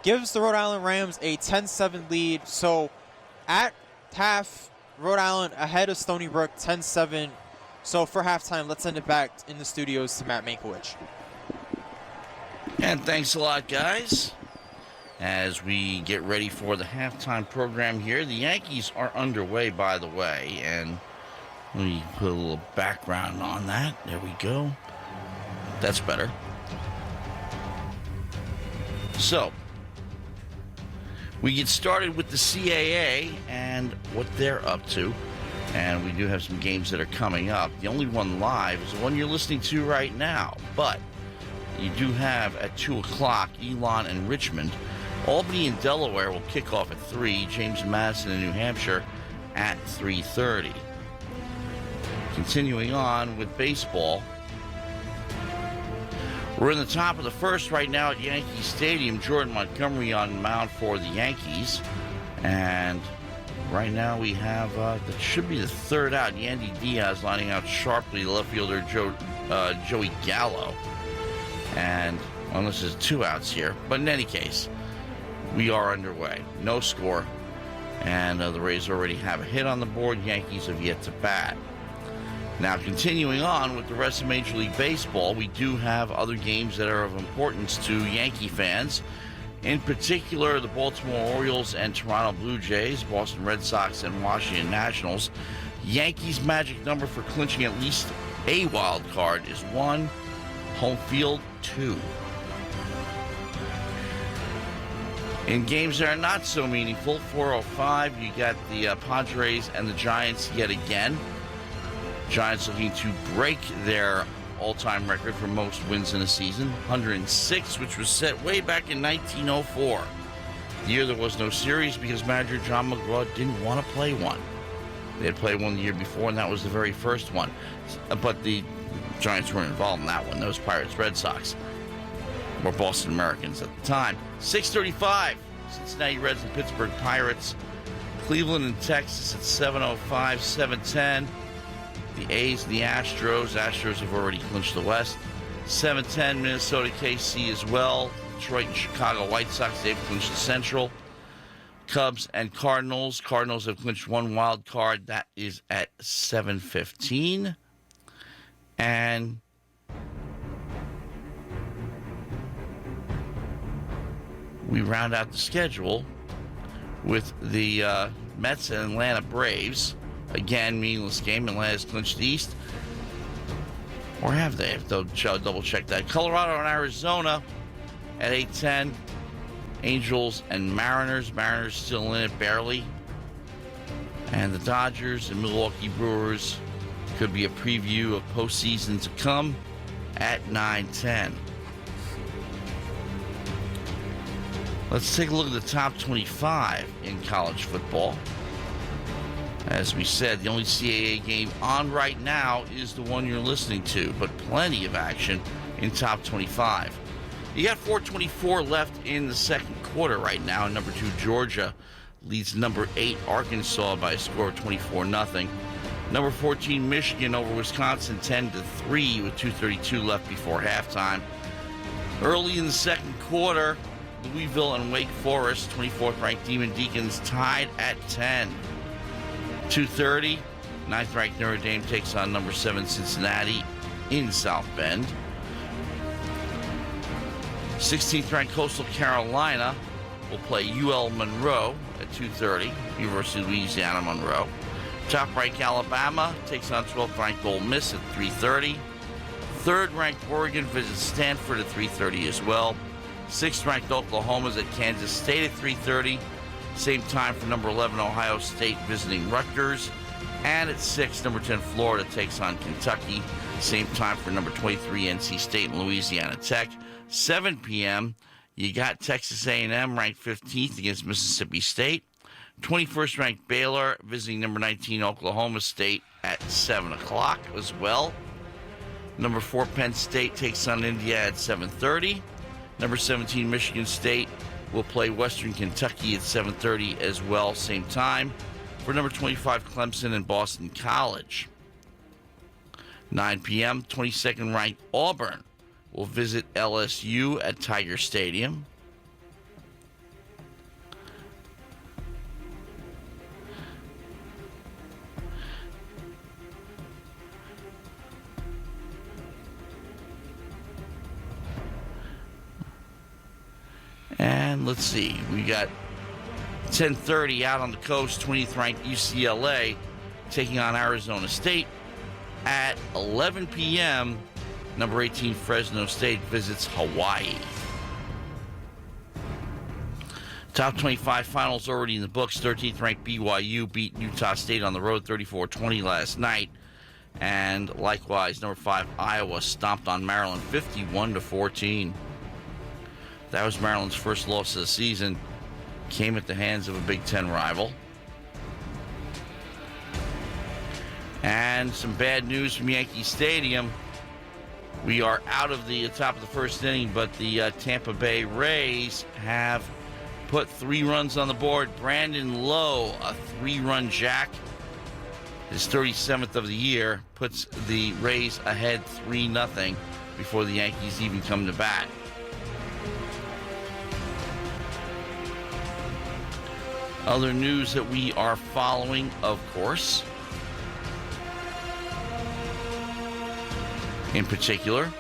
gives the Rhode Island Rams a 10-7 lead. So at half, Rhode Island ahead of Stony Brook 10-7. So for halftime, let's send it back in the studios to Matt Mankiewicz. And thanks a lot, guys. As we get ready for the halftime program here, the Yankees are underway, by the way, and let me put a little background on that. There we go. That's better. So, we get started with the CAA and what they're up to, and we do have some games that are coming up. The only one live is the one you're listening to right now, but you do have at 2 o'clock Elon and Richmond. Albany and Delaware will kick off at 3. James Madison and New Hampshire at 3:30. Continuing on with baseball. We're in the top of the first right now at Yankee Stadium. Jordan Montgomery on mound for the Yankees. And right now we have, that should be the third out. Yandy Diaz lining out sharply, the left fielder Joey Gallo. And unless there's 2 outs here. But in any case, we are underway. No score. And the Rays already have a hit on the board. Yankees have yet to bat. Now, continuing on with the rest of Major League Baseball, we do have other games that are of importance to Yankee fans. In particular, the Baltimore Orioles and Toronto Blue Jays, Boston Red Sox and Washington Nationals. Yankees' magic number for clinching at least a wild card is 1, home field 2. In games that are not so meaningful, 4:05, you got the Padres and the Giants yet again. Giants looking to break their all-time record for most wins in a season, 106, which was set way back in 1904. The year there was no series because manager John McGraw didn't want to play one. They had played one the year before, and that was the very first one. But the Giants weren't involved in that one. Those Pirates-Red Sox were Boston Americans at the time. 6:35, Cincinnati Reds and Pittsburgh Pirates. Cleveland and Texas at 7:05, 7:10. The A's and the Astros. Astros have already clinched the West. 7:10, Minnesota KC as well. Detroit and Chicago White Sox, they've clinched the Central. Cubs and Cardinals. Cardinals have clinched one wild card. That is at 7:15. And we round out the schedule with the Mets and Atlanta Braves. Again, meaningless game. Atlanta's clinched the East. Or have they? They'll double check that. Colorado and Arizona at 8:10. Angels and Mariners. Mariners still in it barely. And the Dodgers and Milwaukee Brewers could be a preview of postseason to come at 9:10. Let's take a look at the top 25 in college football. As we said, the only CAA game on right now is the one you're listening to, but plenty of action in top 25. You got 4:24 left in the second quarter right now. Number 2 Georgia leads number 8 Arkansas by a score of 24-0. Number 14 Michigan over Wisconsin 10-3 with 2:32 left before halftime. Early in the second quarter, Louisville and Wake Forest, 24th ranked Demon Deacons, tied at 10. 2:30, Ninth-ranked Notre Dame takes on number 7 Cincinnati in South Bend. 16th-ranked Coastal Carolina will play UL Monroe at 2:30, University of Louisiana Monroe. Top-ranked Alabama takes on 12th-ranked Ole Miss at 3:30. Third-ranked Oregon visits Stanford at 3:30 as well. 6th-ranked Oklahoma is at Kansas State at 3:30. Same time for number 11 Ohio State visiting Rutgers. And at 6, number 10 Florida takes on Kentucky. Same time for number 23 NC State and Louisiana Tech. 7 p.m., you got Texas A&M ranked 15th against Mississippi State. 21st ranked Baylor visiting number 19 Oklahoma State at 7 o'clock as well. Number 4 Penn State takes on India at 7:30. Number 17 Michigan State will play Western Kentucky at 7:30 as well, same time. For number 25 Clemson and Boston College. 9 p.m., 22nd ranked Auburn will visit LSU at Tiger Stadium. And let's see, we got 10:30 out on the coast, 20th ranked UCLA taking on Arizona State. At 11 p.m., number 18 Fresno State visits Hawaii. Top 25 finals already in the books. 13th ranked BYU beat Utah State on the road 34-20 last night. And likewise, number 5 Iowa stomped on Maryland 51-14. That was Maryland's first loss of the season. Came at the hands of a Big Ten rival. And some bad news from Yankee Stadium. We are out of the top of the first inning, but the Tampa Bay Rays have put 3 runs on the board. Brandon Lowe, a 3-run jack, his 37th of the year, puts the Rays ahead 3-0 before the Yankees even come to bat. Other news that we are following, of course, in particular,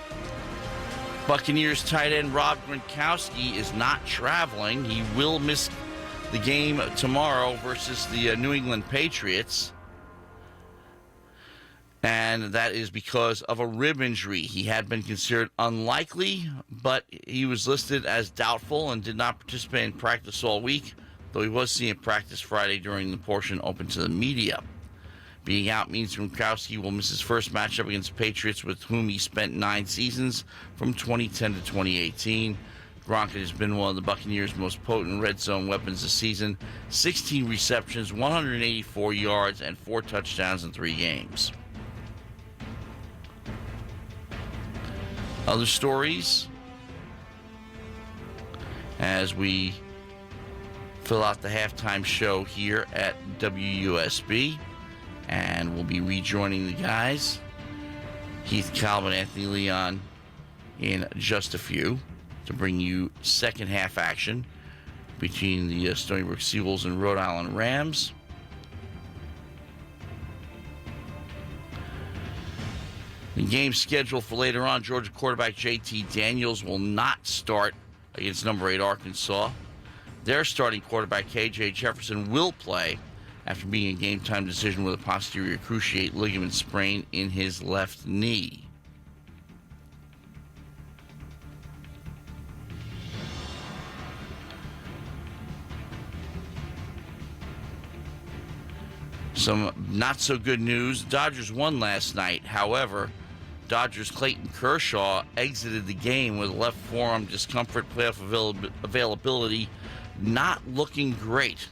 Buccaneers tight end Rob Gronkowski is not traveling. He will miss the game tomorrow versus the New England Patriots. And that is because of a rib injury. He had been considered unlikely, but he was listed as doubtful and did not participate in practice all week, though he was seen at practice Friday during the portion open to the media. Being out means Gronkowski will miss his first matchup against Patriots, with whom he spent 9 seasons from 2010 to 2018. Gronk has been one of the Buccaneers' most potent red zone weapons this season. 16 receptions, 184 yards, and 4 touchdowns in 3 games. Other stories as we fill out the halftime show here at WUSB, and we'll be rejoining the guys, Heath, Kalb, and Anthony Leon, in just a few to bring you second half action between the Stony Brook Seawolves and Rhode Island Rams. The game scheduled for later on, Georgia quarterback JT Daniels will not start against number 8 Arkansas. Their starting quarterback, KJ Jefferson, will play after being a game-time decision with a posterior cruciate ligament sprain in his left knee. Some not-so-good news. Dodgers won last night. However, Dodgers' Clayton Kershaw exited the game with left forearm discomfort, playoff availability not looking great.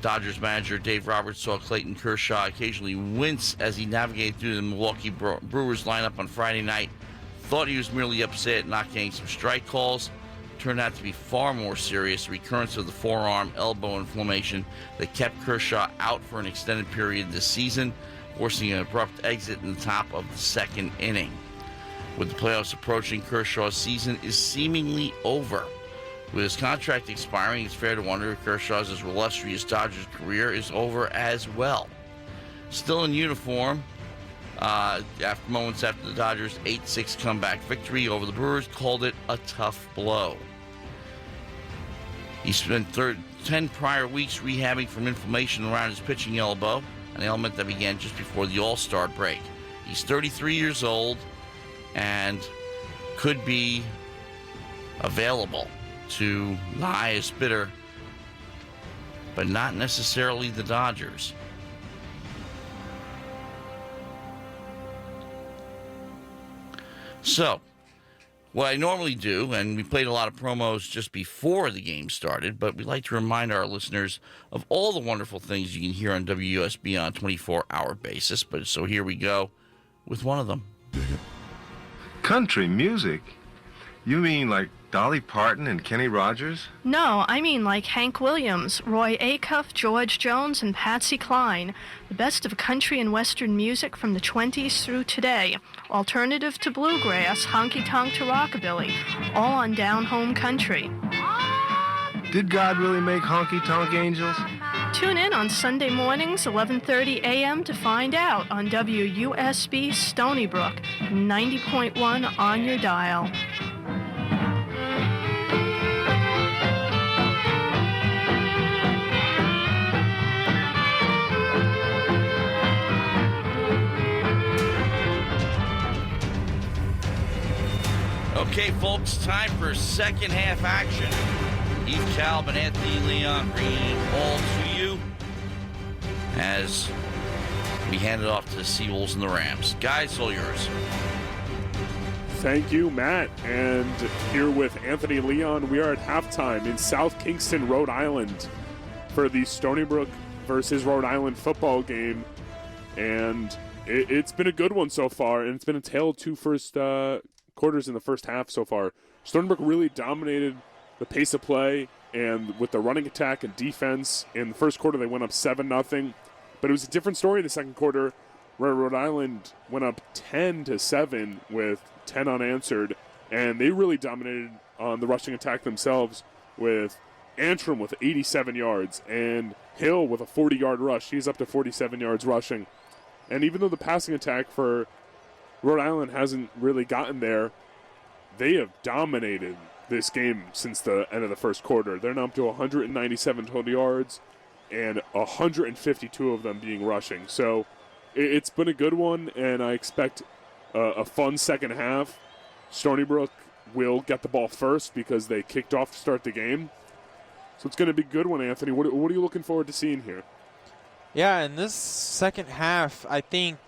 Dodgers manager Dave Roberts saw Clayton Kershaw occasionally wince as he navigated through the Milwaukee Brewers lineup on Friday night. Thought he was merely upset at not getting some strike calls. Turned out to be far more serious, recurrence of the forearm elbow inflammation that kept Kershaw out for an extended period this season, forcing an abrupt exit in the top of the second inning. With the playoffs approaching, Kershaw's season is seemingly over. With his contract expiring, it's fair to wonder if Kershaw's illustrious Dodgers career is over as well. still in uniform. Moments after the Dodgers' 8-6 comeback victory over the Brewers, called it a tough blow. He spent 10 prior weeks rehabbing from inflammation around his pitching elbow, an ailment that began just before the All-Star break. He's 33 years old and could be available to the highest bidder, but not necessarily the Dodgers. So, what I normally do, and we played a lot of promos just before the game started, but we like to remind our listeners of all the wonderful things you can hear on WUSB on a 24-hour basis. But so here we go with one of them. Country music? You mean like Dolly Parton and Kenny Rogers? No, I mean like Hank Williams, Roy Acuff, George Jones, and Patsy Cline. The best of country and western music from the 20s through today. Alternative to bluegrass, honky-tonk to rockabilly. All on Down Home Country. Did God really make honky-tonk angels? Tune in on Sunday mornings, 11:30 a.m. to find out on WUSB Stony Brook, 90.1 on your dial. Okay, folks, time for second half action. Heath, Kalb, and Anthony Leon bringing it all to you as we hand it off to the Seawolves and the Rams. Guys, all yours. Thank you, Matt. And here with Anthony Leon, we are at halftime in South Kingston, Rhode Island for the Stony Brook versus Rhode Island football game. And it's been a good one so far, and it's been a tale of two first quarters in the first half so far. Stony Brook really dominated the pace of play and with the running attack and defense. In the first quarter, they went up 7-0. But it was a different story in the second quarter where Rhode Island went up 10-7 with 10 unanswered. And they really dominated on the rushing attack themselves with Antrim with 87 yards and Hill with a 40-yard rush. He's up to 47 yards rushing. And even though the passing attack for Rhode Island hasn't really gotten there, they have dominated this game since the end of the first quarter. They're now up to 197 total yards and 152 of them being rushing. So it's been a good one, and I expect a fun second half. Stony Brook will get the ball first because they kicked off to start the game. So it's going to be a good one, Anthony. What are you looking forward to seeing here? Yeah, in this second half, I think,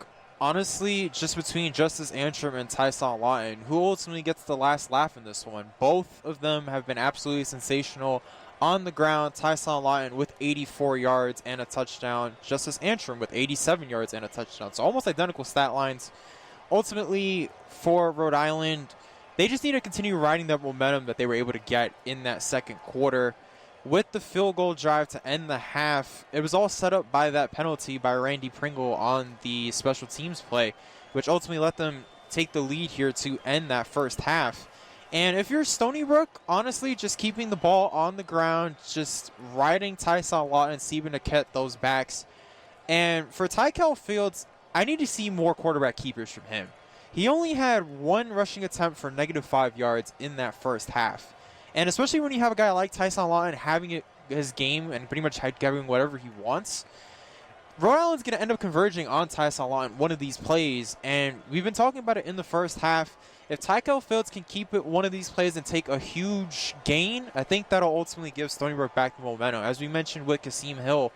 honestly, just between Justice Antrim and Tyson Lawton, who ultimately gets the last laugh in this one. Both of them have been absolutely sensational on the ground. Tyson Lawton with 84 yards and a touchdown. Justice Antrim with 87 yards and a touchdown. So almost identical stat lines. Ultimately, for Rhode Island, they just need to continue riding that momentum that they were able to get in that second quarter. With the field goal drive to end the half, it was all set up by that penalty by Randy Pringle on the special teams play, which ultimately let them take the lead here to end that first half. And if you're Stony Brook, honestly, just keeping the ball on the ground, just riding Tyson Lawton and Stephen Niquette those backs. And for Tykel Fields, I need to see more quarterback keepers from him. He only had one rushing attempt for -5 yards in that first half. And especially when you have a guy like Tyson Lawton having his game and pretty much having whatever he wants, Rhode Island's going to end up converging on Tyson Lawton one of these plays. And we've been talking about it in the first half. If Tykel Fields can keep it one of these plays and take a huge gain, I think that'll ultimately give Stony Brook back the momentum. As we mentioned with Kasim Hill,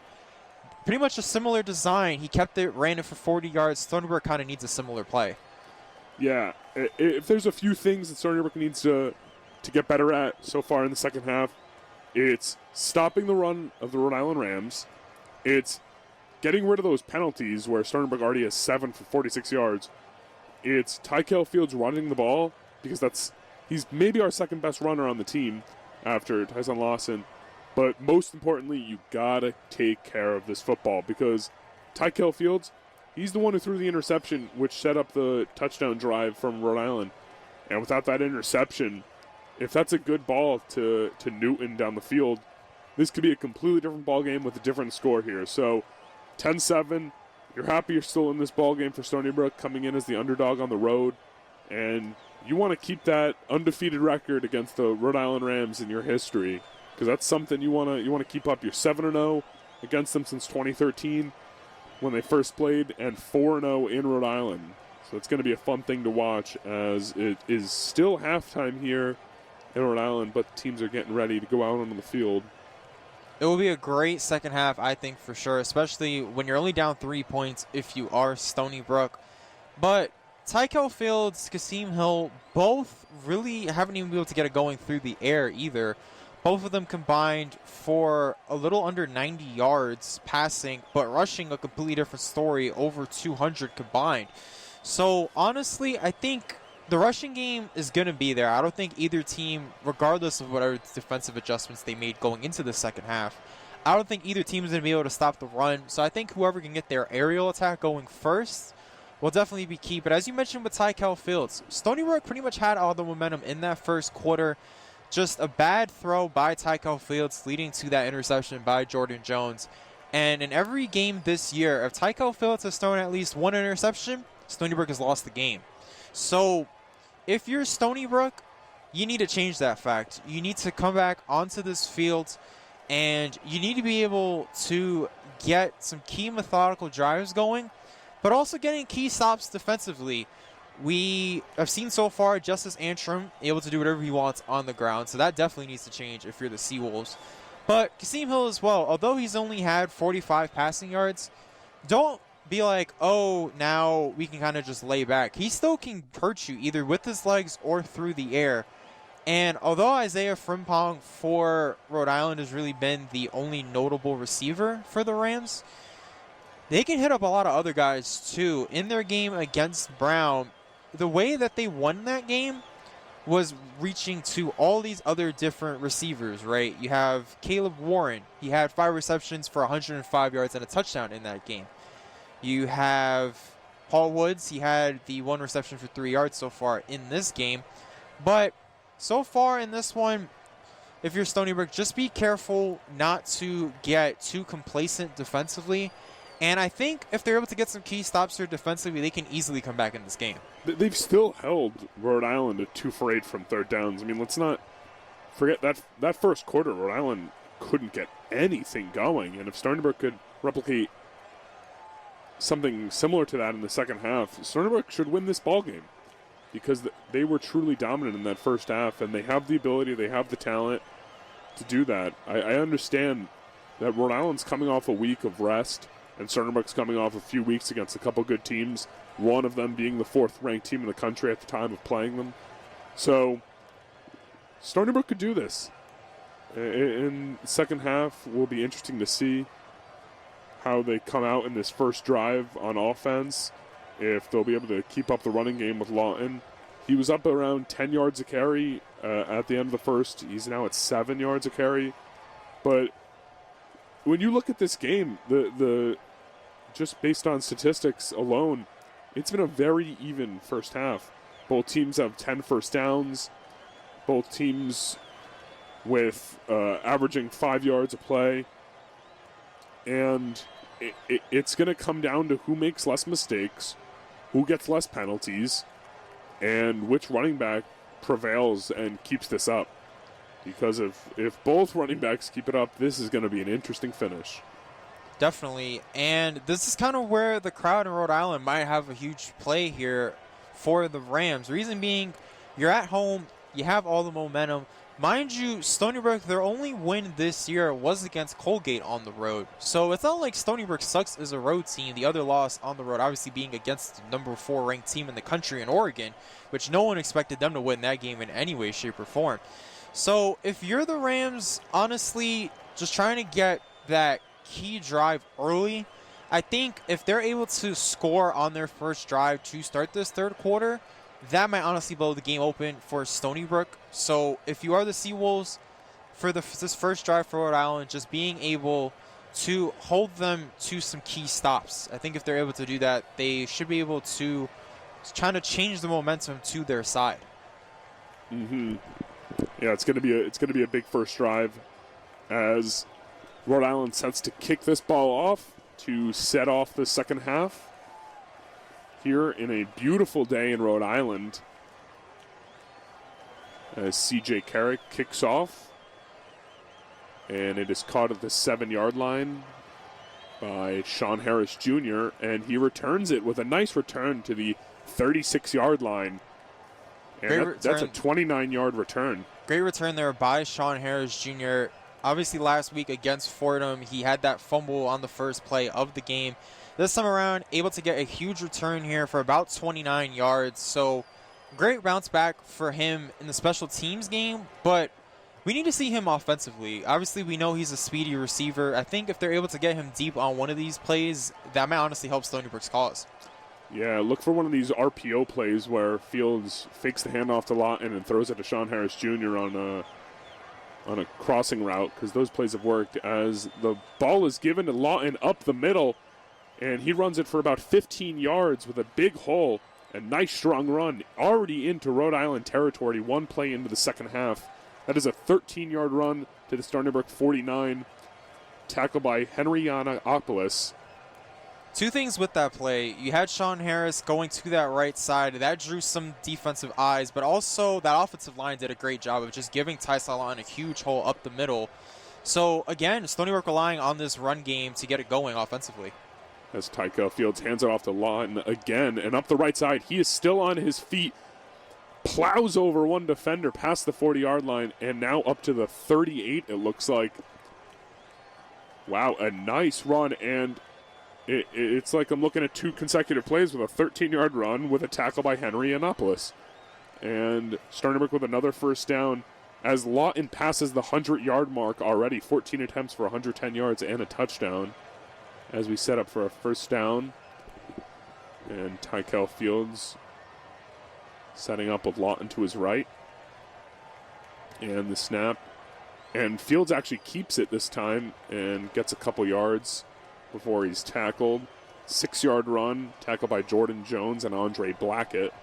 pretty much a similar design. He kept it, ran it for 40 yards. Stony Brook kind of needs a similar play. Yeah, if there's a few things that Stony Brook needs to get better at so far in the second half, it's stopping the run of the Rhode Island Rams. It's getting rid of those penalties where Stony Brook already has 7 for 46 yards. It's Tykel Fields running the ball because he's maybe our second best runner on the team after Tyson Lawson. But most importantly, you got to take care of this football because Tykel Fields, he's the one who threw the interception which set up the touchdown drive from Rhode Island. And without that interception, if that's a good ball to Newton down the field, this could be a completely different ball game with a different score here. So 10-7, you're happy you're still in this ball game for Stony Brook, coming in as the underdog on the road, and you want to keep that undefeated record against the Rhode Island Rams in your history, because that's something you want to keep up. You're 7-0 against them since 2013 when they first played, and 4-0 in Rhode Island. So it's going to be a fun thing to watch, as it is still halftime here in Rhode Island, but the teams are getting ready to go out onto the field. It will be a great second half, I think, for sure, especially when you're only down 3 points if you are Stony Brook. But Kalb Fields, Kasim Hill, both really haven't even been able to get it going through the air either. Both of them combined for a little under 90 yards passing, but rushing a completely different story, over 200 combined. So, honestly, I think the rushing game is going to be there. I don't think either team, regardless of whatever defensive adjustments they made going into the second half, I don't think either team is going to be able to stop the run. So I think whoever can get their aerial attack going first will definitely be key. But as you mentioned with Kalb Fields, Stony Brook pretty much had all the momentum in that first quarter. Just a bad throw by Kalb Fields leading to that interception by Jordan Jones. And in every game this year, if Kalb Fields has thrown at least one interception, Stony Brook has lost the game. So if you're Stony Brook, you need to change that fact. You need to come back onto this field, and you need to be able to get some key methodical drives going, but also getting key stops defensively. We have seen so far Justice Antrim able to do whatever he wants on the ground, so that definitely needs to change if you're the Seawolves. But Kasim Hill as well, although he's only had 45 passing yards, don't be like, oh, now we can kind of just lay back. He still can hurt you either with his legs or through the air. And although Isaiah Frimpong for Rhode Island has really been the only notable receiver for the Rams, they can hit up a lot of other guys too. In their game against Brown, the way that they won that game was reaching to all these other different receivers, right? You have Caleb Warren. He had 5 receptions for 105 yards and a touchdown in that game. You have Paul Woods. He had the 1 reception for 3 yards so far in this game. But so far in this one, if you're Stony Brook, just be careful not to get too complacent defensively. And I think if they're able to get some key stops here defensively, they can easily come back in this game. They've still held Rhode Island to 2 for 8 from third downs. I mean, let's not forget that first quarter, Rhode Island couldn't get anything going. And if Stony Brook could replicate something similar to that in the second half, Stony Brook should win this ball game, because they were truly dominant in that first half, and they have the ability, they have the talent to do that. I understand that Rhode Island's coming off a week of rest, and Stony Brook's coming off a few weeks against a couple good teams, one of them being the 4th-ranked team in the country at the time of playing them. So Stony Brook could do this. In the second half, will be interesting to see how they come out in this first drive on offense, if they'll be able to keep up the running game with Lawton. He was up around 10 yards a carry at the end of the first. He's now at 7 yards a carry. But when you look at this game, the just based on statistics alone, it's been a very even first half. Both teams have 10 first downs. Both teams with averaging 5 yards a play. And it's going to come down to who makes less mistakes, who gets less penalties, and which running back prevails and keeps this up. Because if both running backs keep it up, this is going to be an interesting finish. Definitely. And this is kind of where the crowd in Rhode Island might have a huge play here for the Rams. Reason being, you're at home, you have all the momentum. Mind you, Stony Brook, their only win this year was against Colgate on the road. So it's not like Stony Brook sucks as a road team. The other loss on the road obviously being against the number 4 ranked team in the country in Oregon, which no one expected them to win that game in any way, shape, or form. So if you're the Rams, honestly, just trying to get that key drive early, I think if they're able to score on their first drive to start this third quarter, that might honestly blow the game open for Stony Brook. So if you are the Seawolves, for this first drive for Rhode Island, just being able to hold them to some key stops. I think if they're able to do that, they should be able to try to change the momentum to their side. Mm-hmm. Yeah, it's gonna be a big first drive as Rhode Island sets to kick this ball off to set off the second half here in a beautiful day in Rhode Island as C.J. Carrick kicks off, and it is caught at the 7-yard line by Sean Harris Jr., and he returns it with a nice return to the 36-yard line. And that's a 29-yard return. Great return there by Sean Harris Jr. Obviously, last week against Fordham, he had that fumble on the first play of the game. This time around, able to get a huge return here for about 29 yards. So, great bounce back for him in the special teams game, but we need to see him offensively. Obviously, we know he's a speedy receiver. I think if they're able to get him deep on one of these plays, that might honestly help Stony Brook's cause. Yeah, look for one of these RPO plays where Fields fakes the handoff to Lawton and throws it to Sean Harris Jr. on a crossing route, because those plays have worked, as the ball is given to Lawton up the middle, and he runs it for about 15 yards with a big hole. A nice strong run already into Rhode Island territory, one play into the second half. That is a 13-yard run to the Stony Brook 49, tackled by Henry Yiannopoulos. Two things with that play. You had Sean Harris going to that right side. That drew some defensive eyes, but also that offensive line did a great job of just giving Tyson Lawton a huge hole up the middle. So, again, Stony Brook relying on this run game to get it going offensively. As Tykel Fields hands it off to Lawton again, and up the right side, he is still on his feet, plows over one defender past the 40-yard line, and now up to the 38, it looks like. Wow, a nice run, and it's like I'm looking at two consecutive plays with a 13-yard run with a tackle by Henry Yiannopoulos. And Stony Brook with another first down as Lawton passes the 100-yard mark already, 14 attempts for 110 yards and a touchdown, as we set up for a first down. And Tykel Fields setting up with Lawton to his right. And the snap. And Fields actually keeps it this time and gets a couple yards before he's tackled. 6-yard run, tackled by Jordan Jones and Andre Blackett.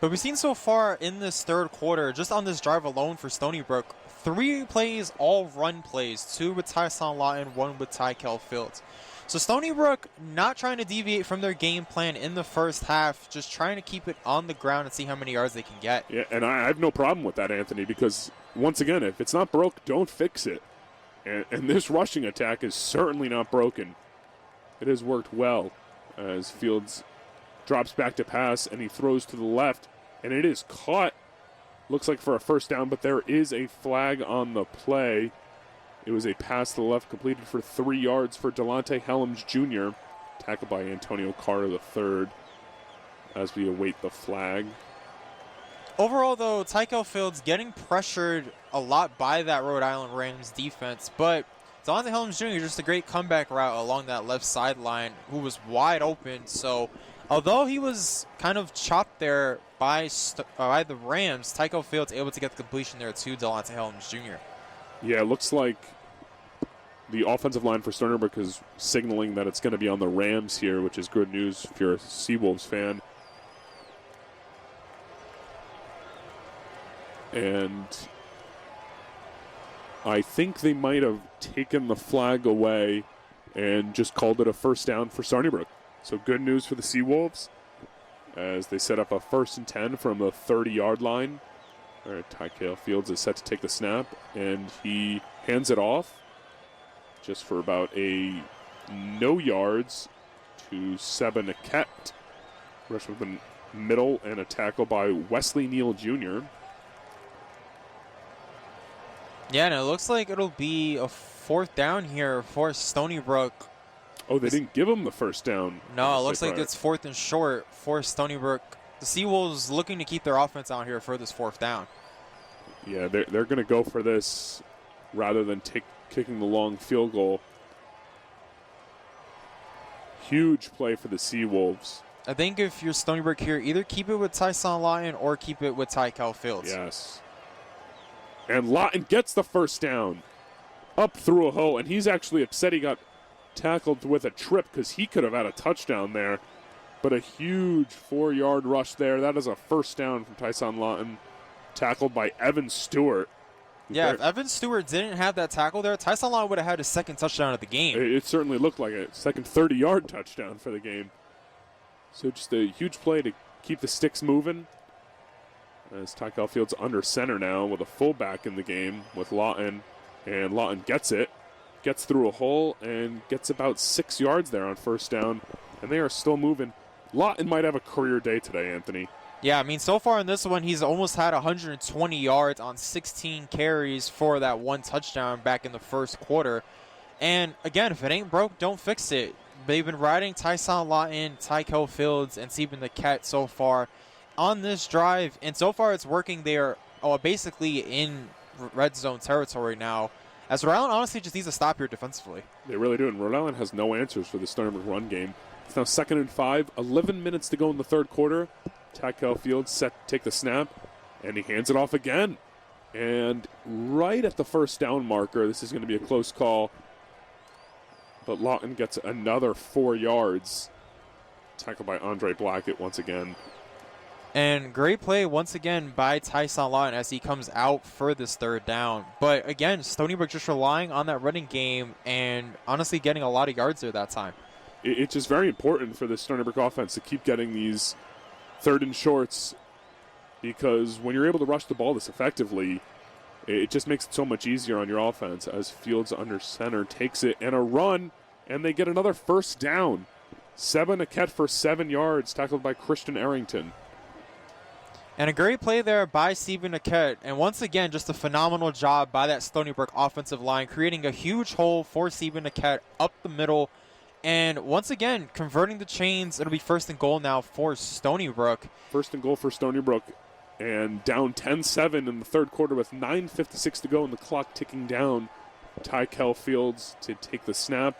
But we've seen so far in this third quarter, just on this drive alone for Stony Brook, 3 plays, all run plays, 2 with Tyson Lawton, 1 with Tykel Fields. So Stony Brook not trying to deviate from their game plan in the first half, just trying to keep it on the ground and see how many yards they can get. Yeah, and I have no problem with that, Anthony, because once again, if it's not broke, don't fix it. And this rushing attack is certainly not broken. It has worked well as Fields drops back to pass, and he throws to the left, and it is caught. Looks like for a first down, but there is a flag on the play. It was a pass to the left completed for 3 yards for Delonte Helms Jr., tackled by Antonio Carter III, as we await the flag. Overall, though, Tykel Fields getting pressured a lot by that Rhode Island Rams defense, but Delonte Helms Jr. just a great comeback route along that left sideline, who was wide open. So, although he was kind of chopped there by the Rams, Tykel Fields able to get the completion there to Delonte Helms Jr. Yeah, it looks like the offensive line for Stony Brook is signaling that it's going to be on the Rams here, which is good news if you're a Seawolves fan. And I think they might have taken the flag away and just called it a first down for Stony Brook. So good news for the Seawolves as they set up a 1st and 10 from the 30-yard line. All right, Tykel Fields is set to take the snap, and he hands it off just for about no yards to Seba Naket. Rush with the middle and a tackle by Wesley Neal Jr. Yeah, and it looks like it'll be a 4th down here for Stony Brook. Oh, they didn't give him the first down. No, it looks like it's 4th and short for Stony Brook. The Seawolves looking to keep their offense out here for this 4th down. Yeah, they're going to go for this rather than kicking the long field goal. Huge play for the Seawolves. I think if you're Stony Brook here, either keep it with Tyson Lawton or keep it with Tykel Fields. Yes. And Lawton gets the first down up through a hole, and he's actually upset he got tackled with a trip because he could have had a touchdown there. But a huge 4-yard rush there. That is a first down from Tyson Lawton, tackled by Evan Stewart. Yeah, if Evan Stewart didn't have that tackle there, Tyson Lawton would have had his second touchdown of the game. It certainly looked like a second 30-yard touchdown for the game. So just a huge play to keep the sticks moving. As Tykel Fields under center now with a fullback in the game with Lawton. And Lawton gets it, gets through a hole, and gets about 6 yards there on first down. And they are still moving. Lawton might have a career day today, Anthony. Yeah, I mean, so far in this one, he's almost had 120 yards on 16 carries for that one touchdown back in the first quarter. And, again, if it ain't broke, don't fix it. They've been riding Tyson Lawton, Tykel Fields, and Stephen Niquette so far on this drive. And so far it's working. They are basically in red zone territory now. As Rhode Island honestly just needs to stop here defensively. They really do. And Rhode Island has no answers for the Stony Brook run game. It's now 2nd and 5, 11 minutes to go in the third quarter. Tykel Fields set to take the snap, and he hands it off again. And right at the first down marker, this is going to be a close call. But Lawton gets another 4 yards. Tackled by Andre Blackett once again. And great play once again by Tyson Lawton as he comes out for this third down. But again, Stony Brook just relying on that running game and honestly getting a lot of yards there that time. It's just very important for the Stony Brook offense to keep getting these third and shorts, because when you're able to rush the ball this effectively, it just makes it so much easier on your offense. As Fields under center takes it and a run, and they get another first down. Niquette for 7 yards, tackled by Christian Arrington. And a great play there by Stephen Niquette. And once again, just a phenomenal job by that Stony Brook offensive line, creating a huge hole for Stephen Niquette up the middle. And once again, converting the chains. It'll be 1st and goal now for Stony Brook. 1st and goal for Stony Brook. And down 10-7 in the third quarter with 9:56 to go and the clock ticking down. Tykel Fields to take the snap.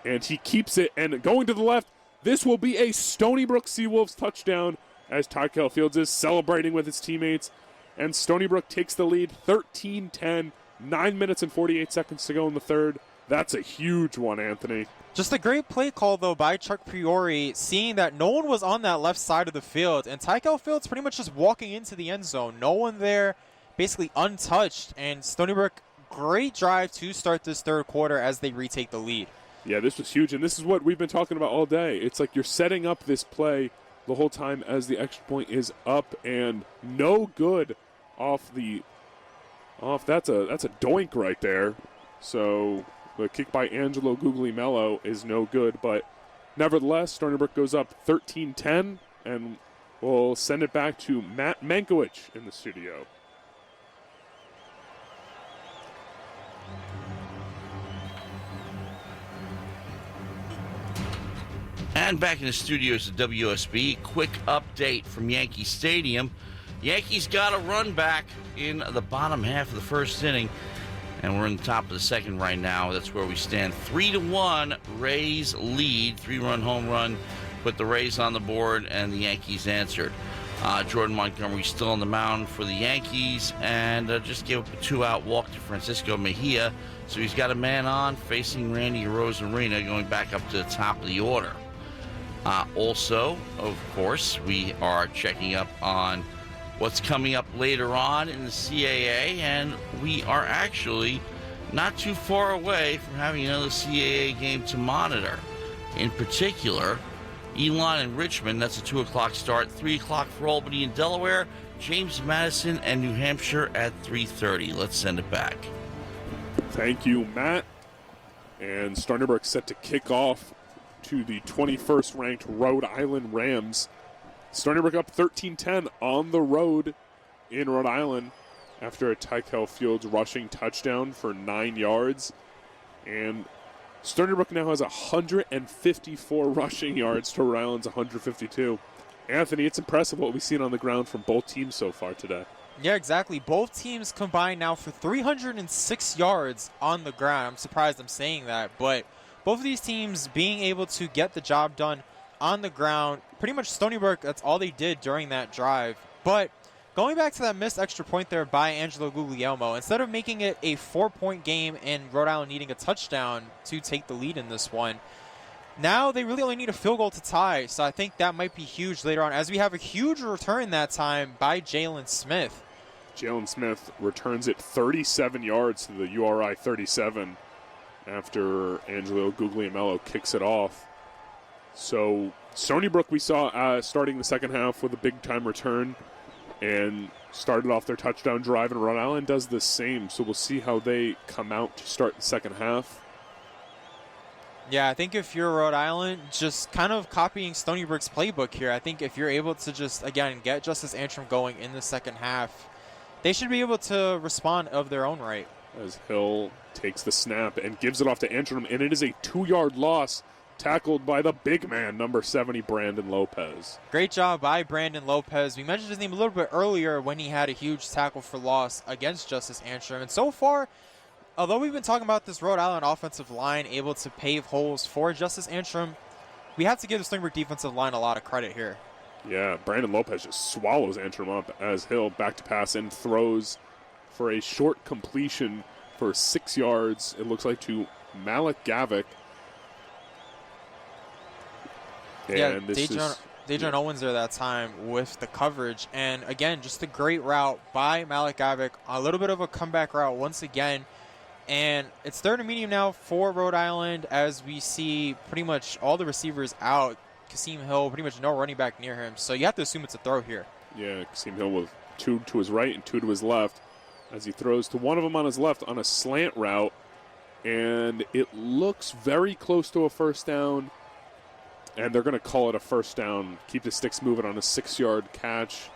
And he keeps it. And going to the left, this will be a Stony Brook Seawolves touchdown as Tykel Fields is celebrating with his teammates. And Stony Brook takes the lead 13-10. 9 minutes and 48 seconds to go in the third. That's a huge one, Anthony. Just a great play call, though, by Chuck Priori, seeing that no one was on that left side of the field. And Tykel Fields pretty much just walking into the end zone. No one there, basically untouched. And Stony Brook, great drive to start this third quarter as they retake the lead. Yeah, this was huge. And this is what we've been talking about all day. It's like you're setting up this play the whole time as the extra point is up and no good off that's a doink right there. So the kick by Angelo Guglielmo is no good, but nevertheless, Stony Brook goes up 13-10, and we'll send it back to Matt Mankiewicz in the studio. And back in the studios at WUSB, quick update from Yankee Stadium. Yankees got a run back in the bottom half of the first inning, and we're in the top of the second right now. That's where we stand. 3-1, Rays lead. 3-run home run put the Rays on the board, and the Yankees answered. Jordan Montgomery still on the mound for the Yankees, and just gave up a 2-out walk to Francisco Mejia. So he's got a man on facing Randy Rosarina, going back up to the top of the order. Also, of course, we are checking up on what's coming up later on in the CAA, and we are actually not too far away from having another CAA game to monitor. In particular, Elon and Richmond, that's a 2 o'clock start, 3 o'clock for Albany and Delaware, James Madison and New Hampshire at 3:30. Let's send it back. Thank you, Matt. And Stony Brook set to kick off to the 21st ranked Rhode Island Rams. Stony Brook up 13-10 on the road in Rhode Island after a Tykel Fields rushing touchdown for 9 yards. And Stony Brook now has 154 rushing yards to Rhode Island's 152. Anthony, it's impressive what we've seen on the ground from both teams so far today. Yeah, exactly. Both teams combined now for 306 yards on the ground. I'm surprised I'm saying that, but both of these teams being able to get the job done on the ground. Pretty much Stony Brook, that's all they did during that drive. But going back to that missed extra point there by Angelo Guglielmo, instead of making it a 4-point game and Rhode Island needing a touchdown to take the lead in this one, now they really only need a field goal to tie. So I think that might be huge later on, as we have a huge return that time by Jalen Smith. Jalen Smith returns it 37 yards to the URI 37 after Angelo Guglielmello kicks it off. So Stony Brook we saw starting the second half with a big-time return and started off their touchdown drive, and Rhode Island does the same. So we'll see how they come out to start the second half. Yeah, I think if you're Rhode Island, just kind of copying Stony Brook's playbook here. I think if you're able to just, again, get Justice Antrim going in the second half, they should be able to respond of their own right. As Hill takes the snap and gives it off to Antrim, and it is a 2-yard loss, tackled by the big man, number 70, Brandon Lopez. Great job by Brandon Lopez. We mentioned his name a little bit earlier when he had a huge tackle for loss against Justice Antrim. And so far, although we've been talking about this Rhode Island offensive line able to pave holes for Justice Antrim, we have to give the Stony Brook defensive line a lot of credit here. Yeah, Brandon Lopez just swallows Antrim up as Hill back to pass and throws for a short completion for 6 yards, it looks like, to Malik Gavick. And yeah, Dejon Owens there that time with the coverage. And again, just a great route by Malik Gavick. A little bit of a comeback route once again. And it's third and medium now for Rhode Island as we see pretty much all the receivers out. Kasim Hill, pretty much no running back near him. So you have to assume it's a throw here. Yeah, Kasim Hill with 2 to his right and 2 to his left as he throws to one of them on his left on a slant route. And it looks very close to a first down. And they're going to call it a first down. Keep the sticks moving on a 6-yard catch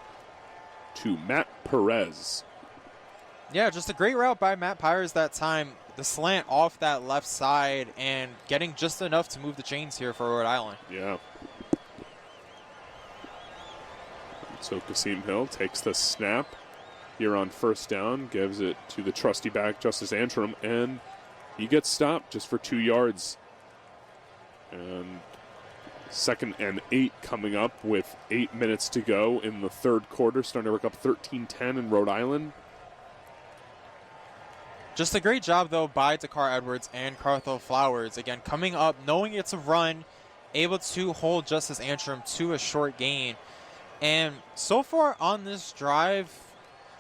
to Matt Perez. Yeah, just a great route by Matt Pires that time. The slant off that left side and getting just enough to move the chains here for Rhode Island. Yeah. So Kasim Hill takes the snap here on first down, gives it to the trusty back, Justice Antrim, and he gets stopped just for 2 yards. And 2nd and 8 coming up with 8 minutes to go in the third quarter. Stony Brook up 13-10 in Rhode Island. Just a great job, though, by Dakar Edwards and Carthel Flowers. Again, coming up, knowing it's a run, able to hold Justice Antrim to a short gain. And so far on this drive,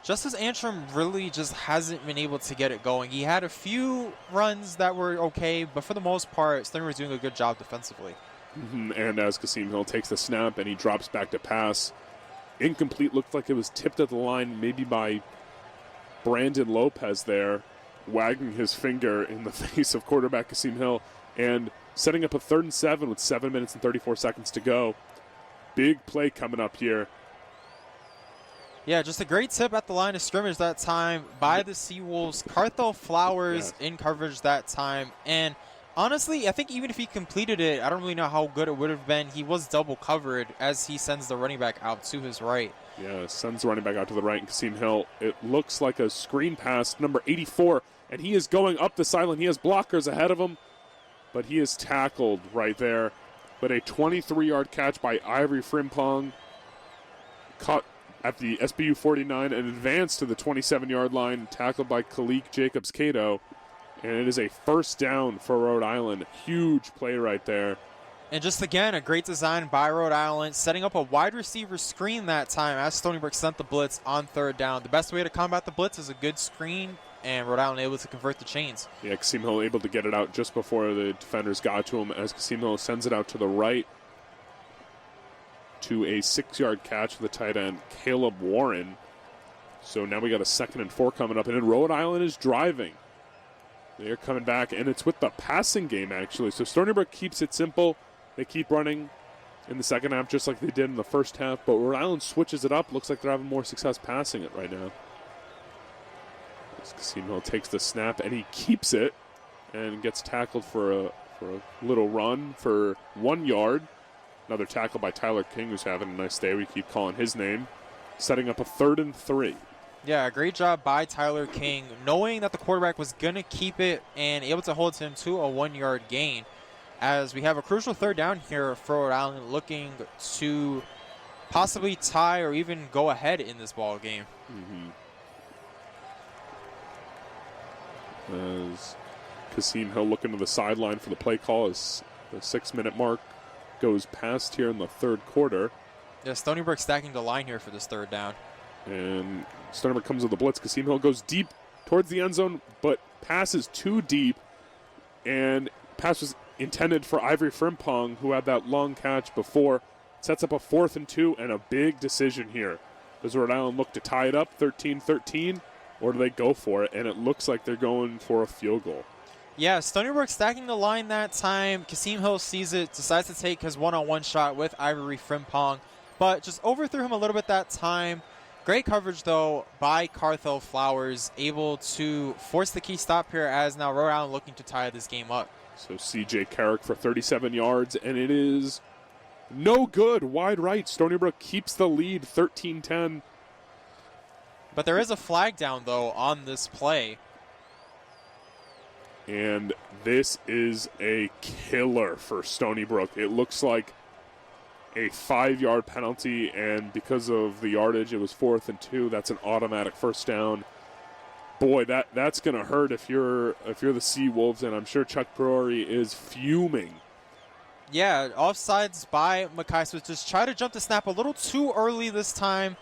Justice Antrim really just hasn't been able to get it going. He had a few runs that were okay, but for the most part, Stony was doing a good job defensively. And as Kasim Hill takes the snap and he drops back to pass, incomplete, looked like it was tipped at the line maybe by Brandon Lopez there, wagging his finger in the face of quarterback Kasim Hill and setting up a 3rd and 7 with 7 minutes and 34 seconds to go. Big play coming up here. Yeah, just a great tip at the line of scrimmage that time by the Seawolves. Carthel Flowers in coverage that time. And honestly, I think even if he completed it, I don't really know how good it would have been. He was double covered as he sends the running back out to his right. Yeah, sends the running back out to the right. And Kasim Hill, it looks like a screen pass, number 84. And he is going up the sideline. He has blockers ahead of him. But he is tackled right there. But a 23-yard catch by Ivory Frimpong. Caught at the SBU 49 and advanced to the 27-yard line. Tackled by Khalik Jacobs-Cato. And it is a first down for Rhode Island. Huge play right there. And just again, a great design by Rhode Island, setting up a wide receiver screen that time as Stony Brook sent the blitz on 3rd down. The best way to combat the blitz is a good screen, and Rhode Island able to convert the chains. Yeah, Kasim Hill able to get it out just before the defenders got to him as Kasim Hill sends it out to the right to a 6-yard catch for the tight end, Caleb Warren. So now we got a 2nd and 4 coming up, and then Rhode Island is driving. They're coming back, and it's with the passing game, actually. So Stony Brook keeps it simple. They keep running in the second half just like they did in the first half, but Rhode Island switches it up. Looks like they're having more success passing it right now. Kasim Hill takes the snap, and he keeps it and gets tackled for a little run for 1 yard. Another tackle by Tyler King, who's having a nice day. We keep calling his name. Setting up a 3rd and 3. Yeah, great job by Tyler King, knowing that the quarterback was going to keep it and able to hold him to a 1-yard gain. As we have a crucial 3rd down here for Rhode Island, looking to possibly tie or even go ahead in this ball game. As Kasim Hill looking to the sideline for the play call as the 6-minute mark goes past here in the third quarter. Yeah, Stony Brook stacking the line here for this 3rd down. And Stony Brook comes with the blitz. Kasim Hill goes deep towards the end zone, but passes too deep. And pass was intended for Ivory Frimpong, who had that long catch before. Sets up a 4th and 2 and a big decision here. Does Rhode Island look to tie it up 13-13, or do they go for it? And it looks like they're going for a field goal. Yeah, Stony Brook stacking the line that time. Kasim Hill sees it, decides to take his one-on-one shot with Ivory Frimpong, but just overthrew him a little bit that time. Great coverage, though, by Carthel Flowers, able to force the key stop here as now Rhode Island looking to tie this game up. So C.J. Carrick for 37 yards, and it is no good. Wide right. Stony Brook keeps the lead, 13-10. But there is a flag down, though, on this play. And this is a killer for Stony Brook. It looks like a 5-yard penalty, and because of the yardage, it was 4th and 2. That's an automatic first down. Boy, that's going to hurt if you're the Seawolves, and I'm sure Chuck Brewery is fuming. Yeah, offsides by Mackay Smith. Just try to jump the snap a little too early this time,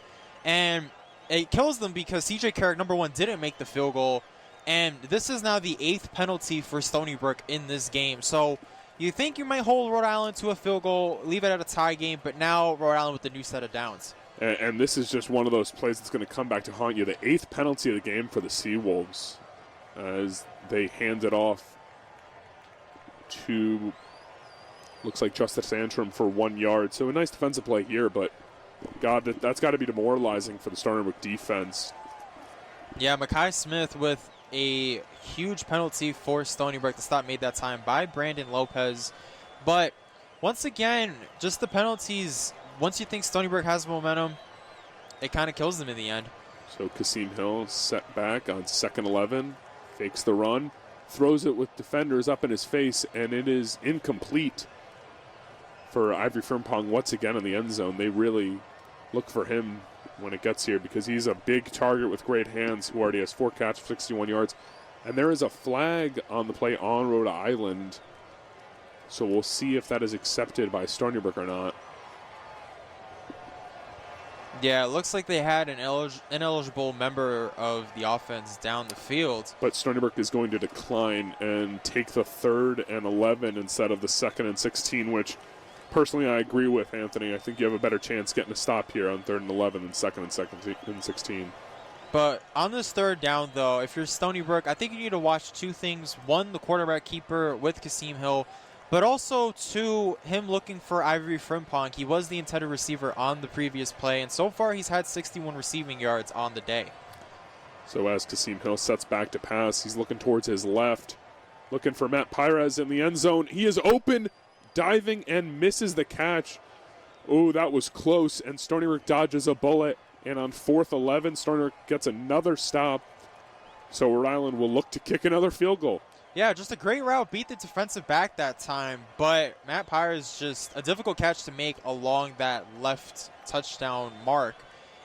and it kills them because C.J. Carrick, number 1, didn't make the field goal. And this is now the 8th penalty for Stony Brook in this game. So you think you might hold Rhode Island to a field goal, leave it at a tie game, but now Rhode Island with the new set of downs. And this is just one of those plays that's going to come back to haunt you. The 8th penalty of the game for the Seawolves as they hand it off to, looks like Justice Antrim for 1 yard. So a nice defensive play here, but God, that's got to be demoralizing for the Stony Brook defense. Yeah, Mackay Smith with a huge penalty for Stony Brook. The stop made that time by Brandon Lopez. But once again, just the penalties, once you think Stony Brook has momentum, it kind of kills them in the end. So Kasim Hill set back on 2nd 11, fakes the run, throws it with defenders up in his face, and it is incomplete for Ivory Frimpong once again in the end zone. They really look for him when it gets here because he's a big target with great hands who already has 4 catches for 61 yards. And there is a flag on the play on Rhode Island, so we'll see if that is accepted by Stony Brook or not. Yeah, it looks like they had an ineligible member of the offense down the field. But Stony Brook is going to decline and take the 3rd and 11 instead of the 2nd and 16, which personally I agree with, Anthony. I think you have a better chance getting a stop here on 3rd and 11 than 2nd and 16. But on this 3rd down, though, if you're Stony Brook, I think you need to watch 2 things. 1, the quarterback keeper with Kasim Hill, but also 2, him looking for Ivory Frimpong. He was the intended receiver on the previous play, and so far he's had 61 receiving yards on the day. So as Kasim Hill sets back to pass, he's looking towards his left, looking for Matt Pires in the end zone. He is open, diving, and misses the catch. Oh, that was close, and Stony Brook dodges a bullet. And on 4th 11, Stony Brook gets another stop. So Rhode Island will look to kick another field goal. Yeah, just a great route. Beat the defensive back that time. But Matt Pires just a difficult catch to make along that left touchdown mark.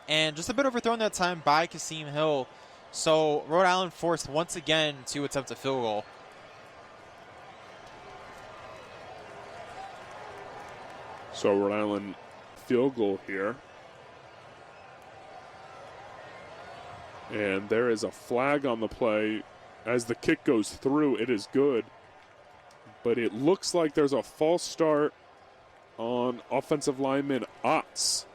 And just a bit overthrown that time by Kasim Hill. So Rhode Island forced once again to attempt a field goal. So Rhode Island field goal here. And there is a flag on the play. As the kick goes through, it is good. But it looks like there's a false start on offensive lineman Otts.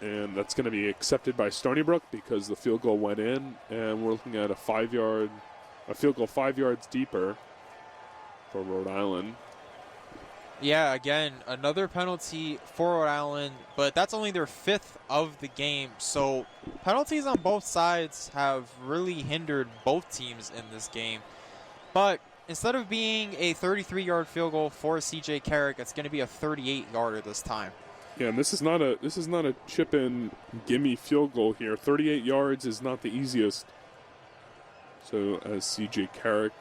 And that's going to be accepted by Stony Brook because the field goal went in. And we're looking at a field goal 5 yards deeper for Rhode Island. Yeah, again, another penalty for Rhode Island, but that's only their 5th of the game. So penalties on both sides have really hindered both teams in this game. But instead of being a 33-yard field goal for C.J. Carrick, it's going to be a 38-yarder this time. Yeah, and this is not a chip and gimme field goal here. 38 yards is not the easiest. So as C.J. Carrick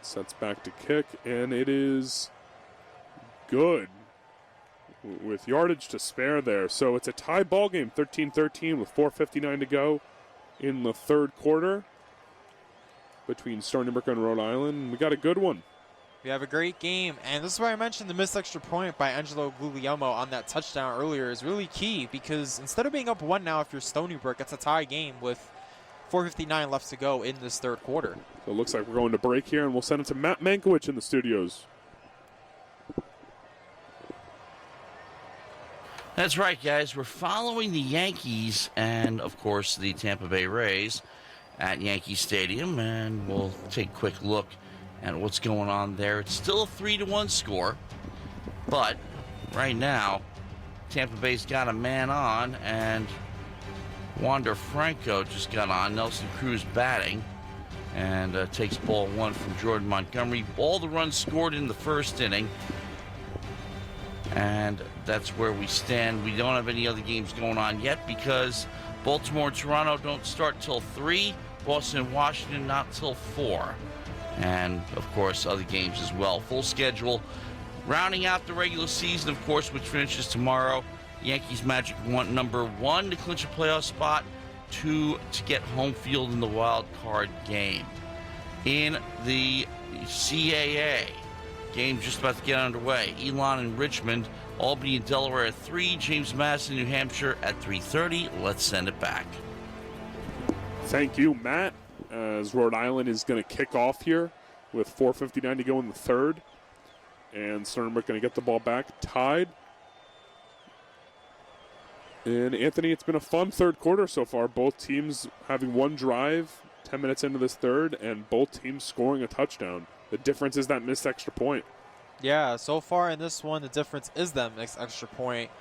sets back to kick, and it is good with yardage to spare there. So it's a tie ball game, 13-13 with 4:59 to go in the 3rd quarter between Stony Brook and Rhode Island. We got a good one. We have a great game, and this is why I mentioned the missed extra point by Angelo Guglielmo on that touchdown earlier is really key, because instead of being up 1 now if you're Stony Brook, it's a tie game with 4:59 left to go in this third quarter. So it looks like we're going to break here, and we'll send it to Matt Mankiewicz in the studios. That's right, guys. We're following the Yankees and, of course, the Tampa Bay Rays at Yankee Stadium, and we'll take a quick look at what's going on there. It's still a 3-1 score, but right now, Tampa Bay's got a man on, and Wander Franco just got on. Nelson Cruz batting, and takes ball 1 from Jordan Montgomery. All the runs scored in the first inning, and that's where we stand. We don't have any other games going on yet because Baltimore and Toronto don't start till 3, Boston and Washington not till 4. And, of course, other games as well. Full schedule. Rounding out the regular season, of course, which finishes tomorrow. Yankees Magic want number 1 to clinch a playoff spot, 2 to get home field in the wild card game. In the CAA, game just about to get underway. Elon and Richmond, Albany and Delaware at 3, James Madison, New Hampshire at 3:30. Let's send it back. Thank you, Matt. As Rhode Island is going to kick off here with 4:59 to go in the third. And Stony Brook going to get the ball back, tied. And Anthony, it's been a fun third quarter so far. Both teams having one drive 10 minutes into this third, and both teams scoring a touchdown. The difference is that missed extra point. Yeah, so far in this one, the difference is that missed extra point.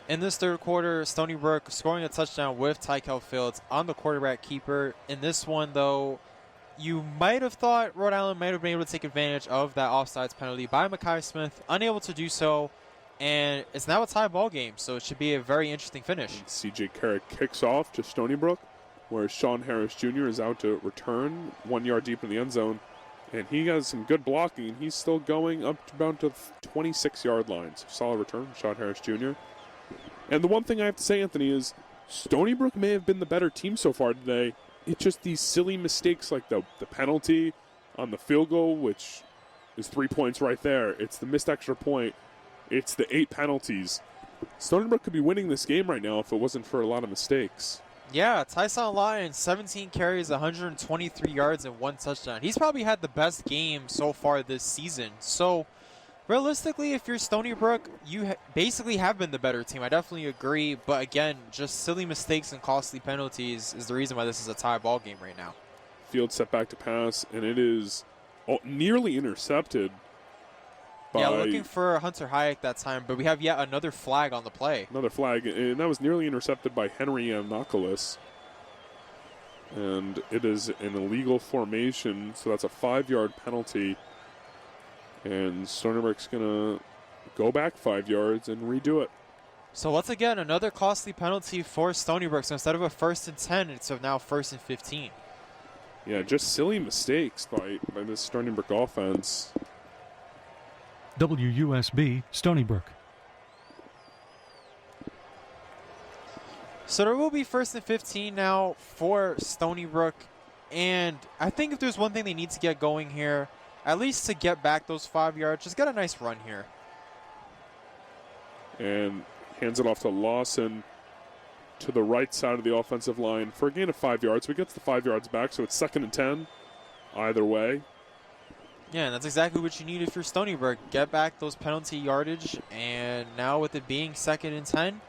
In this third quarter, Stony Brook scoring a touchdown with Kalb Fields on the quarterback keeper. In this one, though, you might have thought Rhode Island might have been able to take advantage of that offsides penalty by Mekhi Smith. Unable to do so, and it's now a tie ball game, so it should be a very interesting finish. And C.J. Carrick kicks off to Stony Brook, where Sean Harris Jr. is out to return 1 yard deep in the end zone. And he has some good blocking, and he's still going up to about the 26-yard line. So solid return from Sean Harris Jr. And the one thing I have to say, Anthony, is Stony Brook may have been the better team so far today. It's just these silly mistakes like the penalty on the field goal, which is 3 points right there. It's the missed extra point. It's the 8 penalties. Stony Brook could be winning this game right now if it wasn't for a lot of mistakes. Yeah, Tyson Lyon, 17 carries, 123 yards, and 1 touchdown. He's probably had the best game so far this season. So, realistically, if you're Stony Brook, you basically have been the better team. I definitely agree. But again, just silly mistakes and costly penalties is the reason why this is a tie ball game right now. Field set back to pass, and it is nearly intercepted. Yeah, looking for Hunter Hayek that time, but we have yet another flag on the play. Another flag, and that was nearly intercepted by Henry Annapolis. And it is an illegal formation, so that's a 5-yard penalty. And Stony Brook's going to go back 5 yards and redo it. So once again, another costly penalty for Stony Brook. So instead of a 1st and 10, it's now 1st and 15. Yeah, just silly mistakes by this Stony Brook offense. WUSB Stony Brook. So there will be 1st and 15 now for Stony Brook. And I think if there's one thing they need to get going here, at least to get back those 5 yards, just get a nice run here. And hands it off to Lawson to the right side of the offensive line for a gain of 5 yards. So he gets the 5 yards back, so it's 2nd and 10 either way. Yeah, and that's exactly what you need if you're Stony Brook. Get back those penalty yardage, and now with it being 2nd and 10,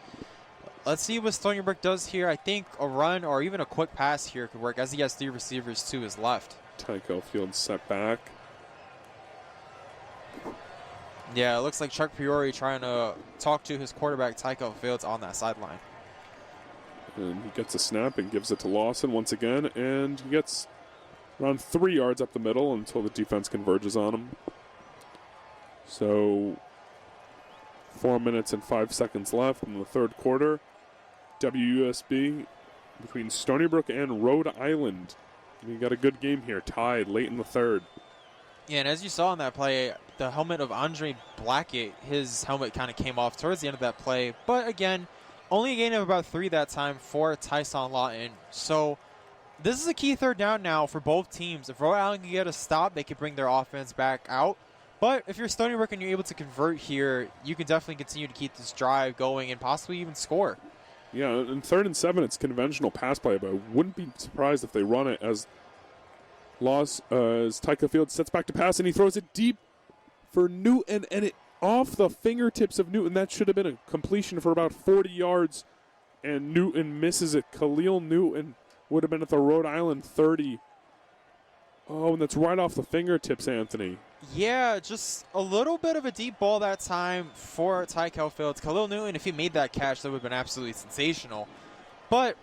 let's see what Stony Brook does here. I think a run or even a quick pass here could work, as he has 3 receivers to his left. Tycho Fields set back. Yeah, it looks like Chuck Priori trying to talk to his quarterback, Tycho Fields, on that sideline. And he gets a snap and gives it to Lawson once again, and he gets around 3 yards up the middle until the defense converges on him. So 4 minutes and 5 seconds left in the third quarter. WUSB between Stony Brook and Rhode Island. We got a good game here, tied late in the third. Yeah, and as you saw in that play, the helmet of Andre Blackett, his helmet kind of came off towards the end of that play. But again, only a gain of about 3 that time for Tyson Lawton. So this is a key third down now for both teams. If Rhode Island can get a stop, they can bring their offense back out. But if you're Stony Brook and you're able to convert here, you can definitely continue to keep this drive going and possibly even score. Yeah, in 3rd and 7, it's conventional pass play, but I wouldn't be surprised if they run it as Tyco Fields sets back to pass, and he throws it deep for Newton, and it off the fingertips of Newton. That should have been a completion for about 40 yards, and Newton misses it. Khalil Newton would have been at the Rhode Island 30. Oh, and that's right off the fingertips, Anthony. Yeah, just a little bit of a deep ball that time for Tyco Fields. Khalil Newton, if he made that catch, that would have been absolutely sensational. But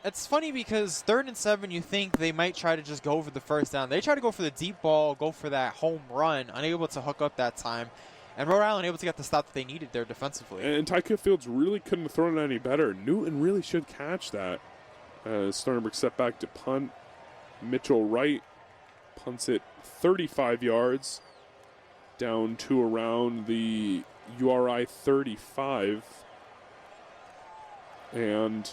it's funny because 3rd and 7, you think they might try to just go for the first down. They try to go for the deep ball, go for that home run, unable to hook up that time. And Rhode Island able to get the stop that they needed there defensively. And Tyco Fields really couldn't have thrown it any better. Newton really should catch that. Stony Brook set back to punt. Mitchell Wright punts it 35 yards down to around the URI 35. And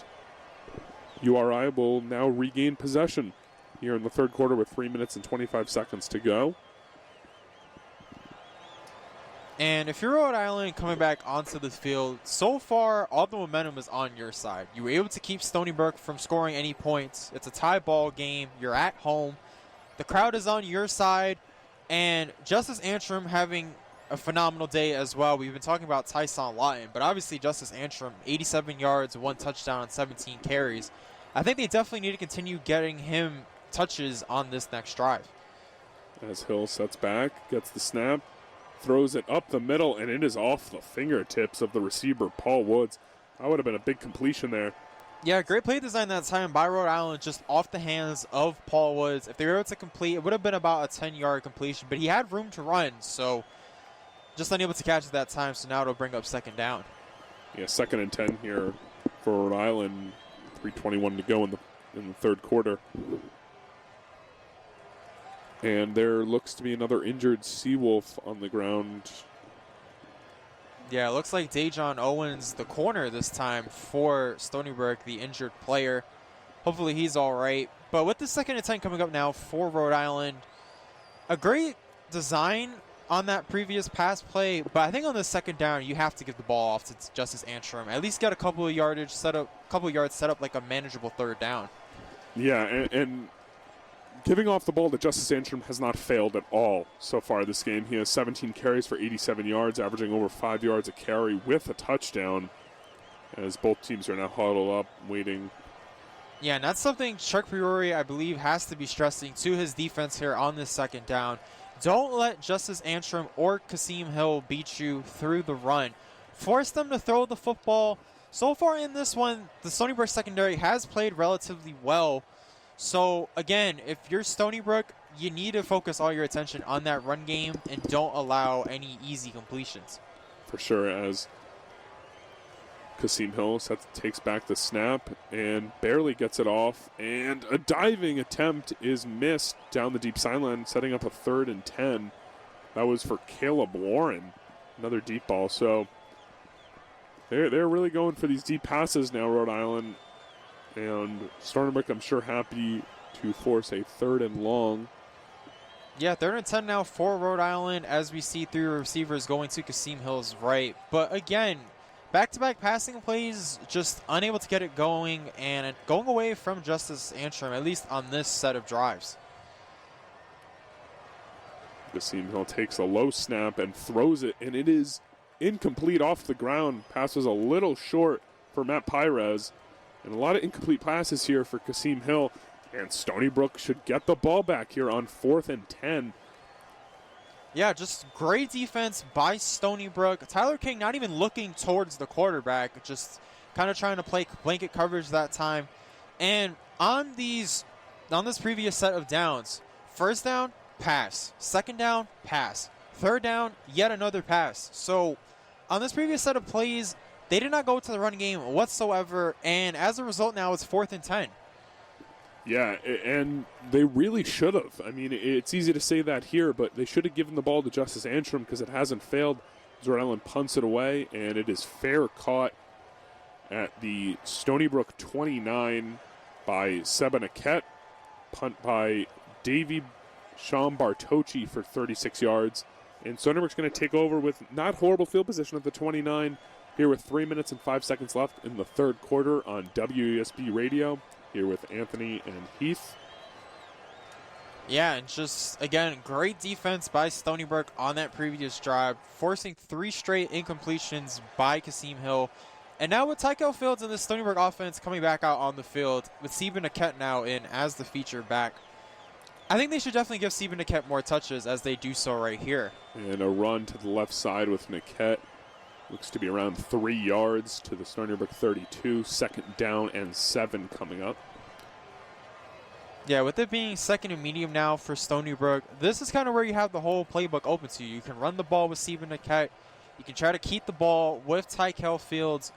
URI will now regain possession here in the 3rd quarter with 3 minutes and 25 seconds to go. And if you're Rhode Island coming back onto the field, so far all the momentum is on your side. You were able to keep Stony Brook from scoring any points. It's a tie ball game. You're at home. The crowd is on your side. And Justice Antrim having a phenomenal day as well. We've been talking about Tyson Lawton, but obviously Justice Antrim, 87 yards, 1 touchdown on 17 carries. I think they definitely need to continue getting him touches on this next drive. As Hill sets back, gets the snap, throws it up the middle, and it is off the fingertips of the receiver, Paul Woods. That would have been a big completion there. Yeah, great play design that time by Rhode Island, just off the hands of Paul Woods. If they were able to complete, it would have been about a 10-yard completion, but he had room to run, so just unable to catch it that time, so now it'll bring up 2nd down. Yeah, 2nd and 10 here for Rhode Island. 3:21 to go in the 3rd quarter. And there looks to be another injured Seawolf on the ground. Yeah, it looks like Dejon Owens, the corner this time for Stony Brook, the injured player. Hopefully he's all right. But with the 2nd and 10 coming up now for Rhode Island, a great design on that previous pass play, but I think on the 2nd down, you have to give the ball off to Justice Antrim. At least get a couple of yards set up like a manageable 3rd down. Yeah, and giving off the ball to Justice Antrim has not failed at all so far this game. He has 17 carries for 87 yards, averaging over 5 yards a carry with a touchdown, as both teams are now huddled up, waiting. Yeah, and that's something Chuck Priori, I believe, has to be stressing to his defense here on this 2nd down. Don't let Justice Antrim or Kasim Hill beat you through the run. Force them to throw the football. So far in this one, the Stony Brook secondary has played relatively well. So, again, if you're Stony Brook, you need to focus all your attention on that run game and don't allow any easy completions. For sure, as Kasim Hill takes back the snap and barely gets it off. And a diving attempt is missed down the deep sideline, setting up a 3rd and 10. That was for Caleb Warren, another deep ball. So they're really going for these deep passes now, Rhode Island. And Stony Brook, I'm sure, happy to force a 3rd and long. Yeah, 3rd and 10 now for Rhode Island as we see 3 receivers going to Kasim Hill's right. But again, back-to-back passing plays, just unable to get it going and going away from Justice Antrim, at least on this set of drives. Kasim Hill takes a low snap and throws it, and it is incomplete off the ground. Pass was a little short for Matt Pires. And a lot of incomplete passes here for Kasim Hill. And Stony Brook should get the ball back here on 4th and 10. Yeah, just great defense by Stony Brook. Tyler King not even looking towards the quarterback, just kind of trying to play blanket coverage that time. And on this previous set of downs, 1st down, pass. 2nd down, pass. 3rd down, yet another pass. So on this previous set of plays, they did not go to the run game whatsoever, and as a result now it's 4th and 10. Yeah, and they really should have. I mean, it's easy to say that here, but they should have given the ball to Justice Antrim because it hasn't failed. Rhode Island punts it away, and it is fair caught at the Stony Brook 29 by Seba Naquette. Punt by Davey Sean Bartocci for 36 yards. And Stony Brook's going to take over with not horrible field position at the 29 here with 3 minutes and 5 seconds left in the third quarter on WUSB Radio here with Anthony and Heath. Yeah, and just, again, great defense by Stony Brook on that previous drive, forcing 3 straight incompletions by Kasim Hill. And now with Tykel Fields and the Stony Brook offense coming back out on the field, with Seben Naket now in as the feature back, I think they should definitely give Seben Naket more touches as they do so right here. And a run to the left side with Naket. Looks to be around 3 yards to the Stony Brook 32. Second down and 7 coming up. Yeah, with it being second and medium now for Stony Brook, this is kind of where you have the whole playbook open to you. You can run the ball with Seben Naket. You can try to keep the ball with Tykel Fields,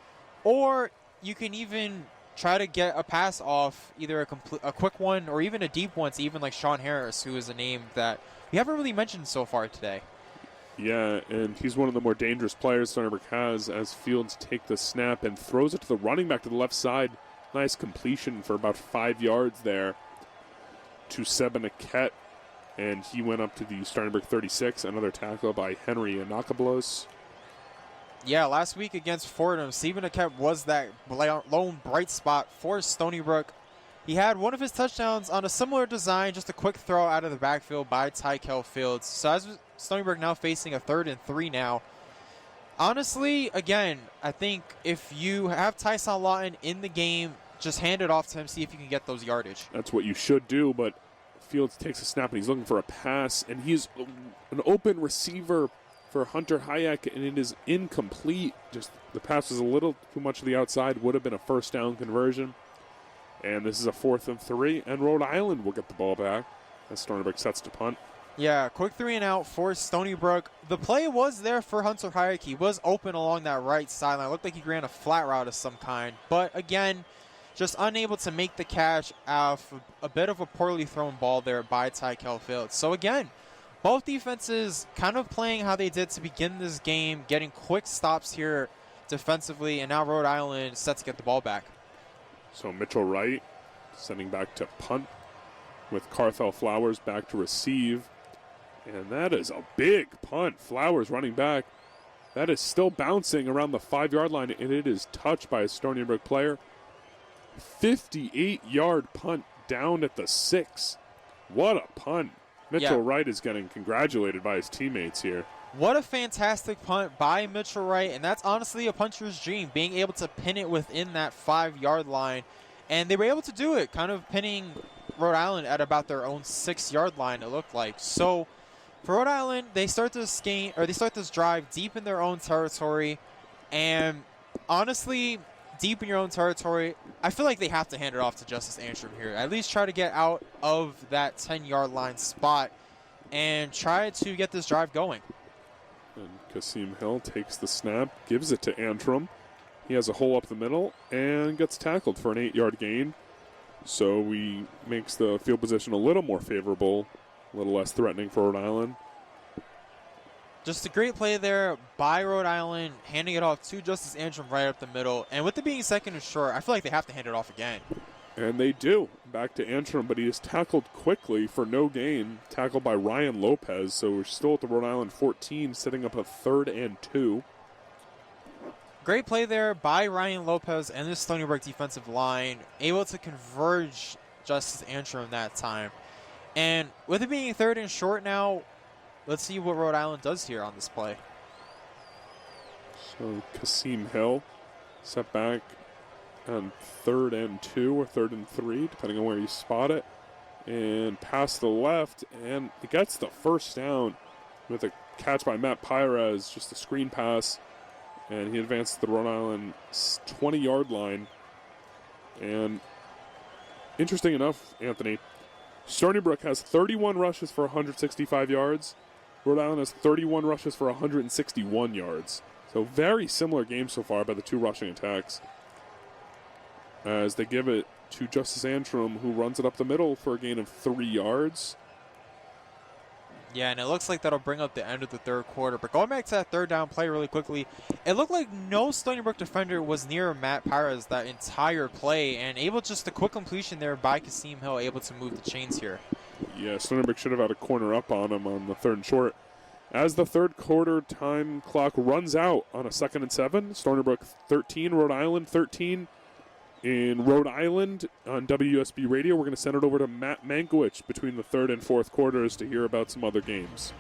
or you can even try to get a pass off, either a quick one or even a deep one to even like Sean Harris, who is a name that we haven't really mentioned so far today. Yeah, and he's one of the more dangerous players Stony Brook has as Fields take the snap and throws it to the running back to the left side. Nice completion for about 5 yards there to Seben Naket, and he went up to the Stony Brook 36. Another tackle by Henry Anakablos. Yeah, last week against Fordham, Seben Naket was that lone bright spot for Stony Brook. He had one of his touchdowns on a similar design, just a quick throw out of the backfield by Tykel Fields. So as Stony Brook now facing a 3rd and 3 now. Honestly, again, I think if you have Tyson Lawton in the game, just hand it off to him, see if you can get those yardage. That's what you should do, but Fields takes a snap and he's looking for a pass, and he's an open receiver for Hunter Hayek, and it is incomplete. Just the pass was a little too much to the outside, would have been a first down conversion. And this is a 4th and 3, and Rhode Island will get the ball back as Stony Brook sets to punt. Yeah, quick 3 and out for Stony Brook. The play was there for Hunter Hayek. He was open along that right sideline. It looked like he ran a flat route of some kind. But again, just unable to make the catch off a bit of a poorly thrown ball there by Tykel Fields. So again, both defenses kind of playing how they did to begin this game, getting quick stops here defensively, and now Rhode Island set to get the ball back. So Mitchell Wright sending back to punt with Carthel Flowers back to receive. And that is a big punt. Flowers running back. That is still bouncing around the 5-yard line, and it is touched by a Stony Brook player. 58-yard punt down at the 6. What a punt. Mitchell Wright is getting congratulated by his teammates here. What a fantastic punt by Mitchell Wright, and that's honestly a puncher's dream, being able to pin it within that 5-yard line. And they were able to do it, kind of pinning Rhode Island at about their own 6-yard line, it looked like. So for Rhode Island, they start this game, or they start this drive deep in their own territory, and honestly, deep in your own territory, I feel like they have to hand it off to Justice Antrim here. At least try to get out of that 10-yard line spot and try to get this drive going. And Kasim Hill takes the snap, gives it to Antrim. He has a hole up the middle and gets tackled for an 8-yard gain. So he makes the field position a little more favorable, a little less threatening for Rhode Island. Just a great play there by Rhode Island, handing it off to Justice Antrim right up the middle. And with it being second and short, I feel like they have to hand it off again. And they do. Back to Antrim, but he is tackled quickly for no gain. Tackled by Ryan Lopez, so we're still at the Rhode Island 14, setting up a 3rd and 2. Great play there by Ryan Lopez and the Stony Brook defensive line, able to converge Justice Antrim that time. And with it being 3rd and short now, let's see what Rhode Island does here on this play. So Kasim Hill set back on 3rd and 2 or 3rd and 3, depending on where you spot it. And pass to the left, and it gets the first down with a catch by Matt Pires, just a screen pass. And he advanced to the Rhode Island 20-yard line. And interesting enough, Anthony, Stony Brook has 31 rushes for 165 yards. Rhode Island has 31 rushes for 161 yards. So very similar game so far by the two rushing attacks. As they give it to Justice Antrim, who runs it up the middle for a gain of 3 yards. Yeah, and it looks like that'll bring up the end of the third quarter. But going back to that 3rd down play really quickly, it looked like no Stony Brook defender was near Matt Pires that entire play, and able just a quick completion there by Kasim Hill, able to move the chains here. Yeah, Stony Brook should have had a corner up on him on the 3rd and short. As the third quarter time clock runs out on a 2nd and 7, Stony Brook 13, Rhode Island 13. In Rhode Island on WUSB Radio, we're going to send it over to Matt Mankiewicz between the third and fourth quarters to hear about some other games.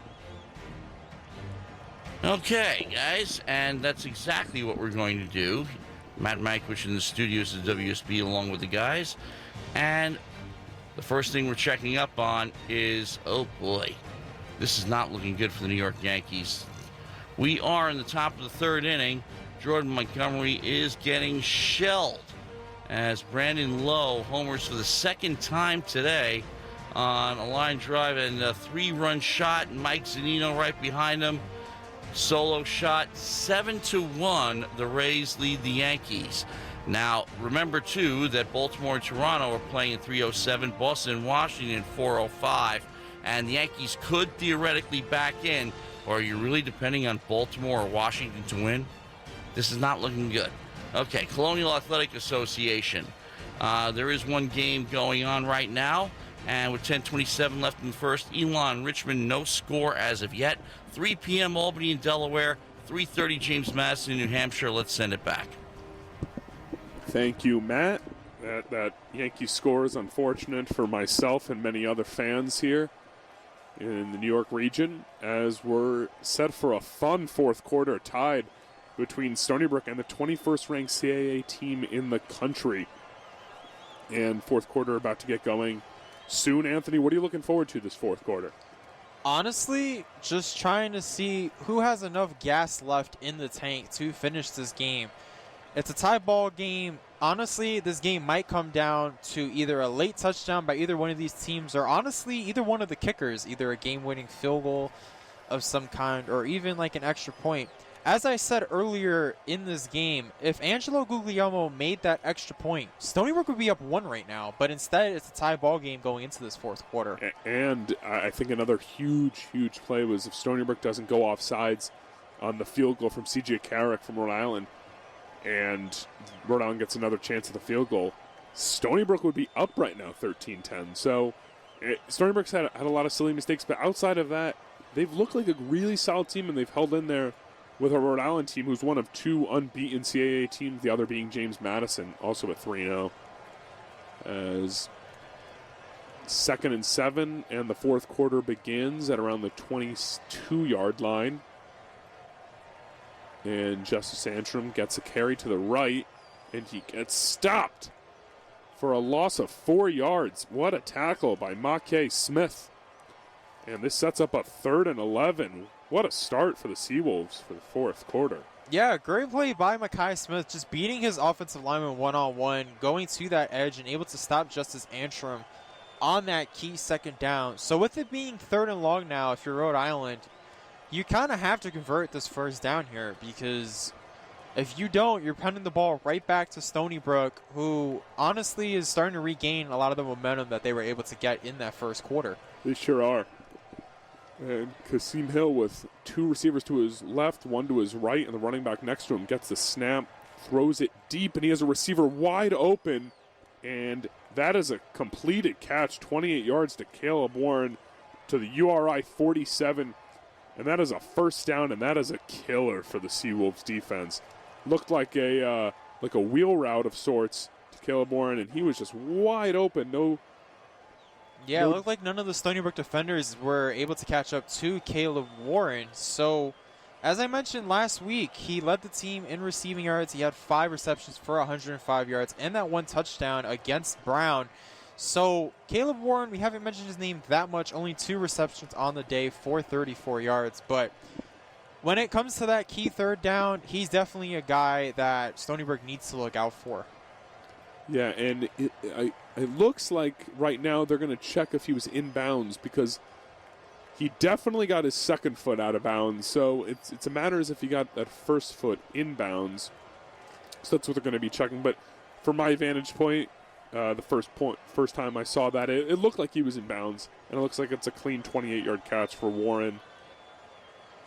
Okay, guys, and that's exactly what we're going to do. Matt Mankiewicz in the studios at WSB along with the guys. And the first thing we're checking up on is, oh boy, this is not looking good for the New York Yankees. We are in the top of the third inning. Jordan Montgomery is getting shelled as Brandon Lowe homers for the second time today on a line drive and a 3-run shot, and Mike Zunino right behind him. Solo shot, 7-1. The Rays lead the Yankees. Now, remember, too, that Baltimore and Toronto are playing at 3:07, Boston and Washington 4:05, and the Yankees could theoretically back in. Or are you really depending on Baltimore or Washington to win? This is not looking good. Okay, Colonial Athletic Association. There is one game going on right now, and with 10:27 left in the first, Elon Richmond, no score as of yet. 3 p.m. Albany in Delaware, 3:30 James Madison in New Hampshire. Let's send it back. Thank you, Matt. That Yankee score is unfortunate for myself and many other fans here in the New York region, as we're set for a fun fourth quarter tied between Stony Brook and the 21st ranked CAA team in the country. And fourth quarter about to get going soon. Anthony, what are you looking forward to this fourth quarter? Honestly, just trying to see who has enough gas left in the tank to finish this game. It's a tie ball game. Honestly, this game might come down to either a late touchdown by either one of these teams, or honestly, either one of the kickers, either a game-winning field goal of some kind or even like an extra point. As I said earlier in this game, if Angelo Guglielmo made that extra point, Stony Brook would be up 1 right now, but instead it's a tie ball game going into this fourth quarter. And I think another huge play was if Stony Brook doesn't go off sides on the field goal from C.J. Carrick from Rhode Island, and Rhode Island gets another chance at the field goal, Stony Brook would be up right now 13-10. So Stony Brook's had a lot of silly mistakes, but outside of that, they've looked like a really solid team, and they've held in there with a Rhode Island team who's one of 2 unbeaten CAA teams, the other being James Madison, also at 3-0. As 2nd and 7, and the fourth quarter begins at around the 22-yard line. And Justice Antrim gets a carry to the right, and he gets stopped for a loss of 4 yards. What a tackle by Mackay Smith. And this sets up a 3rd and 11. What a start for the Seawolves for the fourth quarter. Yeah, great play by Mackay Smith, just beating his offensive lineman one-on-one, going to that edge and able to stop Justice Antrim on that key second down. So with it being 3rd and long now, if you're Rhode Island, you kind of have to convert this first down here, because if you don't, you're punting the ball right back to Stony Brook, who honestly is starting to regain a lot of the momentum that they were able to get in that first quarter. They sure are. And Kasim Hill with 2 receivers to his left, 1 to his right, and the running back next to him gets the snap, throws it deep, and he has a receiver wide open. And that is a completed catch, 28 yards to Kalb Warren to the URI 47. And that is a first down, and that is a killer for the Seawolves defense. Looked like a wheel route of sorts to Kalb Warren, and he was just wide open. Yeah, it looked like none of the Stony Brook defenders were able to catch up to Kalb Warren. So, as I mentioned last week, he led the team in receiving yards. He had 5 receptions for 105 yards and that 1 touchdown against Brown. So, Kalb Warren, we haven't mentioned his name that much. Only 2 receptions on the day for 34 yards. But when it comes to that key 3rd down, he's definitely a guy that Stony Brook needs to look out for. Yeah, and it looks like right now they're going to check if he was in bounds, because he definitely got his 2nd foot out of bounds. So it's a matter as if he got that 1st foot in bounds. So that's what they're going to be checking. But from my vantage point, the first time I saw that, it looked like he was in bounds, and it looks like it's a clean 28-yard catch for Warren.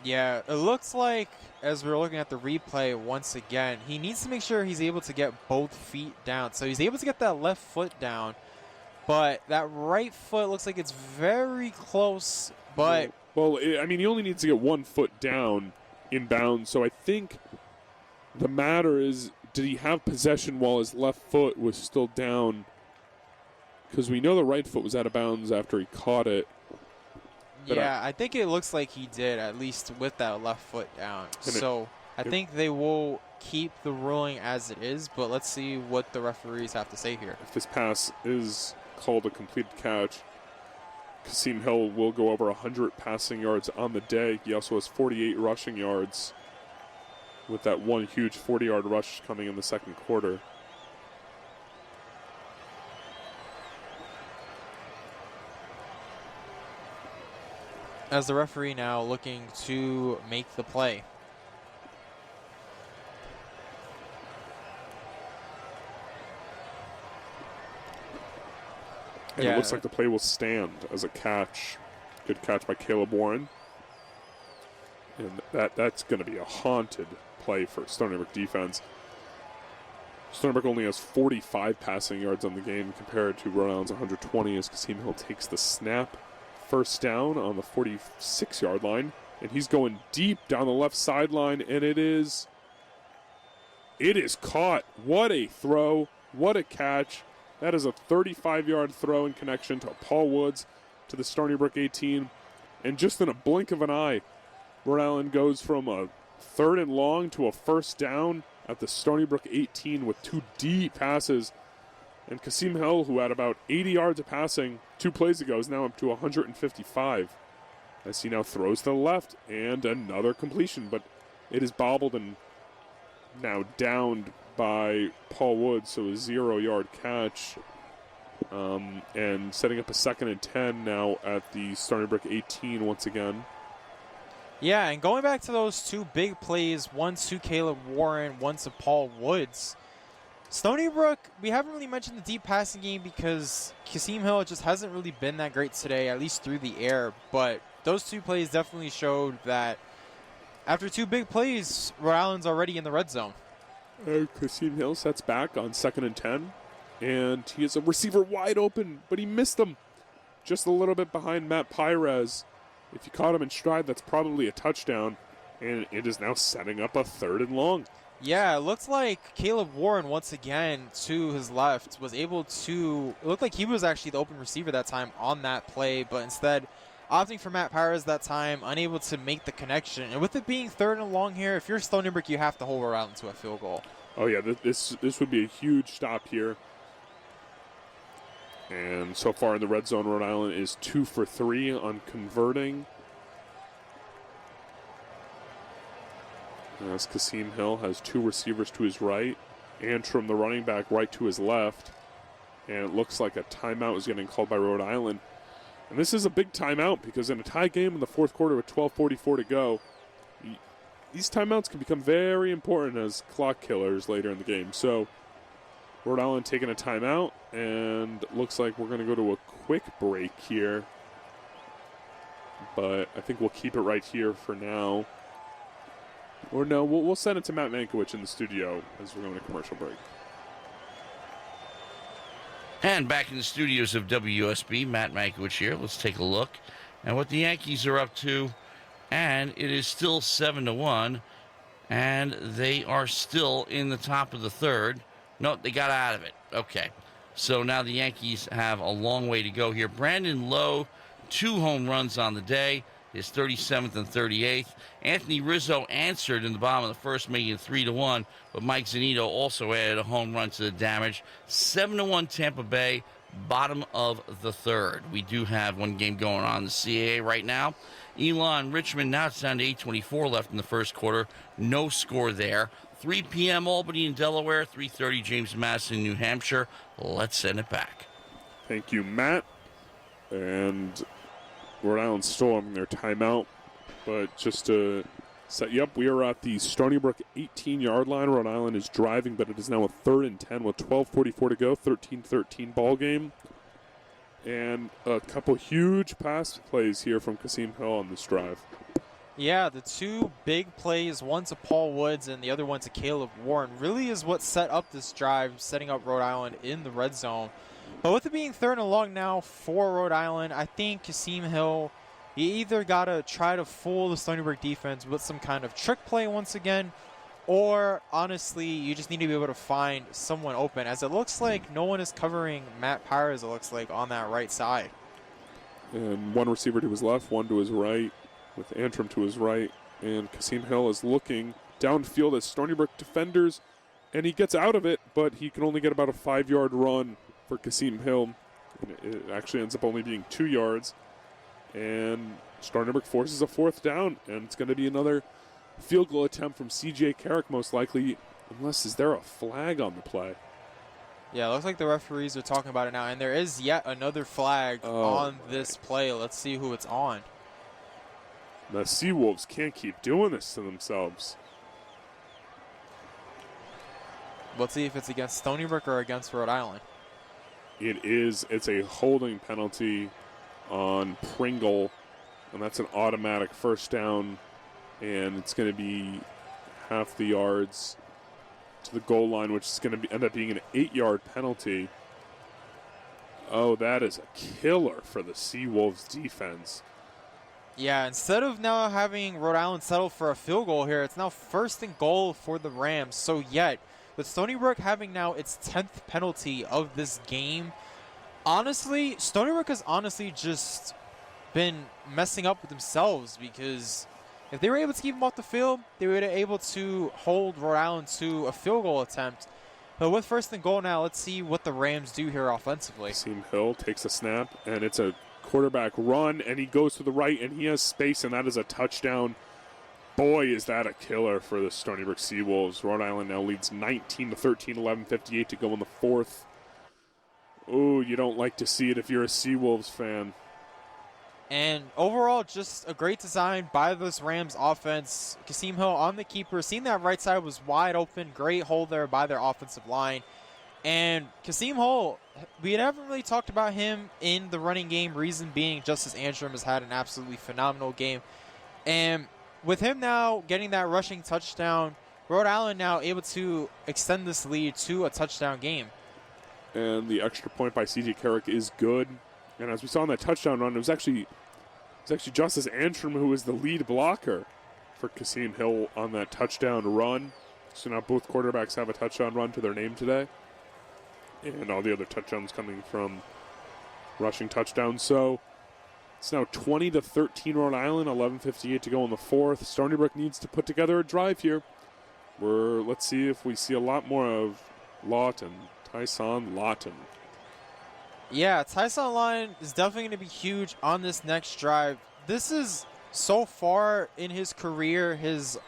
Yeah, it looks like, as we're looking at the replay once again, he needs to make sure he's able to get both feet down. So he's able to get that left foot down, but that right foot looks like it's very close, but Well, I mean, he only needs to get 1 foot down inbounds, so I think the matter is, did he have possession while his left foot was still down? Because we know the right foot was out of bounds after he caught it. But yeah, I think it looks like he did, at least with that left foot down. So I think they will keep the ruling as it is, but let's see what the referees have to say here. If this pass is called a completed catch, Kasim Hill will go over 100 passing yards on the day. He also has 48 rushing yards with that one huge 40-yard rush coming in the second quarter. As the referee now looking to make the play. And it looks like the play will stand as a catch. Good catch by Kalb Warren. And that's going to be a haunted play for Stony Brook defense. Stony Brook only has 45 passing yards on the game compared to Rhode Island's 120 as Kasim Hill takes the snap. First down on the 46-yard line. And he's going deep down the left sideline, and it is caught. What a throw. What a catch. That is a 35-yard throw in connection to Paul Woods to the Stony Brook 18. And just in a blink of an eye, Rhode Island goes from a 3rd and long to a first down at the Stony Brook 18 with 2 deep passes. And Kasim Hill, who had about 80 yards of passing 2 plays ago, is now up to 155. As he now throws to the left and another completion, but it is bobbled and now downed by Paul Woods, so a 0-yard catch. And setting up a 2nd and 10 now at the Stony Brook 18 once again. Yeah, and going back to those 2 big plays, one to Kalb Warren, one to Paul Woods. Stony Brook, we haven't really mentioned the deep passing game because Kasim Hill just hasn't really been that great today, at least through the air. But those 2 plays definitely showed that after 2 big plays, Rhode Island's already in the red zone. Kasim Hill sets back on 2nd and 10. And he has a receiver wide open, but he missed him. Just a little bit behind Matt Pires. If you caught him in stride, that's probably a touchdown. And it is now setting up a 3rd and long. Yeah, it looks like Kalb Warren, once again, to his left, was able to... It looked like he was actually the open receiver that time on that play, but instead opting for Matt Pires that time, unable to make the connection. And with it being 3rd and long here, if you're Stony Brook, you have to hold Rhode Island to a field goal. Oh, yeah, this would be a huge stop here. And so far in the red zone, Rhode Island is 2 for 3 on converting. As Kasim Hill has 2 receivers to his right. Antrim, the running back, right to his left. And it looks like a timeout is getting called by Rhode Island. And this is a big timeout because in a tie game in the 4th quarter with 12:44 to go, these timeouts can become very important as clock killers later in the game. So Rhode Island taking a timeout, and looks like we're going to go to a quick break here. But I think we'll keep it right here for now. Or no, we'll send it to Matt Mankiewicz in the studio as we're going to commercial break. And back in the studios of WUSB, Matt Mankiewicz here. Let's take a look at what the Yankees are up to. And it is still 7-1, and they are still in the top of the 3rd. No, they got out of it. Okay. So now the Yankees have a long way to go here. Brandon Lowe, 2 home runs on the day, his 37th and 38th. Anthony Rizzo answered in the bottom of the 1st, making it 3-1, but Mike Zunino also added a home run to the damage. 7-1 Tampa Bay, bottom of the 3rd. We do have one game going on in the CAA right now. Elon Richmond, now it's down to 8:24 left in the 1st quarter. No score there. 3 p.m. Albany in Delaware, 3:30 James Madison, New Hampshire. Let's send it back. Thank you, Matt. And Rhode Island still on their timeout. But just to set you up, we are at the Stony Brook 18-yard line. Rhode Island is driving, but it is now a 3rd and 10 with 12:44 to go, 13-13 ball game. And a couple huge pass plays here from Kasim Hill on this drive. Yeah, the 2 big plays, one to Paul Woods and the other one to Kalb Warren, really is what set up this drive, setting up Rhode Island in the red zone. But with it being 3rd and long now for Rhode Island, I think Kasim Hill You either got to try to fool the Stony Brook defense with some kind of trick play once again, or honestly, you just need to be able to find someone open, as it looks like no one is covering Matt Pyers, it looks like, on that right side. And one receiver to his left, one to his right, with Antrim to his right. And Kasim Hill is looking downfield as Stony Brook defenders, and he gets out of it, but he can only get about a 5-yard run for Kasim Hill. And it actually ends up only being 2 yards. And Stony Brook forces a 4th down, and it's going to be another field goal attempt from C.J. Carrick, most likely, unless is there a flag on the play? Yeah, it looks like the referees are talking about it now, and there is yet another flag on this play. Let's see who it's on. The Seawolves can't keep doing this to themselves. Let's see if it's against Stony Brook or against Rhode Island. It's a holding penalty on Pringle, and that's an automatic 1st down, and it's going to be half the yards to the goal line, which is going to end up being an 8-yard penalty. Oh, that is a killer for the Seawolves defense. Yeah, instead of now having Rhode Island settle for a field goal here, it's now 1st and goal for the Rams. So yet, with Stony Brook having now its 10th penalty of this game, honestly, Stony Brook has honestly just been messing up with themselves, because if they were able to keep them off the field, they were able to hold Rhode Island to a field goal attempt. But with 1st and goal now, let's see what the Rams do here offensively. Kasim Hill takes a snap, and it's a quarterback run, and he goes to the right, and he has space, and that is a touchdown. Boy, is that a killer for the Stony Brook Seawolves. Rhode Island now leads 19-13, 11:58 to go in the 4th. Oh, you don't like to see it if you're a Seawolves fan. And overall, just a great design by this Rams offense. Kasim Hill on the keeper. Seeing that right side was wide open. Great hold there by their offensive line. And Kasim Hill, we haven't really talked about him in the running game. Reason being, Justice Antrim has had an absolutely phenomenal game. And with him now getting that rushing touchdown, Rhode Island now able to extend this lead to a touchdown game. And the extra point by C.J. Carrick is good. And as we saw in that touchdown run, it was actually Justice Antrim who was the lead blocker for Kasim Hill on that touchdown run. So now both quarterbacks have a touchdown run to their name today. And all the other touchdowns coming from rushing touchdowns. So it's now 20-13 Rhode Island, 11:58 to go in the 4th. Stony Brook needs to put together a drive here. Let's see if we see a lot more of Tyson Lawton. Yeah, Tyson Lawton is definitely going to be huge on this next drive. This is, so far in his career, his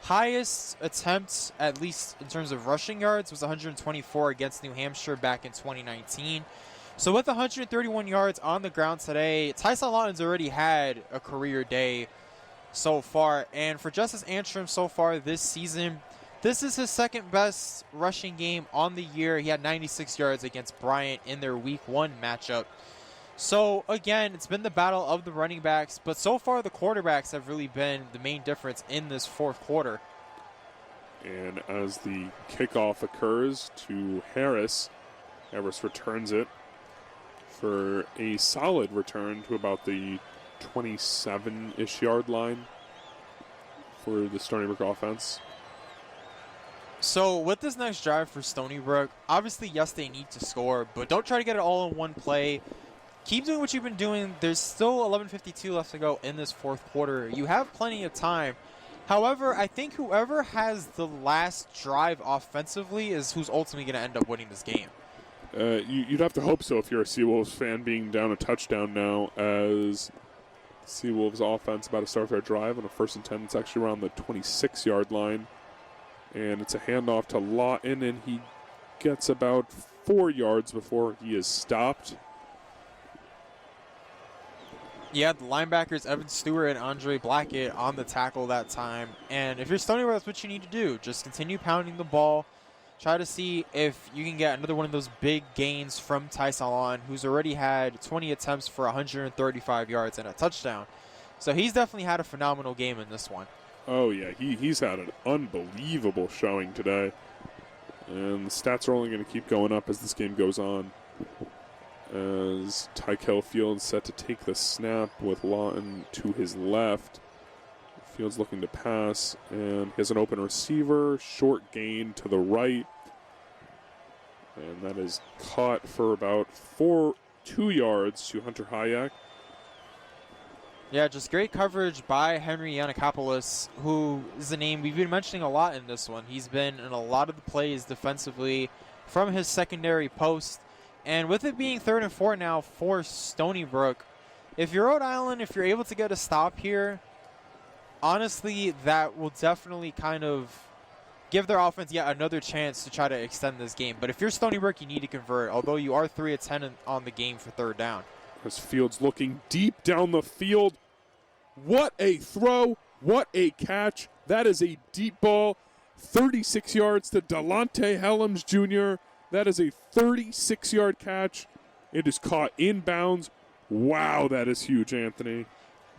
highest attempt, at least in terms of rushing yards, was 124 against New Hampshire back in 2019. So with 131 yards on the ground today, Tyson Lawton's already had a career day so far. And for Justice Antrim so far this season, this is his 2nd best rushing game on the year. He had 96 yards against Bryant in their Week 1 matchup. So, again, it's been the battle of the running backs, but so far the quarterbacks have really been the main difference in this 4th quarter. And as the kickoff occurs to Harris returns it for a solid return to about the 27-ish yard line for the Stony Brook offense. So with this next drive for Stony Brook, obviously, yes, they need to score, but don't try to get it all in one play. Keep doing what you've been doing. There's still 11:52 left to go in this 4th quarter. You have plenty of time. However, I think whoever has the last drive offensively is who's ultimately going to end up winning this game. You'd have to hope so if you're a Seawolves fan, being down a touchdown now, as Seawolves offense about to start their drive on a 1st and 10. It's actually around the 26-yard line. And it's a handoff to Lawton, and he gets about 4 yards before he is stopped. Yeah, the linebackers, Evan Stewart and Andre Blackett, on the tackle that time. And if you're Stony Brook, that's what you need to do. Just continue pounding the ball. Try to see if you can get another one of those big gains from Tyson Lawton, who's already had 20 attempts for 135 yards and a touchdown. So he's definitely had a phenomenal game in this one. Oh, yeah, he's had an unbelievable showing today. And the stats are only going to keep going up as this game goes on. as Tykel Fields set to take the snap with Lawton to his left. Fields looking to pass, and he has an open receiver, short gain to the right. And that is caught for about 2 yards to Hunter Hayek. Yeah, just great coverage by Henry Yanakopoulos, who is a name we've been mentioning a lot in this one. He's been in a lot of the plays defensively from his secondary post. And with it being 3rd and 4 now for Stony Brook, if you're Rhode Island, if you're able to get a stop here, honestly, that will definitely kind of give their offense yet another chance to try to extend this game. But if you're Stony Brook, you need to convert, although you are 3 of 10 on the game for 3rd down. As Fields looking deep down the field. What a throw. What a catch. That is a deep ball. 36 yards to Delonte Helms Jr. That is a 36-yard catch. It is caught inbounds. Wow, that is huge, Anthony.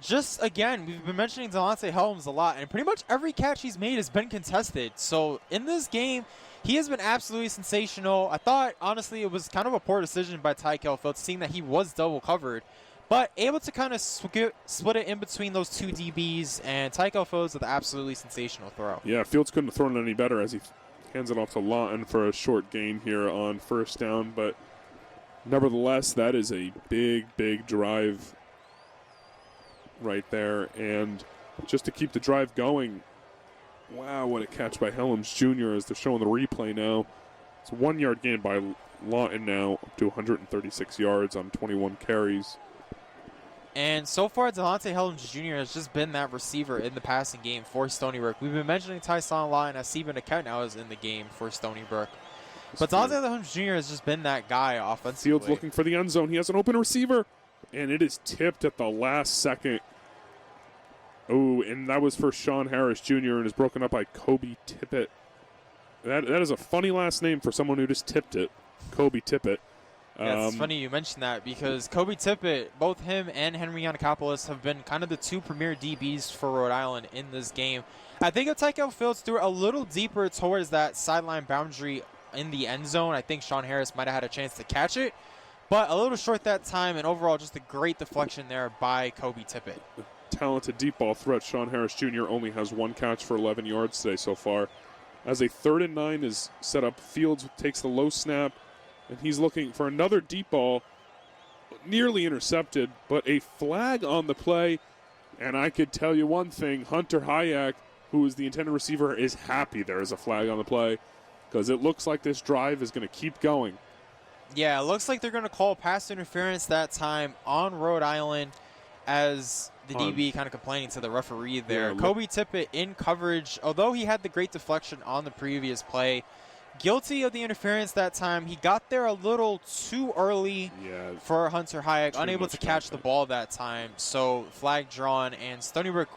Just, again, we've been mentioning Delonte Helms a lot, and pretty much every catch he's made has been contested. So in this game, he has been absolutely sensational. I thought, honestly, it was kind of a poor decision by Tykel Fields, seeing that he was double covered, but able to kind of split it in between those 2 DBs, and Tykel Fields with an absolutely sensational throw. Yeah, Fields couldn't have thrown it any better as he hands it off to Lawton for a short gain here on 1st down, but nevertheless, that is a big, big drive right there. And just to keep the drive going, wow, what a catch by Helms Jr. as they're showing the replay now. It's a 1-yard gain by Lawton now, up to 136 yards on 21 carries. And so far, Delonte Helms Jr. has just been that receiver in the passing game for Stony Brook. We've been mentioning Tyson Lawton as Stephen Akette now is in the game for Stony Brook. But Delonte Helms Jr. has just been that guy offensively. Fields looking for the end zone. He has an open receiver, and it is tipped at the last second. Oh, and that was for Sean Harris Jr. and is broken up by Kobe Tippett. That is a funny last name for someone who just tipped it. Kobe Tippett. Yeah, it's funny you mentioned that because Kobe Tippett, both him and Henry Yanakopoulos have been kind of the 2 premier DBs for Rhode Island in this game. I think if Tykel Fields threw it a little deeper towards that sideline boundary in the end zone, I think Sean Harris might have had a chance to catch it. But a little short that time, and overall just a great deflection there by Kobe Tippett. Talented deep ball threat. Sean Harris Jr. only has 1 catch for 11 yards today so far. As a 3rd and 9 is set up, Fields takes the low snap, and he's looking for another deep ball, nearly intercepted, but a flag on the play. And I could tell you one thing, Hunter Hayek, who is the intended receiver, is happy there is a flag on the play because it looks like this drive is going to keep going. Yeah, it looks like they're going to call pass interference that time on Rhode Island as the DB kind of complaining to the referee there. Yeah, Kobe Tippett in coverage, although he had the great deflection on the previous play. Guilty of the interference that time. He got there a little too early for Hunter Hayek, unable to catch the ball that time. So flag drawn, and Stony Brook,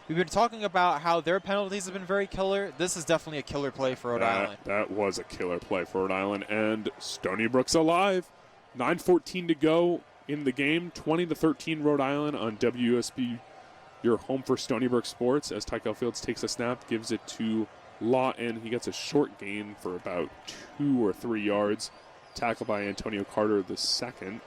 we've been talking about how their penalties have been very killer. This is definitely a killer play for Rhode Island. That was a killer play for Rhode Island, and Stony Brook's alive. 9:14 to go in the game. 20-13 Rhode Island on WUSB, your home for Stony Brook sports, as Tykel Fields takes a snap, gives it to Lawton. He gets a short gain for about 2 or 3 yards. Tackled by Antonio Carter II.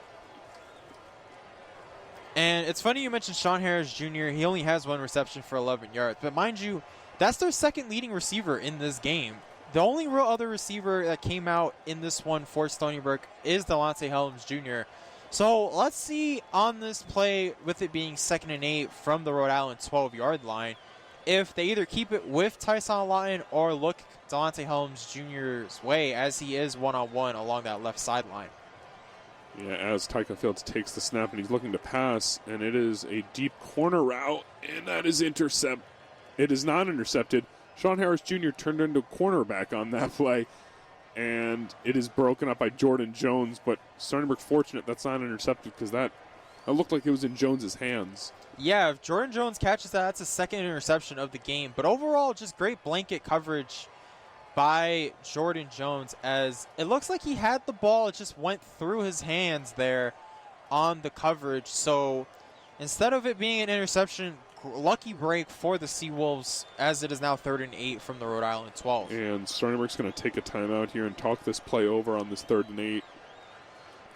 And it's funny you mentioned Sean Harris Jr. He only has 1 reception for 11 yards. But mind you, that's their 2nd leading receiver in this game. The only real other receiver that came out in this one for Stony Brook is Delonte Helms Jr. So let's see on this play, with it being 2nd and 8 from the Rhode Island 12-yard line, if they either keep it with Tyson Lawton or look Delonte Helms Jr.'s way, as he is one-on-one along that left sideline. Yeah, as Tykel Fields takes the snap and he's looking to pass, and it is a deep corner route, and that is intercept. It is not intercepted. Sean Harris Jr. turned into cornerback on that play, and it is broken up by Jordan Jones, but Stony Brook fortunate that's not intercepted because that looked like it was in Jones's hands. Yeah, if Jordan Jones catches that, that's a 2nd interception of the game. But overall, just great blanket coverage by Jordan Jones, as it looks like he had the ball. It just went through his hands there on the coverage. So instead of it being an interception, lucky break for the Seawolves, as it is now 3rd and 8 from the Rhode Island 12. And Stony Brook's going to take a timeout here and talk this play over on this 3rd and 8.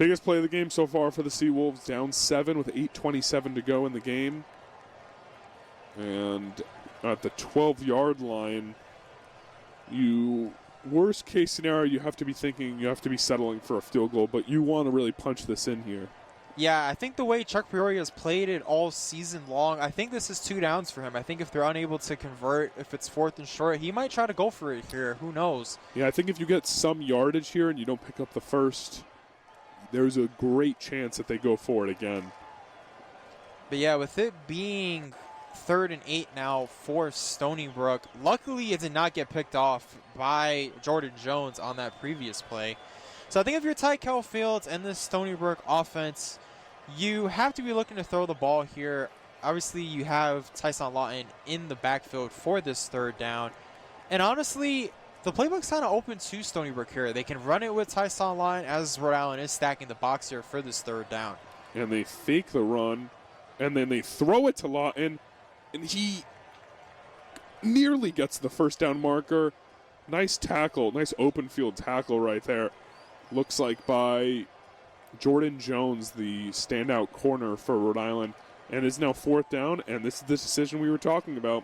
Biggest play of the game so far for the Seawolves, down 7 with 8:27 to go in the game. And at the 12-yard line, worst case scenario, you have to be thinking, you have to be settling for a field goal, but you want to really punch this in here. Yeah, I think the way Chuck Peoria has played it all season long, I think this is 2 downs for him. I think if they're unable to convert, if it's 4th and short, he might try to go for it here. Who knows? Yeah, I think if you get some yardage here and you don't pick up the first, there's a great chance that they go for it again. But yeah, with it being 3rd and 8 now for Stony Brook, luckily it did not get picked off by Jordan Jones on that previous play. So I think if you're Kalb Fields and this Stony Brook offense, you have to be looking to throw the ball here. Obviously, you have Tyson Lawton in the backfield for this 3rd down. And honestly, the playbook's kind of open to Stony Brook here. They can run it with Tyson Lawton as Rhode Island is stacking the box here for this 3rd down. And they fake the run, and then they throw it to Lawton, and he nearly gets the 1st down marker. Nice tackle, nice open field tackle right there. Looks like by Jordan Jones, the standout corner for Rhode Island, and is now 4th down, and this is the decision we were talking about.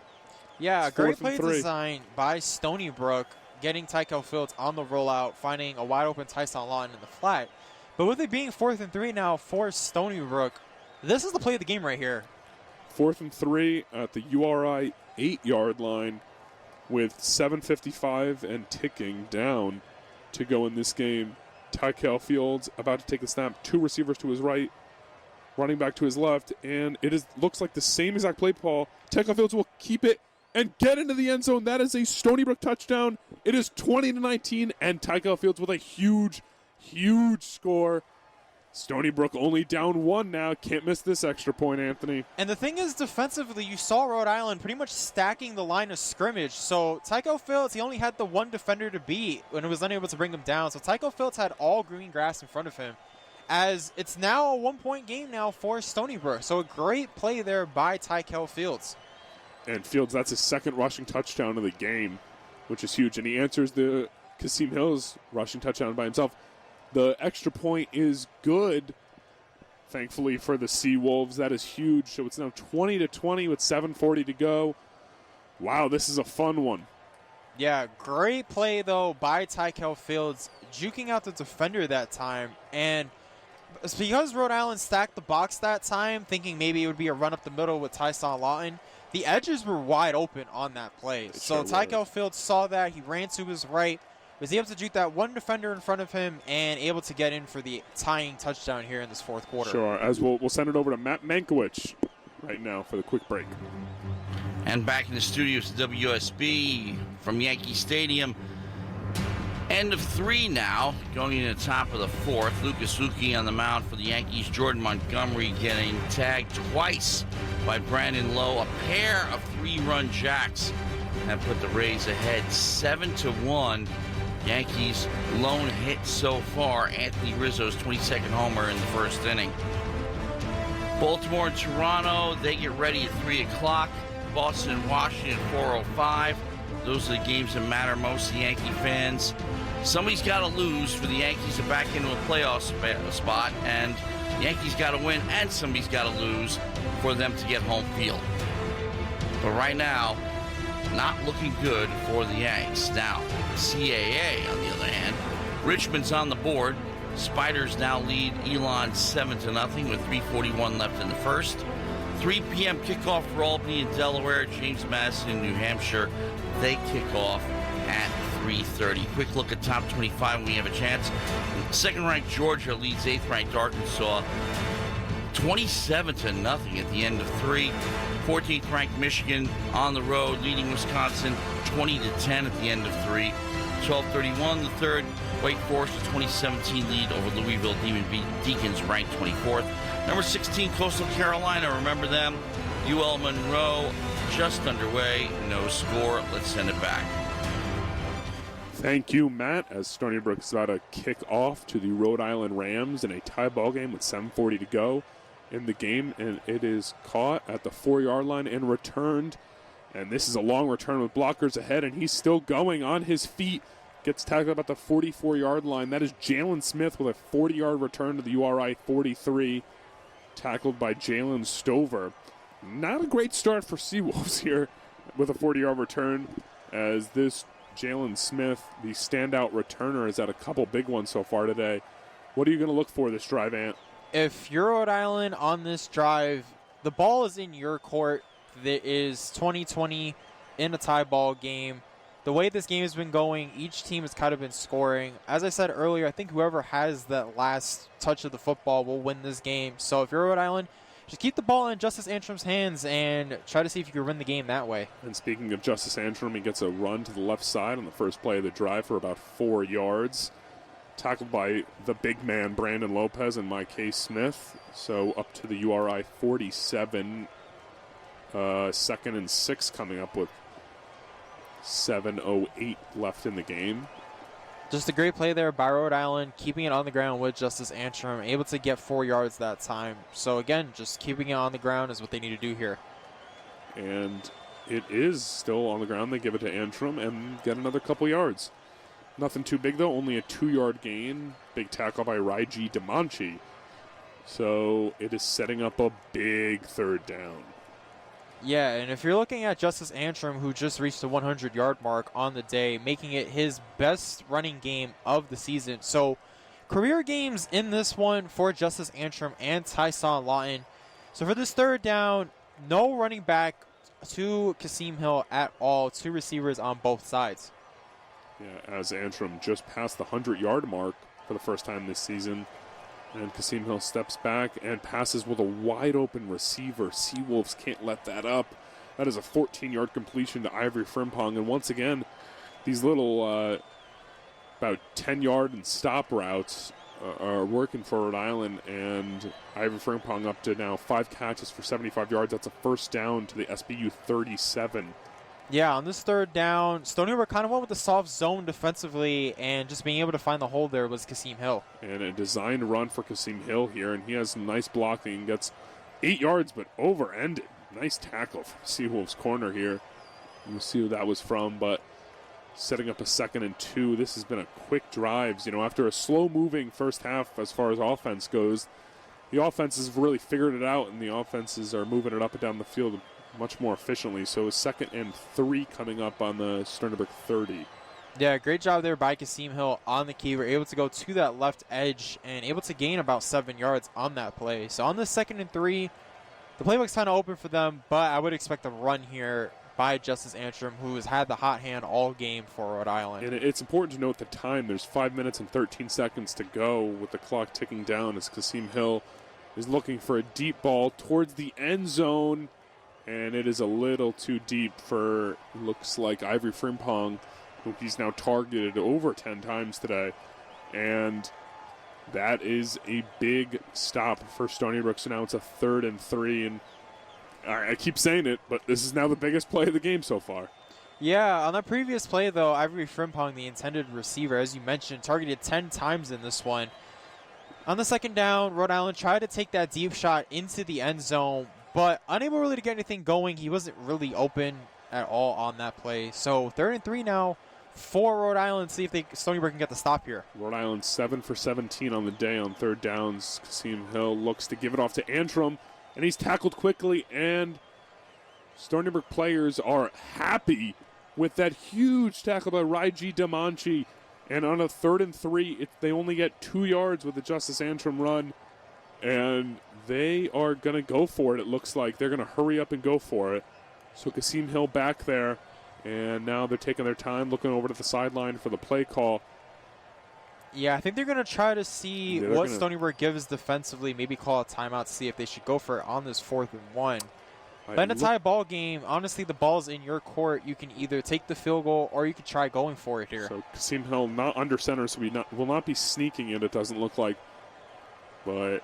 Yeah, great play design by Stony Brook, getting Kalb Fields on the rollout, finding a wide open Tyson Lawton in the flat. But with it being 4th and 3 now for Stony Brook, this is the play of the game right here. 4th and 3 at the URI 8-yard line with 7:55 and ticking down to go in this game. Kalb Fields about to take the snap. 2 receivers to his right, running back to his left, and looks like the same exact play call. Kalb Fields will keep it and get into the end zone. That is a Stony Brook touchdown. It is 20-19, and Kalb Fields with a huge, huge score. Stony Brook only down 1 now. Can't miss this extra point, Anthony. And the thing is, defensively, you saw Rhode Island pretty much stacking the line of scrimmage. So Kalb Fields, he only had the 1 defender to beat when he was unable to bring him down. So Kalb Fields had all green grass in front of him, as it's now a 1-point game now for Stony Brook. So a great play there by Kalb Fields. And Fields, that's his 2nd rushing touchdown of the game, which is huge. And he answers the Kasim Hills rushing touchdown by himself. The extra point is good, thankfully, for the Seawolves. That is huge. So it's now 20-20 with 7:40 to go. Wow, this is a fun one. Yeah, great play, though, by Kalb Fields, juking out the defender that time. And it's because Rhode Island stacked the box that time, thinking maybe it would be a run up the middle with Tyson Lawton, the edges were wide open on that play. So Kalb Fields saw that. He ran to his right, was able to juke that 1 defender in front of him, and able to get in for the tying touchdown here in this 4th quarter. Sure, as we'll send it over to Matt Mankiewicz right now for the quick break. And back in the studios, WUSB from Yankee Stadium. End of 3 now, going into the top of the 4th. Lucas Luque on the mound for the Yankees. Jordan Montgomery getting tagged twice by Brandon Lowe. A pair of 3-run jacks have put the Rays ahead 7-1. Yankees' lone hit so far, Anthony Rizzo's 22nd homer in the 1st inning. Baltimore and Toronto, they get ready at 3 o'clock. Boston and Washington at 4:05. Those are the games that matter most to Yankee fans. Somebody's got to lose for the Yankees to back into a playoff spot, and the Yankees got to win, and somebody's got to lose for them to get home field. But right now, not looking good for the Yanks. Now, CAA, on the other hand, Richmond's on the board. Spiders now lead Elon 7-0 with 3:41 left in the 1st. 3 p.m. kickoff for Albany and Delaware. James Madison, New Hampshire. They kick off at 3:30. Quick look at top 25 when we have a chance. 2nd-ranked Georgia leads 8th-ranked Arkansas 27-0 at the end of 3. 14th-ranked Michigan on the road, leading Wisconsin 20-10 at the end of 3. 12:31 the 3rd. Wake Forest, a 2017 lead over Louisville Demon Deacons, ranked 24th. Number 16, Coastal Carolina. Remember them. UL Monroe just underway. No score. Let's send it back. Thank you, Matt, as Stony Brook is about to kick off to the Rhode Island Rams in a tie ball game with 7:40 to go in the game, and it is caught at the 4-yard line and returned. And this is a long return with blockers ahead, and he's still going on his feet. gets tackled about the 44-yard line. That is Jalen Smith with a 40-yard return to the URI 43, tackled by Jalen Stover. Not a great start for Seawolves here with a 40-yard return, as this Jalen Smith, the standout returner, has had a couple big ones so far today. What are you going to look for this drive, Ant? If you're Rhode Island on this drive, the ball is in your court. It is 2020 in a tie ball game. The way this game has been going, each team has kind of been scoring. As I said earlier, I think whoever has that last touch of the football will win this game. So if you're Rhode Island, just keep the ball in Justice Antrum's hands and try to see if you can win the game that way. And speaking of Justice Antrim, he gets a run to the left side on the first play of the drive for about 4 yards. Tackled by the big man, Brandon Lopez, and Mike Smith. So up to the URI 47. 2nd and 6 coming up with 7:08 left in the game. Just a great play there by Rhode Island, keeping it on the ground with Justice Antrim, able to get 4 yards that time. So again, just keeping it on the ground is what they need to do here. And it is still on the ground. They give it to Antrim and get another couple yards. Nothing too big, though. Only a 2-yard gain. Big tackle by Raiji Demanchi. So it is setting up a big 3rd down. Yeah, and if you're looking at Justice Antrim, who just reached the 100-yard mark on the day, making it his best running game of the season. So career games in this one for Justice Antrim and Tyson Lawton. So for this 3rd down, no running back to Kasim Hill at all. 2 receivers on both sides. Yeah, as Antrim just passed the 100-yard mark for the first time this season. And Kasim Hill steps back and passes with a wide-open receiver. Seawolves can't let that up. That is a 14-yard completion to Ivory Frimpong. And once again, these little about 10-yard and stop routes are working for Rhode Island. And Ivory Frimpong up to now 5 catches for 75 yards. That's a first down to the SBU 37. Yeah, on this 3rd down, Stony Brook kind of went with the soft zone defensively, and just being able to find the hole there was Kasim Hill. And a designed run for Kasim Hill here, and he has some nice blocking. Gets 8 yards, but over-ended. Nice tackle from Seawolves corner here. We'll see who that was from, but setting up a 2nd and 2. This has been a quick drive. You know, after a slow-moving first half as far as offense goes, the offenses have really figured it out, and the offenses are moving it up and down the field much more efficiently. So a 2nd and 3 coming up on the Stony Brook 30. Yeah, great job there by Kasim Hill on the key. We're able to go to that left edge and able to gain about 7 yards on that play. So on the 2nd and 3, the playbook's kind of open for them, but I would expect a run here by Justice Antrim, who has had the hot hand all game for Rhode Island. And it's important to note the time. There's 5 minutes and 13 seconds to go with the clock ticking down as Kasim Hill is looking for a deep ball towards the end zone. And it is a little too deep for, looks like, Ivory Frimpong, who he's now targeted over 10 times today. And that is a big stop for Stony Brook. So now it's a 3rd and 3. And I keep saying it, but this is now the biggest play of the game so far. Yeah, on that previous play, though, Ivory Frimpong, the intended receiver, as you mentioned, targeted 10 times in this one. On the 2nd down, Rhode Island tried to take that deep shot into the end zone, but unable really to get anything going. He wasn't really open at all on that play. So 3rd and 3 now for Rhode Island. See if Stony Brook can get the stop here. Rhode Island 7 for 17 on the day on 3rd downs. Kasim Hill looks to give it off to Antrim, and he's tackled quickly, and Stony Brook players are happy with that huge tackle by Raiji Demanchi. And on a 3rd and 3, they only get 2 yards with the Justice Antrim run. And they are going to go for it, it looks like. They're going to hurry up and go for it. So Kasim Hill back there. And now they're taking their time, looking over to the sideline for the play call. Yeah, I think they're going to try to see what Stony Brook gives defensively, maybe call a timeout to see if they should go for it on this 4th and 1. But in a tie ball game, honestly, the ball's in your court. You can either take the field goal or you can try going for it here. So Kasim Hill not under center, so will not be sneaking it doesn't look like. But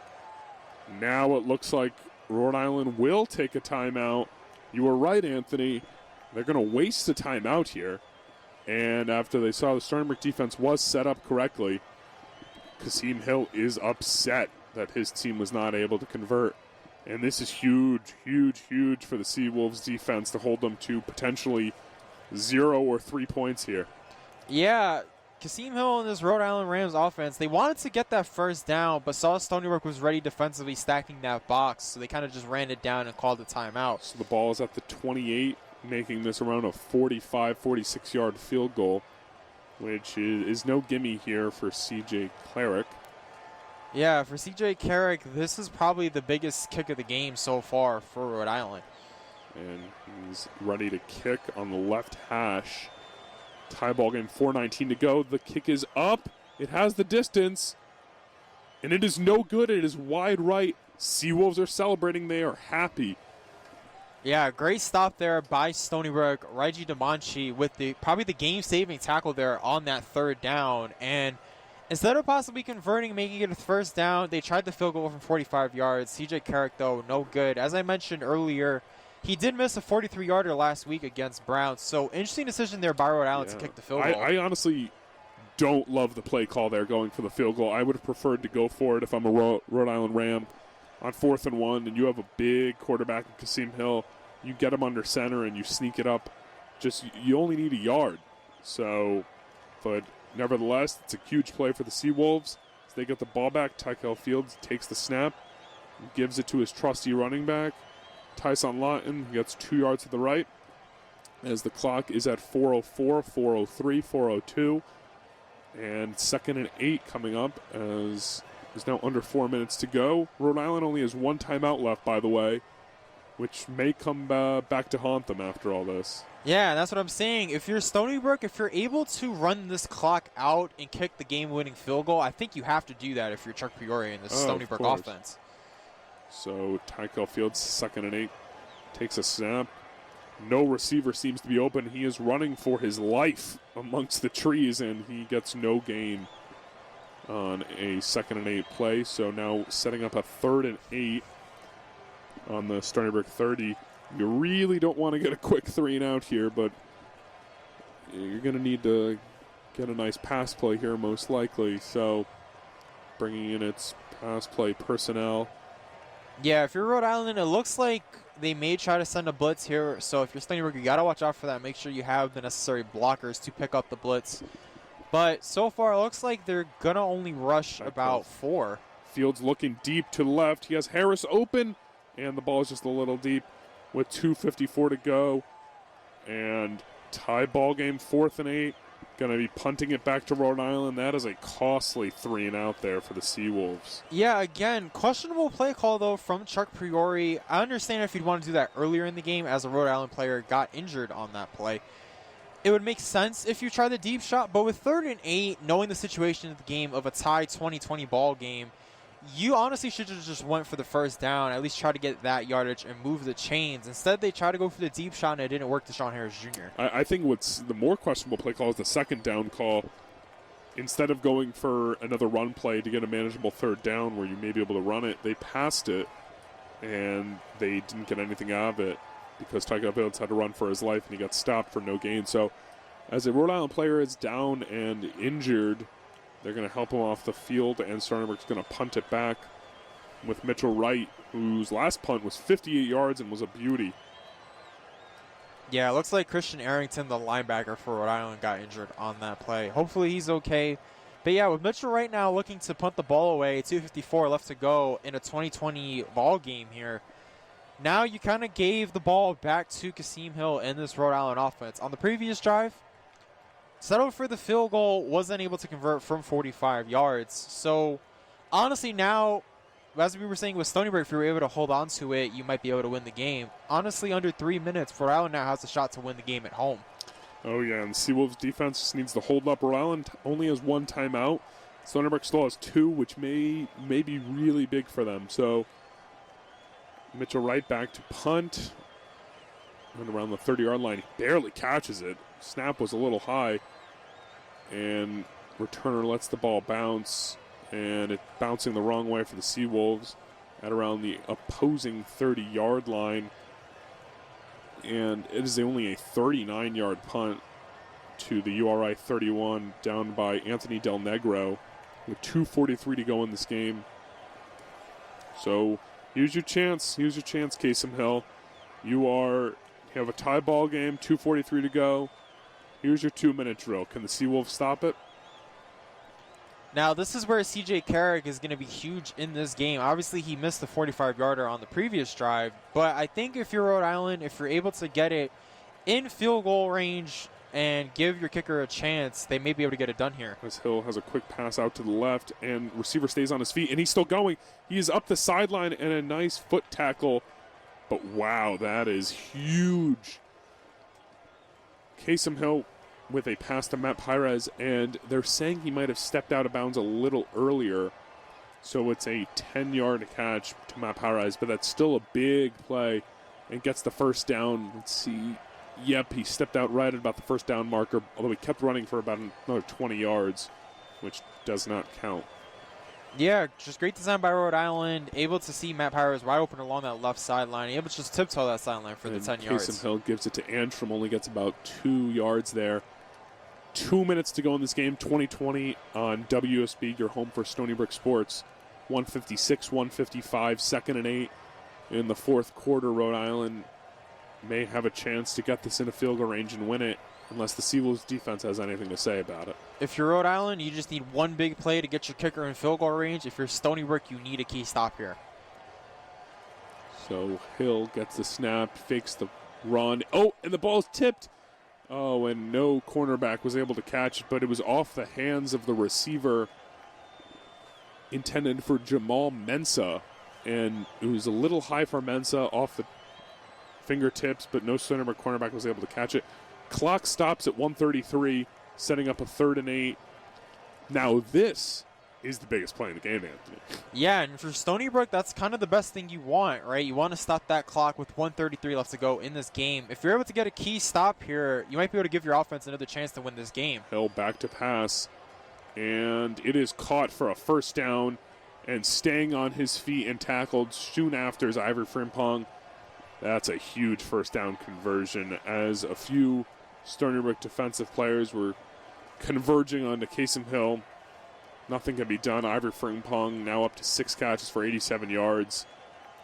now it looks like Rhode Island will take a timeout. You were right, Anthony. They're going to waste a timeout here. And after they saw the Stony Brook defense was set up correctly, Kasim Hill is upset that his team was not able to convert. And this is huge, huge, huge for the Seawolves defense to hold them to potentially 0 or 3 points here. Yeah, Kasim Hill and this Rhode Island Rams offense, they wanted to get that first down, but saw Stony Brook was ready defensively stacking that box, so they kind of just ran it down and called a timeout. So the ball is at the 28, making this around a 45, 46-yard field goal, which is no gimme here for C.J. Cleric. Yeah, for C.J. Carrick, this is probably the biggest kick of the game so far for Rhode Island. And he's ready to kick on the left hash. Tie ball game, 4:19 to go. The kick is up. It has the distance. And it is no good. It is wide right. Seawolves are celebrating. They are happy. Yeah, great stop there by Stony Brook. Reggie DeMonchi with probably the game-saving tackle there on that third down. And instead of possibly converting, making it a first down, they tried the field goal from 45 yards. C.J. Carrick, though, no good. As I mentioned earlier, he did miss a 43-yarder last week against Browns. So interesting decision there by Rhode Island to kick the field goal. I honestly don't love the play call there going for the field goal. I would have preferred to go for it if I'm a Rhode Island Ram on 4th and 1 and you have a big quarterback in Kasim Hill. You get him under center and you sneak it up. You only need a yard. So, but nevertheless, it's a huge play for the Seawolves. As they get the ball back, Tykel Fields takes the snap, gives it to his trusty running back. Tyson Lawton gets 2 yards to the right as the clock is at 4:04, 4:03, 4:02. And 2nd and 8 coming up as there's now under 4 minutes to go. Rhode Island only has 1 timeout left, by the way, which may come back to haunt them after all this. Yeah, that's what I'm saying. If you're Stony Brook, if you're able to run this clock out and kick the game-winning field goal, I think you have to do that if you're Chuck Peoria in this Stony Brook offense. So Tykel Fields, 2nd and 8, takes a snap. No receiver seems to be open. He is running for his life amongst the trees, and he gets no gain on a 2nd and 8 play. So now setting up a 3rd and 8 on the Stony Brook 30. You really don't want to get a quick 3 and out here, but you're going to need to get a nice pass play here most likely. So bringing in its pass play personnel. Yeah, if you're Rhode Island, it looks like they may try to send a blitz here. So if you're Stony Brook, you got to watch out for that. Make sure you have the necessary blockers to pick up the blitz. But so far, it looks like they're going to only rush about 4. Fields looking deep to the left. He has Harris open, and the ball is just a little deep with 2:54 to go. And tie ball game, 4th and 8. Going to be punting it back to Rhode Island. That is a costly 3 and out there for the Seawolves. Yeah, again, questionable play call, though, from Chuck Priori. I understand if you'd want to do that earlier in the game as a Rhode Island player got injured on that play. It would make sense if you try the deep shot, but with 3rd and 8, knowing the situation of the game of a tie 2020 ball game, you honestly should have just went for the first down, at least try to get that yardage and move the chains. Instead, they tried to go for the deep shot, and it didn't work to Sean Harris Jr. I think what's the more questionable play call is the 2nd down call. Instead of going for another run play to get a manageable 3rd down where you may be able to run it, they passed it, and they didn't get anything out of it because Tykel Fields had to run for his life, and he got stopped for no gain. So as a Rhode Island player is down and injured, they're going to help him off the field, and Stony Brook's going to punt it back with Mitchell Wright, whose last punt was 58 yards and was a beauty. Yeah, it looks like Christian Arrington, the linebacker for Rhode Island, got injured on that play. Hopefully he's okay. But yeah, with Mitchell Wright now looking to punt the ball away, 2:54 left to go in a 2020 ball game here. Now you kind of gave the ball back to Kasim Hill in this Rhode Island offense. On the previous drive, settled for the field goal, wasn't able to convert from 45 yards. So, honestly, now, as we were saying with Stony Brook, if you were able to hold on to it, you might be able to win the game. Honestly, under 3 minutes, Rhode Island now has a shot to win the game at home. Oh, yeah, and the Seawolves defense just needs to hold up. Rhode Island only has 1 timeout. Stony Brook still has 2, which may be really big for them. So, Mitchell Wright back to punt. And around the 30-yard line, he barely catches it. Snap was a little high. And returner lets the ball bounce. And it's bouncing the wrong way for the Seawolves at around the opposing 30-yard line. And it is only a 39-yard punt to the URI 31 down by Anthony Del Negro with 2:43 to go in this game. So here's your chance. Here's your chance, Kasim Hill. You have a tie ball game, 2:43 to go. Here's your 2-minute drill. Can the Seawolves stop it? Now, this is where C.J. Carrick is going to be huge in this game. Obviously, he missed the 45-yarder on the previous drive, but I think if you're Rhode Island, if you're able to get it in field goal range and give your kicker a chance, they may be able to get it done here. As Hill has a quick pass out to the left, and receiver stays on his feet, and he's still going. He is up the sideline, and a nice foot tackle. But wow, that is huge. Kasem Hill with a pass to Matt Pires, and they're saying he might have stepped out of bounds a little earlier. So it's a 10-yard catch to Matt Pires, but that's still a big play and gets the first down. Let's see. Yep, he stepped out right at about the first down marker, although he kept running for about another 20 yards, which does not count. Yeah, just great design by Rhode Island. Able to see Matt Pires wide open along that left sideline. Able to just tiptoe that sideline for the 10 yards. Kasem Hill gives it to Antrim, only gets about 2 yards there. 2 minutes to go in this game, 2020 on WUSB, your home for Stony Brook Sports. 156, 155, 2nd and 8 in the fourth quarter. Rhode Island may have a chance to get this in a field goal range and win it, unless the Seawolves defense has anything to say about it. If you're Rhode Island, you just need one big play to get your kicker in field goal range. If you're Stony Brook, you need a key stop here. So Hill gets the snap, fakes the run. Oh, and the ball's tipped. Oh, and no cornerback was able to catch it, but it was off the hands of the receiver intended for Jamal Mensah. And it was a little high for Mensah off the fingertips, but no Stony Brook cornerback was able to catch it. Clock stops at 1:33, setting up a 3rd and 8. Now this is the biggest play in the game, Anthony. Yeah, and for Stony Brook, that's kind of the best thing you want, right? You want to stop that clock with 1:33 left to go in this game. If you're able to get a key stop here, you might be able to give your offense another chance to win this game. Hill back to pass, and it is caught for a first down, and staying on his feet and tackled soon after is Ivory Frimpong. That's a huge first down conversion, as a few Stony Brook defensive players were converging onto Kasem Hill. Nothing can be done. Ivory Frimpong now up to 6 catches for 87 yards.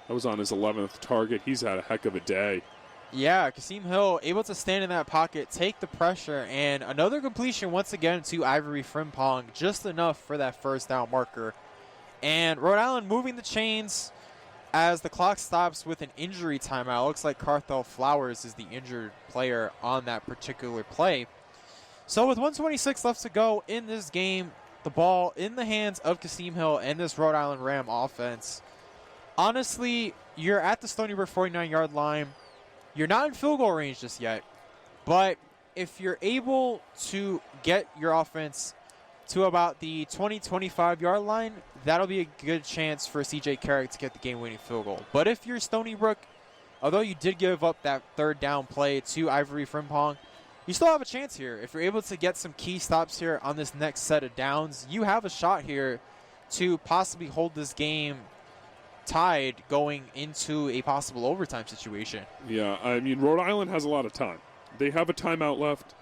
That was on his 11th target. He's had a heck of a day. Yeah, Kasem Hill able to stand in that pocket, take the pressure, and another completion once again to Ivory Frimpong, just enough for that first down marker. And Rhode Island moving the chains as the clock stops with an injury timeout. It looks like Carthel Flowers is the injured player on that particular play. So with 1:26 left to go in this game, the ball in the hands of Kasem Hill and this Rhode Island Ram offense. Honestly, you're at the Stony Brook 49-yard line. You're not in field goal range just yet, but if you're able to get your offense to about the 20-25-yard line, that'll be a good chance for C.J. Carrick to get the game-winning field goal. But if you're Stony Brook, although you did give up that 3rd down play to Ivory Frimpong, you still have a chance here. If you're able to get some key stops here on this next set of downs, you have a shot here to possibly hold this game tied going into a possible overtime situation. Yeah, I mean, Rhode Island has a lot of time. They have a timeout left.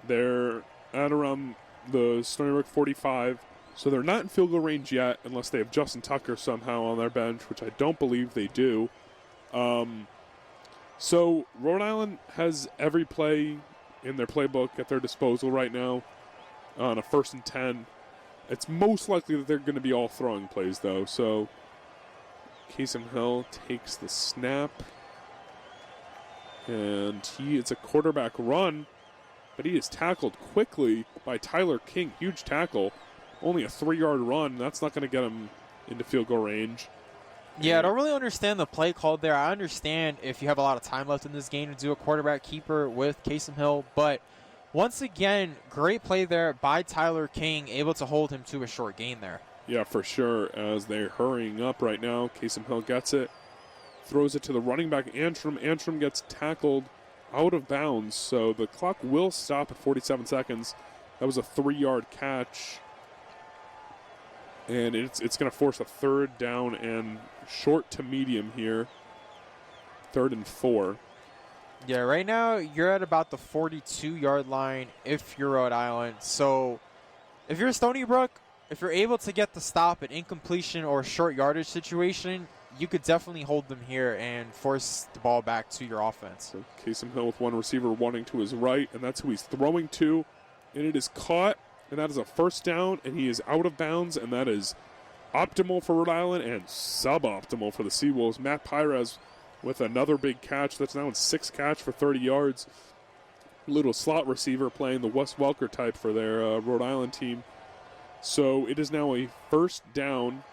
They're at around the Stony Brook 45, so they're not in field goal range yet unless they have Justin Tucker somehow on their bench, which I don't believe they do. So Rhode Island has every play in their playbook at their disposal right now on a 1st and 10. It's most likely that they're going to be all throwing plays, though. So Kasem Hill takes the snap, and it's a quarterback run, but he is tackled quickly by Tyler King. Huge tackle. Only a 3-yard run. That's not going to get him into field goal range. Yeah, I don't really understand the play called there. I understand if you have a lot of time left in this game to do a quarterback keeper with Kasem Hill, but once again, great play there by Tyler King, able to hold him to a short gain there. Yeah, for sure, as they're hurrying up right now. Kasem Hill gets it, throws it to the running back, Antrim. Antrim gets tackled out of bounds, so the clock will stop at 47 seconds. That was a 3-yard catch, and it's going to force a 3rd down and short to medium here. 3rd and 4. Yeah, right now you're at about the 42-yard line if you're Rhode Island. So if you're Stony Brook, if you're able to get the stop, an incompletion or short yardage situation, you could definitely hold them here and force the ball back to your offense. So Kasem Hill with one receiver running to his right, and that's who he's throwing to. And it is caught and that is a first down, and he is out of bounds, and that is optimal for Rhode Island and suboptimal for the Seawolves. Matt Pires with another big catch. That's now in 6 catch for 30 yards. Little slot receiver playing the Wes Welker type for their Rhode Island team. So it is now a first down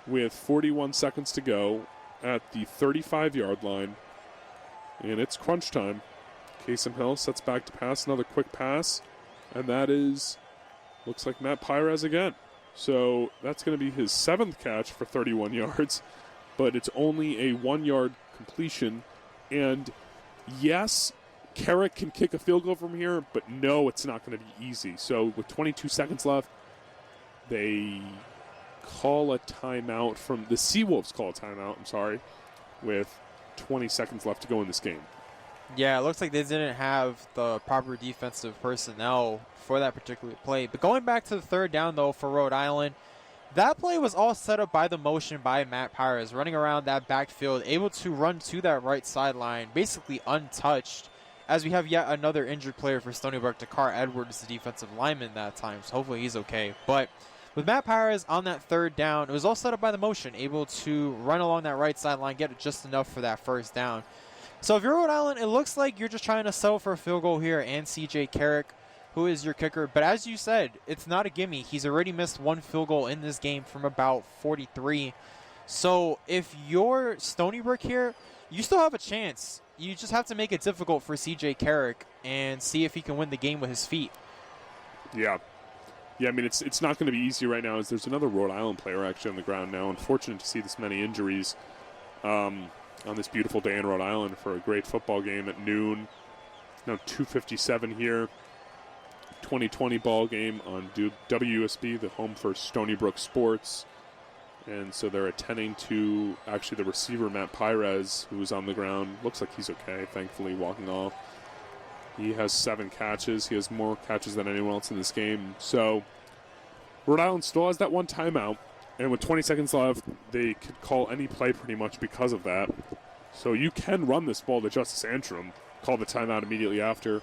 with 41 seconds to go at the 35-yard line. And it's crunch time. Kasem Hill sets back to pass, another quick pass. And that is, looks like Matt Pires again. So that's going to be his 7th catch for 31 yards. But it's only a 1-yard completion. And yes, Carrick can kick a field goal from here, but no, it's not going to be easy. So with 22 seconds left, they call a timeout from the Seawolves call a timeout, with 20 seconds left to go in this game. Yeah, it looks like they didn't have the proper defensive personnel for that particular play. But going back to the third down, though, for Rhode Island, that play was all set up by the motion by Matt Pires, running around that backfield, able to run to that right sideline, basically untouched, as we have yet another injured player for Stony Brook, Dakar Edwards, the defensive lineman that time, so hopefully he's okay. But with Matt Pires on that third down, it was all set up by the motion, able to run along that right sideline, get it just enough for that first down. So if you're Rhode Island, it looks like you're just trying to settle for a field goal here, and CJ Carrick, who is your kicker. But as you said, it's not a gimme. He's already missed 1 field goal in this game from about 43. So if you're Stony Brook here, you still have a chance. You just have to make it difficult for CJ Carrick and see if he can win the game with his feet. Yeah, I mean, it's not going to be easy right now, as there's another Rhode Island player actually on the ground now. Unfortunate to see this many injuries on this beautiful day in Rhode Island for a great football game at noon. Now 2:57 here. 2020 ball game on WUSB, the home for Stony Brook Sports. And so they're attending to actually the receiver, Matt Pires, who is on the ground. Looks like he's okay, thankfully, walking off. He has 7 catches. He has more catches than anyone else in this game. So Rhode Island still has that 1 timeout. And with 20 seconds left, they could call any play pretty much because of that. So you can run this ball to Justice Antrim, call the timeout immediately after.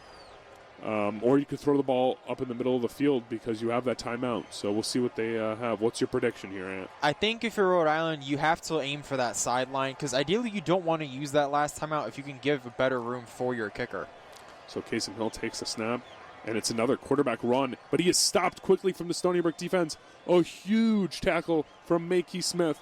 Or you could throw the ball up in the middle of the field because you have that timeout. So we'll see what they have. What's your prediction here, Ant? I think if you're Rhode Island, you have to aim for that sideline because ideally you don't want to use that last timeout if you can give a better room for your kicker. So Kasem Hill takes a snap, and it's another quarterback run, but he is stopped quickly from the Stony Brook defense. A huge tackle from Makey Smith.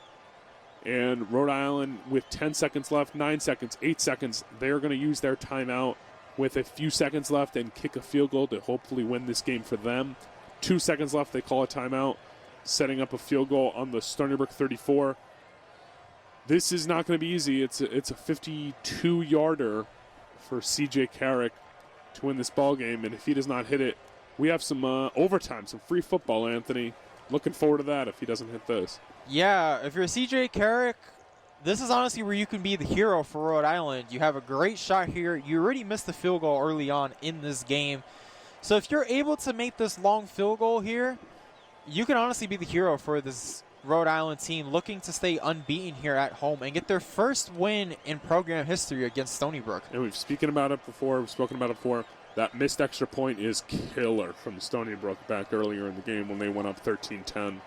And Rhode Island with 10 seconds left, 9 seconds, 8 seconds, they're going to use their timeout with a few seconds left and kick a field goal to hopefully win this game for them. 2 seconds left, they call a timeout, setting up a field goal on the Stony Brook 34. This is not going to be easy. It's a 52-yarder for CJ Carrick to win this ball game, and if he does not hit it, we have some overtime, some free football, Anthony. Looking forward to that if he doesn't hit this. Yeah, if you're CJ Carrick, this is honestly where you can be the hero for Rhode Island. You have a great shot here. You already missed the field goal early on in this game. So if you're able to make this long field goal here, you can honestly be the hero for this Rhode Island team looking to stay unbeaten here at home and get their first win in program history against Stony Brook. And we've spoken about it before. That missed extra point is killer from Stony Brook back earlier in the game when they went up 13-10.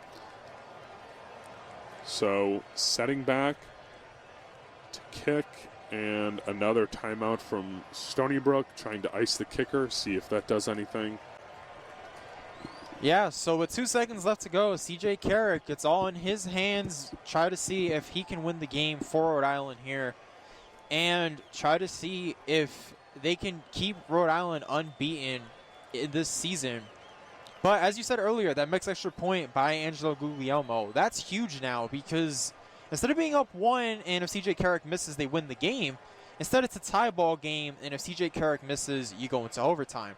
So setting back to kick, and another timeout from Stony Brook, trying to ice the kicker, see if that does anything. Yeah, so with 2 seconds left to go, CJ Carrick, it's all in his hands. Try to see if he can win the game for Rhode Island here and try to see if they can keep Rhode Island unbeaten in this season. But as you said earlier, that mixed extra point by Angelo Guglielmo, that's huge now because instead of being up 1 and if CJ Carrick misses, they win the game, instead it's a tie ball game, and if CJ Carrick misses, you go into overtime.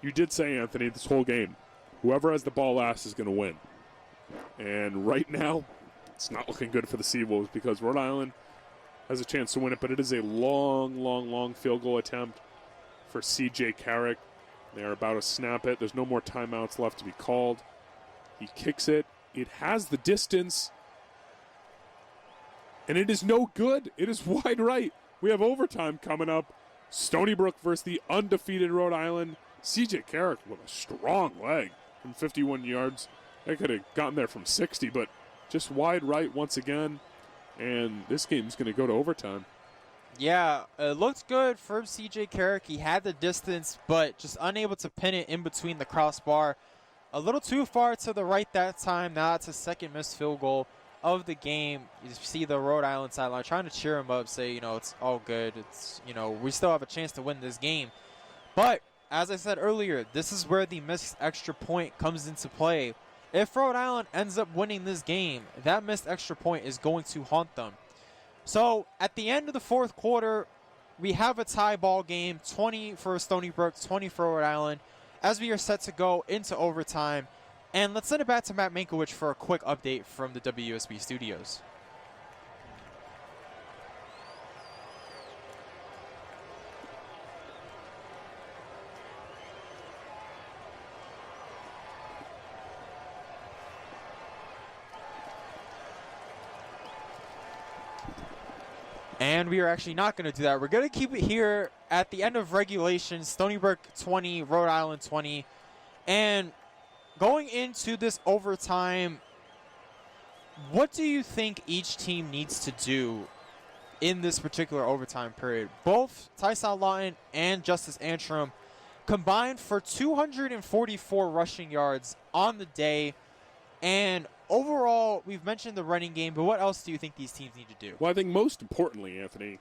You did say, Anthony, this whole game, whoever has the ball last is going to win. And right now, it's not looking good for the Seawolves because Rhode Island has a chance to win it, but it is a long field goal attempt for CJ Carrick. They're about to snap it. There's no more timeouts left to be called. He kicks it. It has the distance. And it is no good. It is wide right. We have overtime coming up. Stony Brook versus the undefeated Rhode Island. CJ Carrick with a strong leg. from 51 yards. They could have gotten there from 60, but just wide right once again. And this game's going to go to overtime. Yeah, it looked good for CJ Carrick. He had the distance, but just unable to pin it in between the crossbar. A little too far to the right that time. Now that's his second missed field goal of the game. You see the Rhode Island sideline trying to cheer him up, say, it's all good. It's, we still have a chance to win this game. But as I said earlier, this is where the missed extra point comes into play. If Rhode Island ends up winning this game, that missed extra point is going to haunt them. So at the end of the fourth quarter, we have a tie ball game, 20 for Stony Brook, 20 for Rhode Island, as we are set to go into overtime. And let's send it back to Matt Mankiewicz for a quick update from the WUSB studios. And we are actually not going to do that. We're going to keep it here at the end of regulation. Stony Brook 20, Rhode Island 20. And going into this overtime, what do you think each team needs to do in this particular overtime period? Both Tyson Lawton and Justice Antrim combined for 244 rushing yards on the day. And overall, we've mentioned the running game, but what else do you think these teams need to do? Well, I think most importantly, Anthony,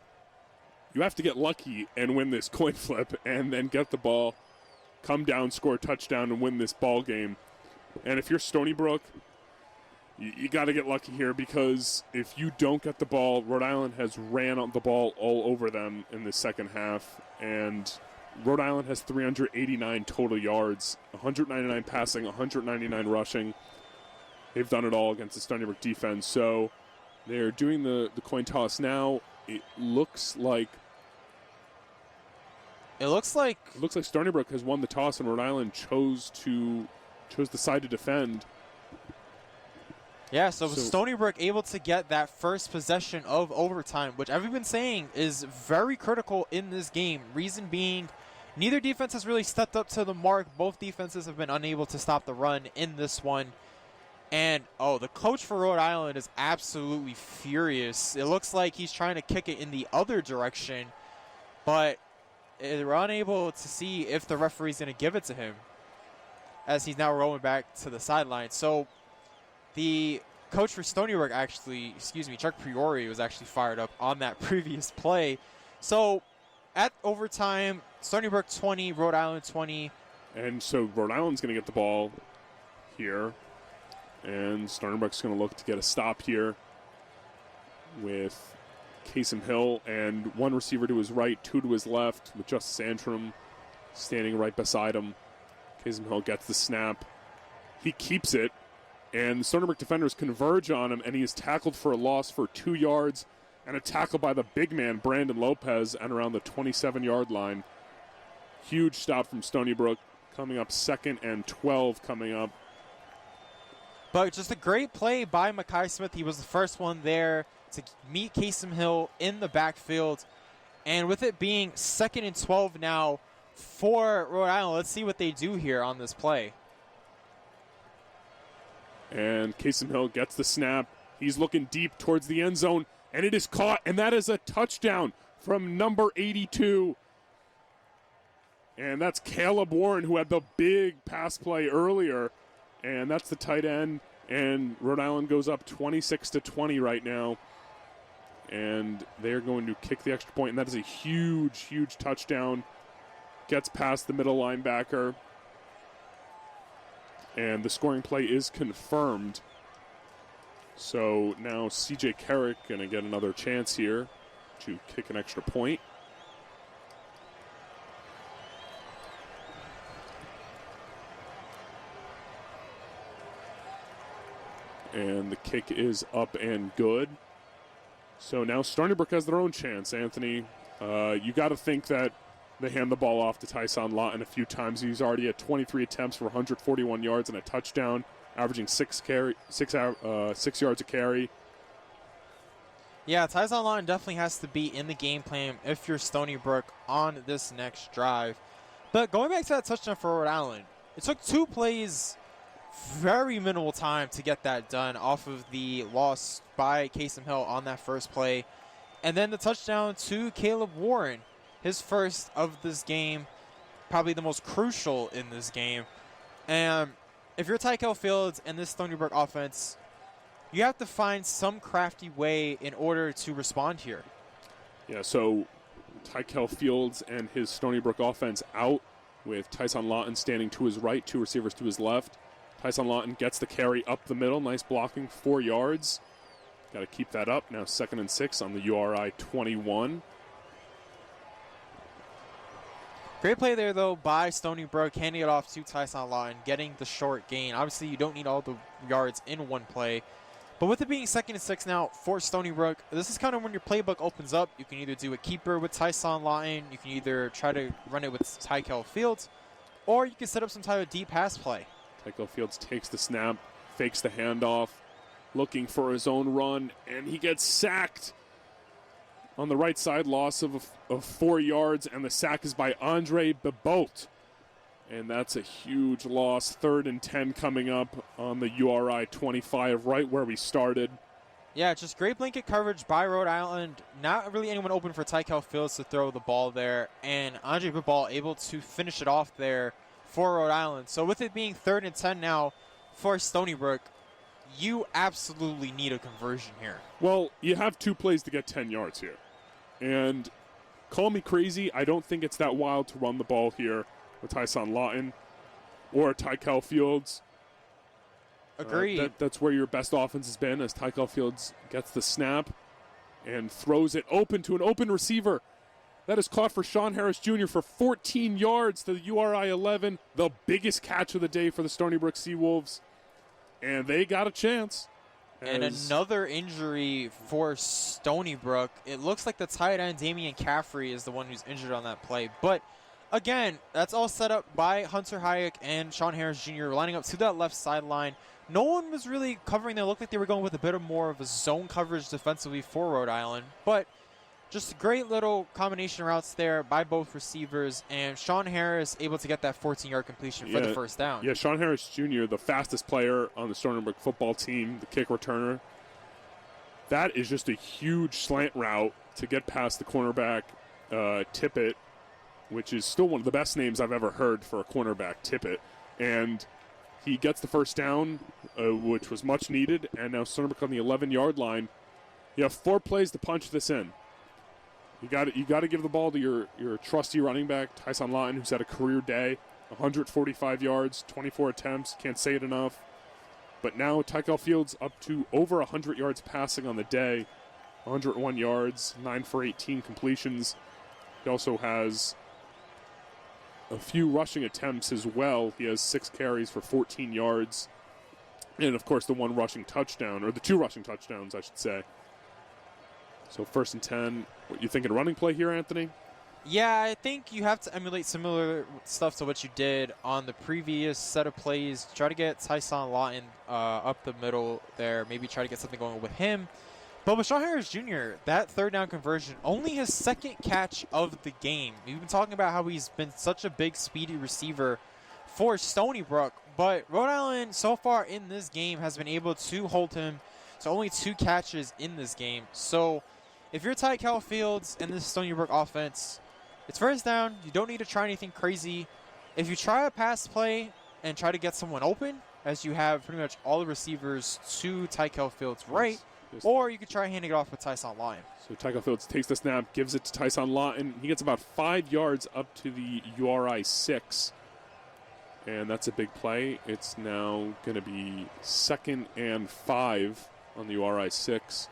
you have to get lucky and win this coin flip and then get the ball, come down, score a touchdown, and win this ball game. And if you're Stony Brook, you got to get lucky here, because if you don't get the ball, Rhode Island has ran on the ball all over them in the second half, and Rhode Island has 389 total yards, 199 passing, 199 rushing. They've done it all against the Stony Brook defense. So they're doing the coin toss now. It looks like Stony Brook has won the toss, and Rhode Island chose the side to defend. Yeah, so Stony Brook able to get that first possession of overtime, which I've been saying is very critical in this game. Reason being, neither defense has really stepped up to the mark. Both defenses have been unable to stop the run in this one. And, the coach for Rhode Island is absolutely furious. It looks like he's trying to kick it in the other direction, but we're unable to see if the referee's going to give it to him, as he's now rolling back to the sideline. So the coach for Stony Brook Chuck Priori, was actually fired up on that previous play. So at overtime, Stony Brook 20, Rhode Island 20. And so Rhode Island's going to get the ball here. And Stony Brook's going to look to get a stop here with Kasem Hill and one receiver to his right, two to his left, with Justice Antrim standing right beside him. Kasem Hill gets the snap. He keeps it, and the Stony Brook defenders converge on him, and he is tackled for a loss for 2 yards, and a tackle by the big man, Brandon Lopez, and around the 27-yard line. Huge stop from Stony Brook, coming up 2nd and 12 coming up. But just a great play by Mekhi Smith. He was the first one there to meet Kasem Hill in the backfield. And with it being 2nd and 12 now for Rhode Island, let's see what they do here on this play. And Kasem Hill gets the snap. He's looking deep towards the end zone, and it is caught, and that is a touchdown from number 82. And that's Kalb Warren, who had the big pass play earlier. And that's the tight end, and Rhode Island goes up 26-20 right now. And they're going to kick the extra point, and that is a huge, huge touchdown. Gets past the middle linebacker. And the scoring play is confirmed. So now CJ Carrick going to get another chance here to kick an extra point. And the kick is up and good. So now Stony Brook has their own chance, Anthony. You got to think that they hand the ball off to Tyson Lawton a few times. He's already at 23 attempts for 141 yards and a touchdown, averaging 6 yards a carry. Yeah, Tyson Lawton definitely has to be in the game plan if you're Stony Brook on this next drive. But going back to that touchdown for Rhode Island, it took 2 plays very minimal time to get that done off of the loss by Kasem Hill on that first play. And then the touchdown to Caleb Warren, his first of this game, probably the most crucial in this game. And if you're Tykel Fields and this Stony Brook offense, you have to find some crafty way in order to respond here. Yeah, so Tykel Fields and his Stony Brook offense out with Tyson Lawton standing to his right, 2 receivers to his left. Tyson Lawton gets the carry up the middle. Nice blocking, 4 yards. Got to keep that up. Now 2nd and 6 on the URI 21. Great play there, though, by Stony Brook, handing it off to Tyson Lawton, getting the short gain. Obviously, you don't need all the yards in one play. But with it being 2nd and 6 now for Stony Brook, this is kind of when your playbook opens up. You can either do a keeper with Tyson Lawton, you can either try to run it with Tykel Fields, or you can set up some type of deep pass play. Tykel Fields takes the snap, fakes the handoff, looking for his own run, and he gets sacked. On the right side, loss of 4 yards, and the sack is by Andre Bebolt. And that's a huge loss. 3rd and 10 coming up on the URI 25, right where we started. Yeah, just great blanket coverage by Rhode Island. Not really anyone open for Tykel Fields to throw the ball there. And Andre Bebolt able to finish it off there for Rhode Island. So with it being 3rd and 10 now for Stony Brook, you absolutely need a conversion here. Well, you have 2 plays to get 10 yards here. And call me crazy, I don't think it's that wild to run the ball here with Tyson Lawton or Tykel Fields. Agreed. That's where your best offense has been, as Tykel Fields gets the snap and throws it open to an open receiver. That is caught for Sean Harris Jr. for 14 yards to the URI 11, the biggest catch of the day for the Stony Brook Seawolves. And they got a chance. And another injury for Stony Brook. It looks like the tight end, Damian Caffrey, is the one who's injured on that play. But, again, that's all set up by Hunter Hayek and Sean Harris Jr. lining up to that left sideline. No one was really covering them. It looked like they were going with a bit more of a zone coverage defensively for Rhode Island. But just great little combination routes there by both receivers. And Sean Harris able to get that 14-yard completion for the first down. Yeah, Sean Harris Jr., the fastest player on the Stony Brook football team, the kick returner. That is just a huge slant route to get past the cornerback, Tippett, which is still one of the best names I've ever heard for a cornerback, Tippett. And he gets the first down, which was much needed. And now Stony Brook on the 11-yard line. You have 4 plays to punch this in. You got to give the ball to your trusty running back, Tyson Lawton, who's had a career day, 145 yards, 24 attempts. Can't say it enough. But now Tykel Fields up to over 100 yards passing on the day, 101 yards, 9 for 18 completions. He also has a few rushing attempts as well. He has 6 carries for 14 yards. And, of course, the 1 rushing touchdown, or the 2 rushing touchdowns, I should say. So 1st and 10. What you thinking running play here, Anthony? Yeah, I think you have to emulate similar stuff to what you did on the previous set of plays. Try to get Tyson Lawton up the middle there. Maybe try to get something going with him. But with Sean Harris Jr., that 3rd down conversion, only his 2nd catch of the game. We've been talking about how he's been such a big, speedy receiver for Stony Brook. But Rhode Island, so far in this game, has been able to hold him to only 2 catches in this game. So if you're Tykel Fields and this Stony Brook offense, it's 1st down. You don't need to try anything crazy. If you try a pass play and try to get someone open, as you have pretty much all the receivers to Tykel Fields' right, or you could try handing it off with Tyson Lawton. So Tykel Fields takes the snap, gives it to Tyson Lawton. He gets about 5 yards up to the URI 6. And that's a big play. It's now going to be 2nd and 5 on the URI 6.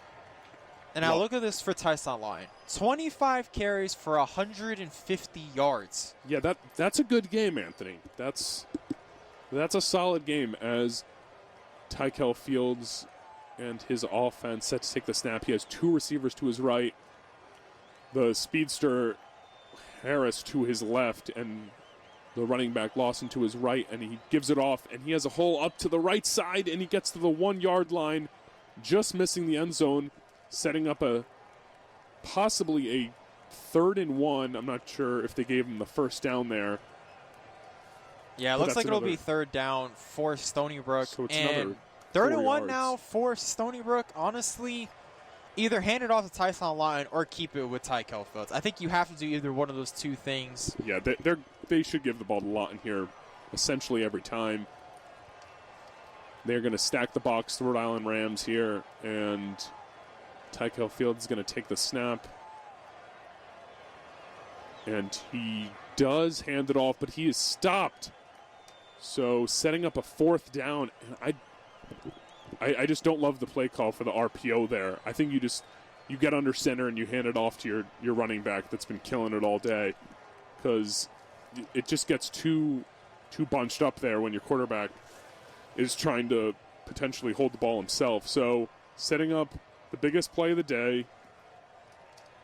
And now look at this for Tyson Lawton. 25 carries for 150 yards. Yeah, that's a good game, Anthony. That's a solid game as Tykel Fields and his offense set to take the snap. He has 2 receivers to his right, the speedster Harris to his left, and the running back Lawson to his right, and he gives it off, and he has a hole up to the right side, and he gets to the 1-yard line, just missing the end zone, setting up possibly a 3rd and 1. I'm not sure if they gave him the first down there. Yeah, it looks like it'll be third down for Stony Brook. So it's and another 3rd and 4 1 yards. now for Stony Brook. Honestly, either hand it off to Tyson Lyon or keep it with Ty Fields. I think you have to do either one of those two things. Yeah, they should give the ball to Lawton here essentially every time. They're going to stack the box to Rhode Island Rams here, and Tykel Fields is going to take the snap. And he does hand it off, but he is stopped. So setting up a 4th down, and I just don't love the play call for the RPO there. I think you get under center and you hand it off to your running back that's been killing it all day, because it just gets too bunched up there when your quarterback is trying to potentially hold the ball himself. So setting up the biggest play of the day.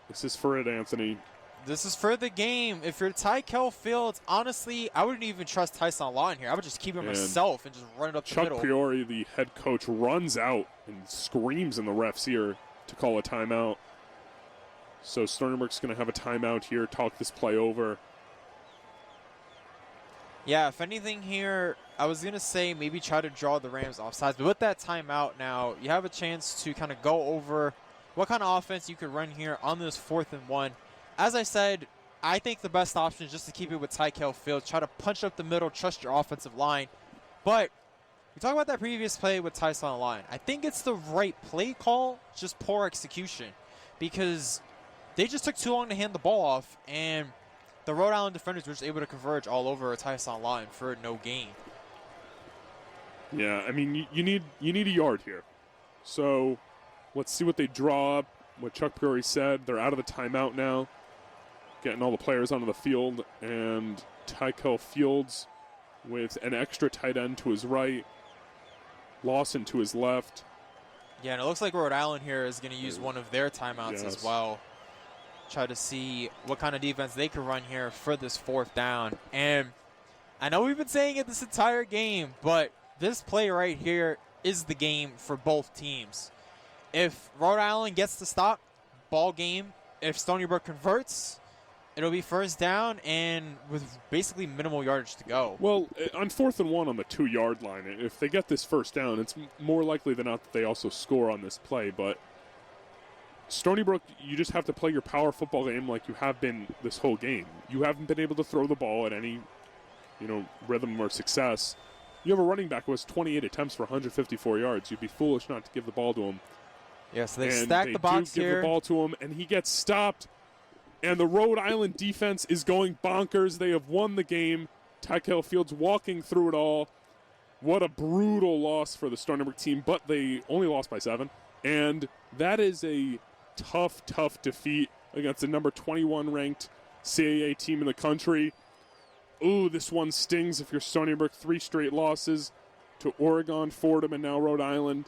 This is for it, Anthony. This is for the game. If you're Tykel Fields, honestly, I wouldn't even trust Tyson Lyon here. I would just keep him myself and just run it up the middle. Chuck Priori, the head coach, runs out and screams in the ref's ear to call a timeout. So Stony Brook's going to have a timeout here, talk this play over. Yeah, if anything here, I was going to say maybe try to draw the Rams offsides. But with that timeout now, you have a chance to kind of go over what kind of offense you could run here on this 4th and 1. As I said, I think the best option is just to keep it with Tykel Fields. Try to punch up the middle, trust your offensive line. But we talk about that previous play with Tyson Lyon. I think it's the right play call, just poor execution. Because they just took too long to hand the ball off, and the Rhode Island defenders were just able to converge all over Tyson Lyon for no gain. Yeah, I mean, you need a yard here. So let's see what they draw up, what Chuck Priori said. They're out of the timeout now, getting all the players onto the field, and Tykel Fields with an extra tight end to his right, Lawson to his left. Yeah, and it looks like Rhode Island here is going to use one of their timeouts as well. Try to see what kind of defense they can run here for this 4th down. And I know we've been saying it this entire game, but this play right here is the game for both teams. If Rhode Island gets the stop, ball game. If Stony Brook converts, it'll be 1st down and with basically minimal yardage to go. Well, on 4th and 1 on the 2-yard line, if they get this 1st down, it's more likely than not that they also score on this play. But Stony Brook, you just have to play your power football game like you have been this whole game. You haven't been able to throw the ball at any, rhythm or success. You have a running back who has 28 attempts for 154 yards. You'd be foolish not to give the ball to him. Yeah, so they stack the box here. They do give the ball to him, and he gets stopped. And the Rhode Island defense is going bonkers. They have won the game. Tykel Fields walking through it all. What a brutal loss for the Stony Brook team, but they only lost by 7. And that is a tough defeat against the number 21 ranked CAA team in the country. Ooh, this one stings if you're Stony Brook. 3 straight losses to Oregon, Fordham, and now Rhode Island.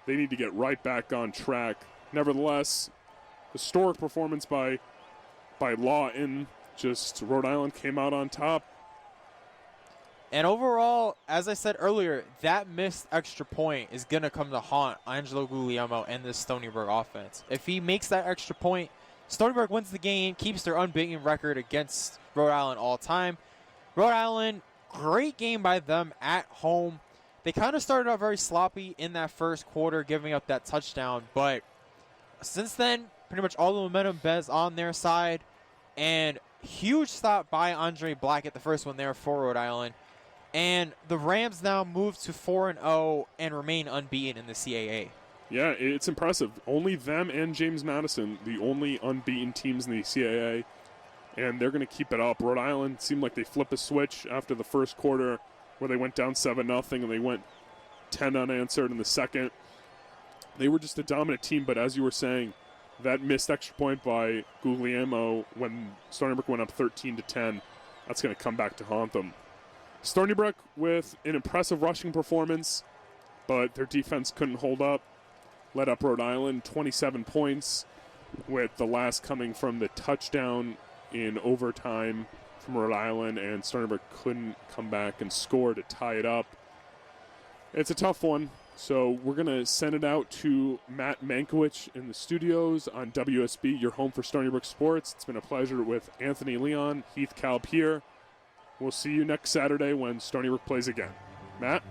They need to get right back on track. Nevertheless, historic performance by Lawton. Just Rhode Island came out on top. And overall, as I said earlier, that missed extra point is going to come to haunt Angelo Guglielmo and this Stony Brook offense. If he makes that extra point, Stony Brook wins the game, keeps their unbeaten record against Rhode Island all time. Rhode Island, great game by them at home. They kind of started out very sloppy in that first quarter, giving up that touchdown. But since then, pretty much all the momentum is on their side. And huge stop by Andre Blackett, the first one there for Rhode Island. And the Rams now move to 4-0 and remain unbeaten in the CAA. Yeah, it's impressive. Only them and James Madison, the only unbeaten teams in the CAA. And they're going to keep it up. Rhode Island seemed like they flipped a switch after the first quarter where they went down 7-0 and they went 10 unanswered in the second. They were just a dominant team, but as you were saying, that missed extra point by Guglielmo when Stony Brook went up 13-10, that's going to come back to haunt them. Stony Brook with an impressive rushing performance, but their defense couldn't hold up. Led up Rhode Island 27 points, with the last coming from the touchdown in overtime from Rhode Island, and Stony Brook couldn't come back and score to tie it up. It's a tough one, so we're going to send it out to Matt Mankiewicz in the studios on WUSB, your home for Stony Brook sports. It's been a pleasure with Anthony Leon, Heath Kalb here. We'll see you next Saturday when Stony Brook plays again. Matt?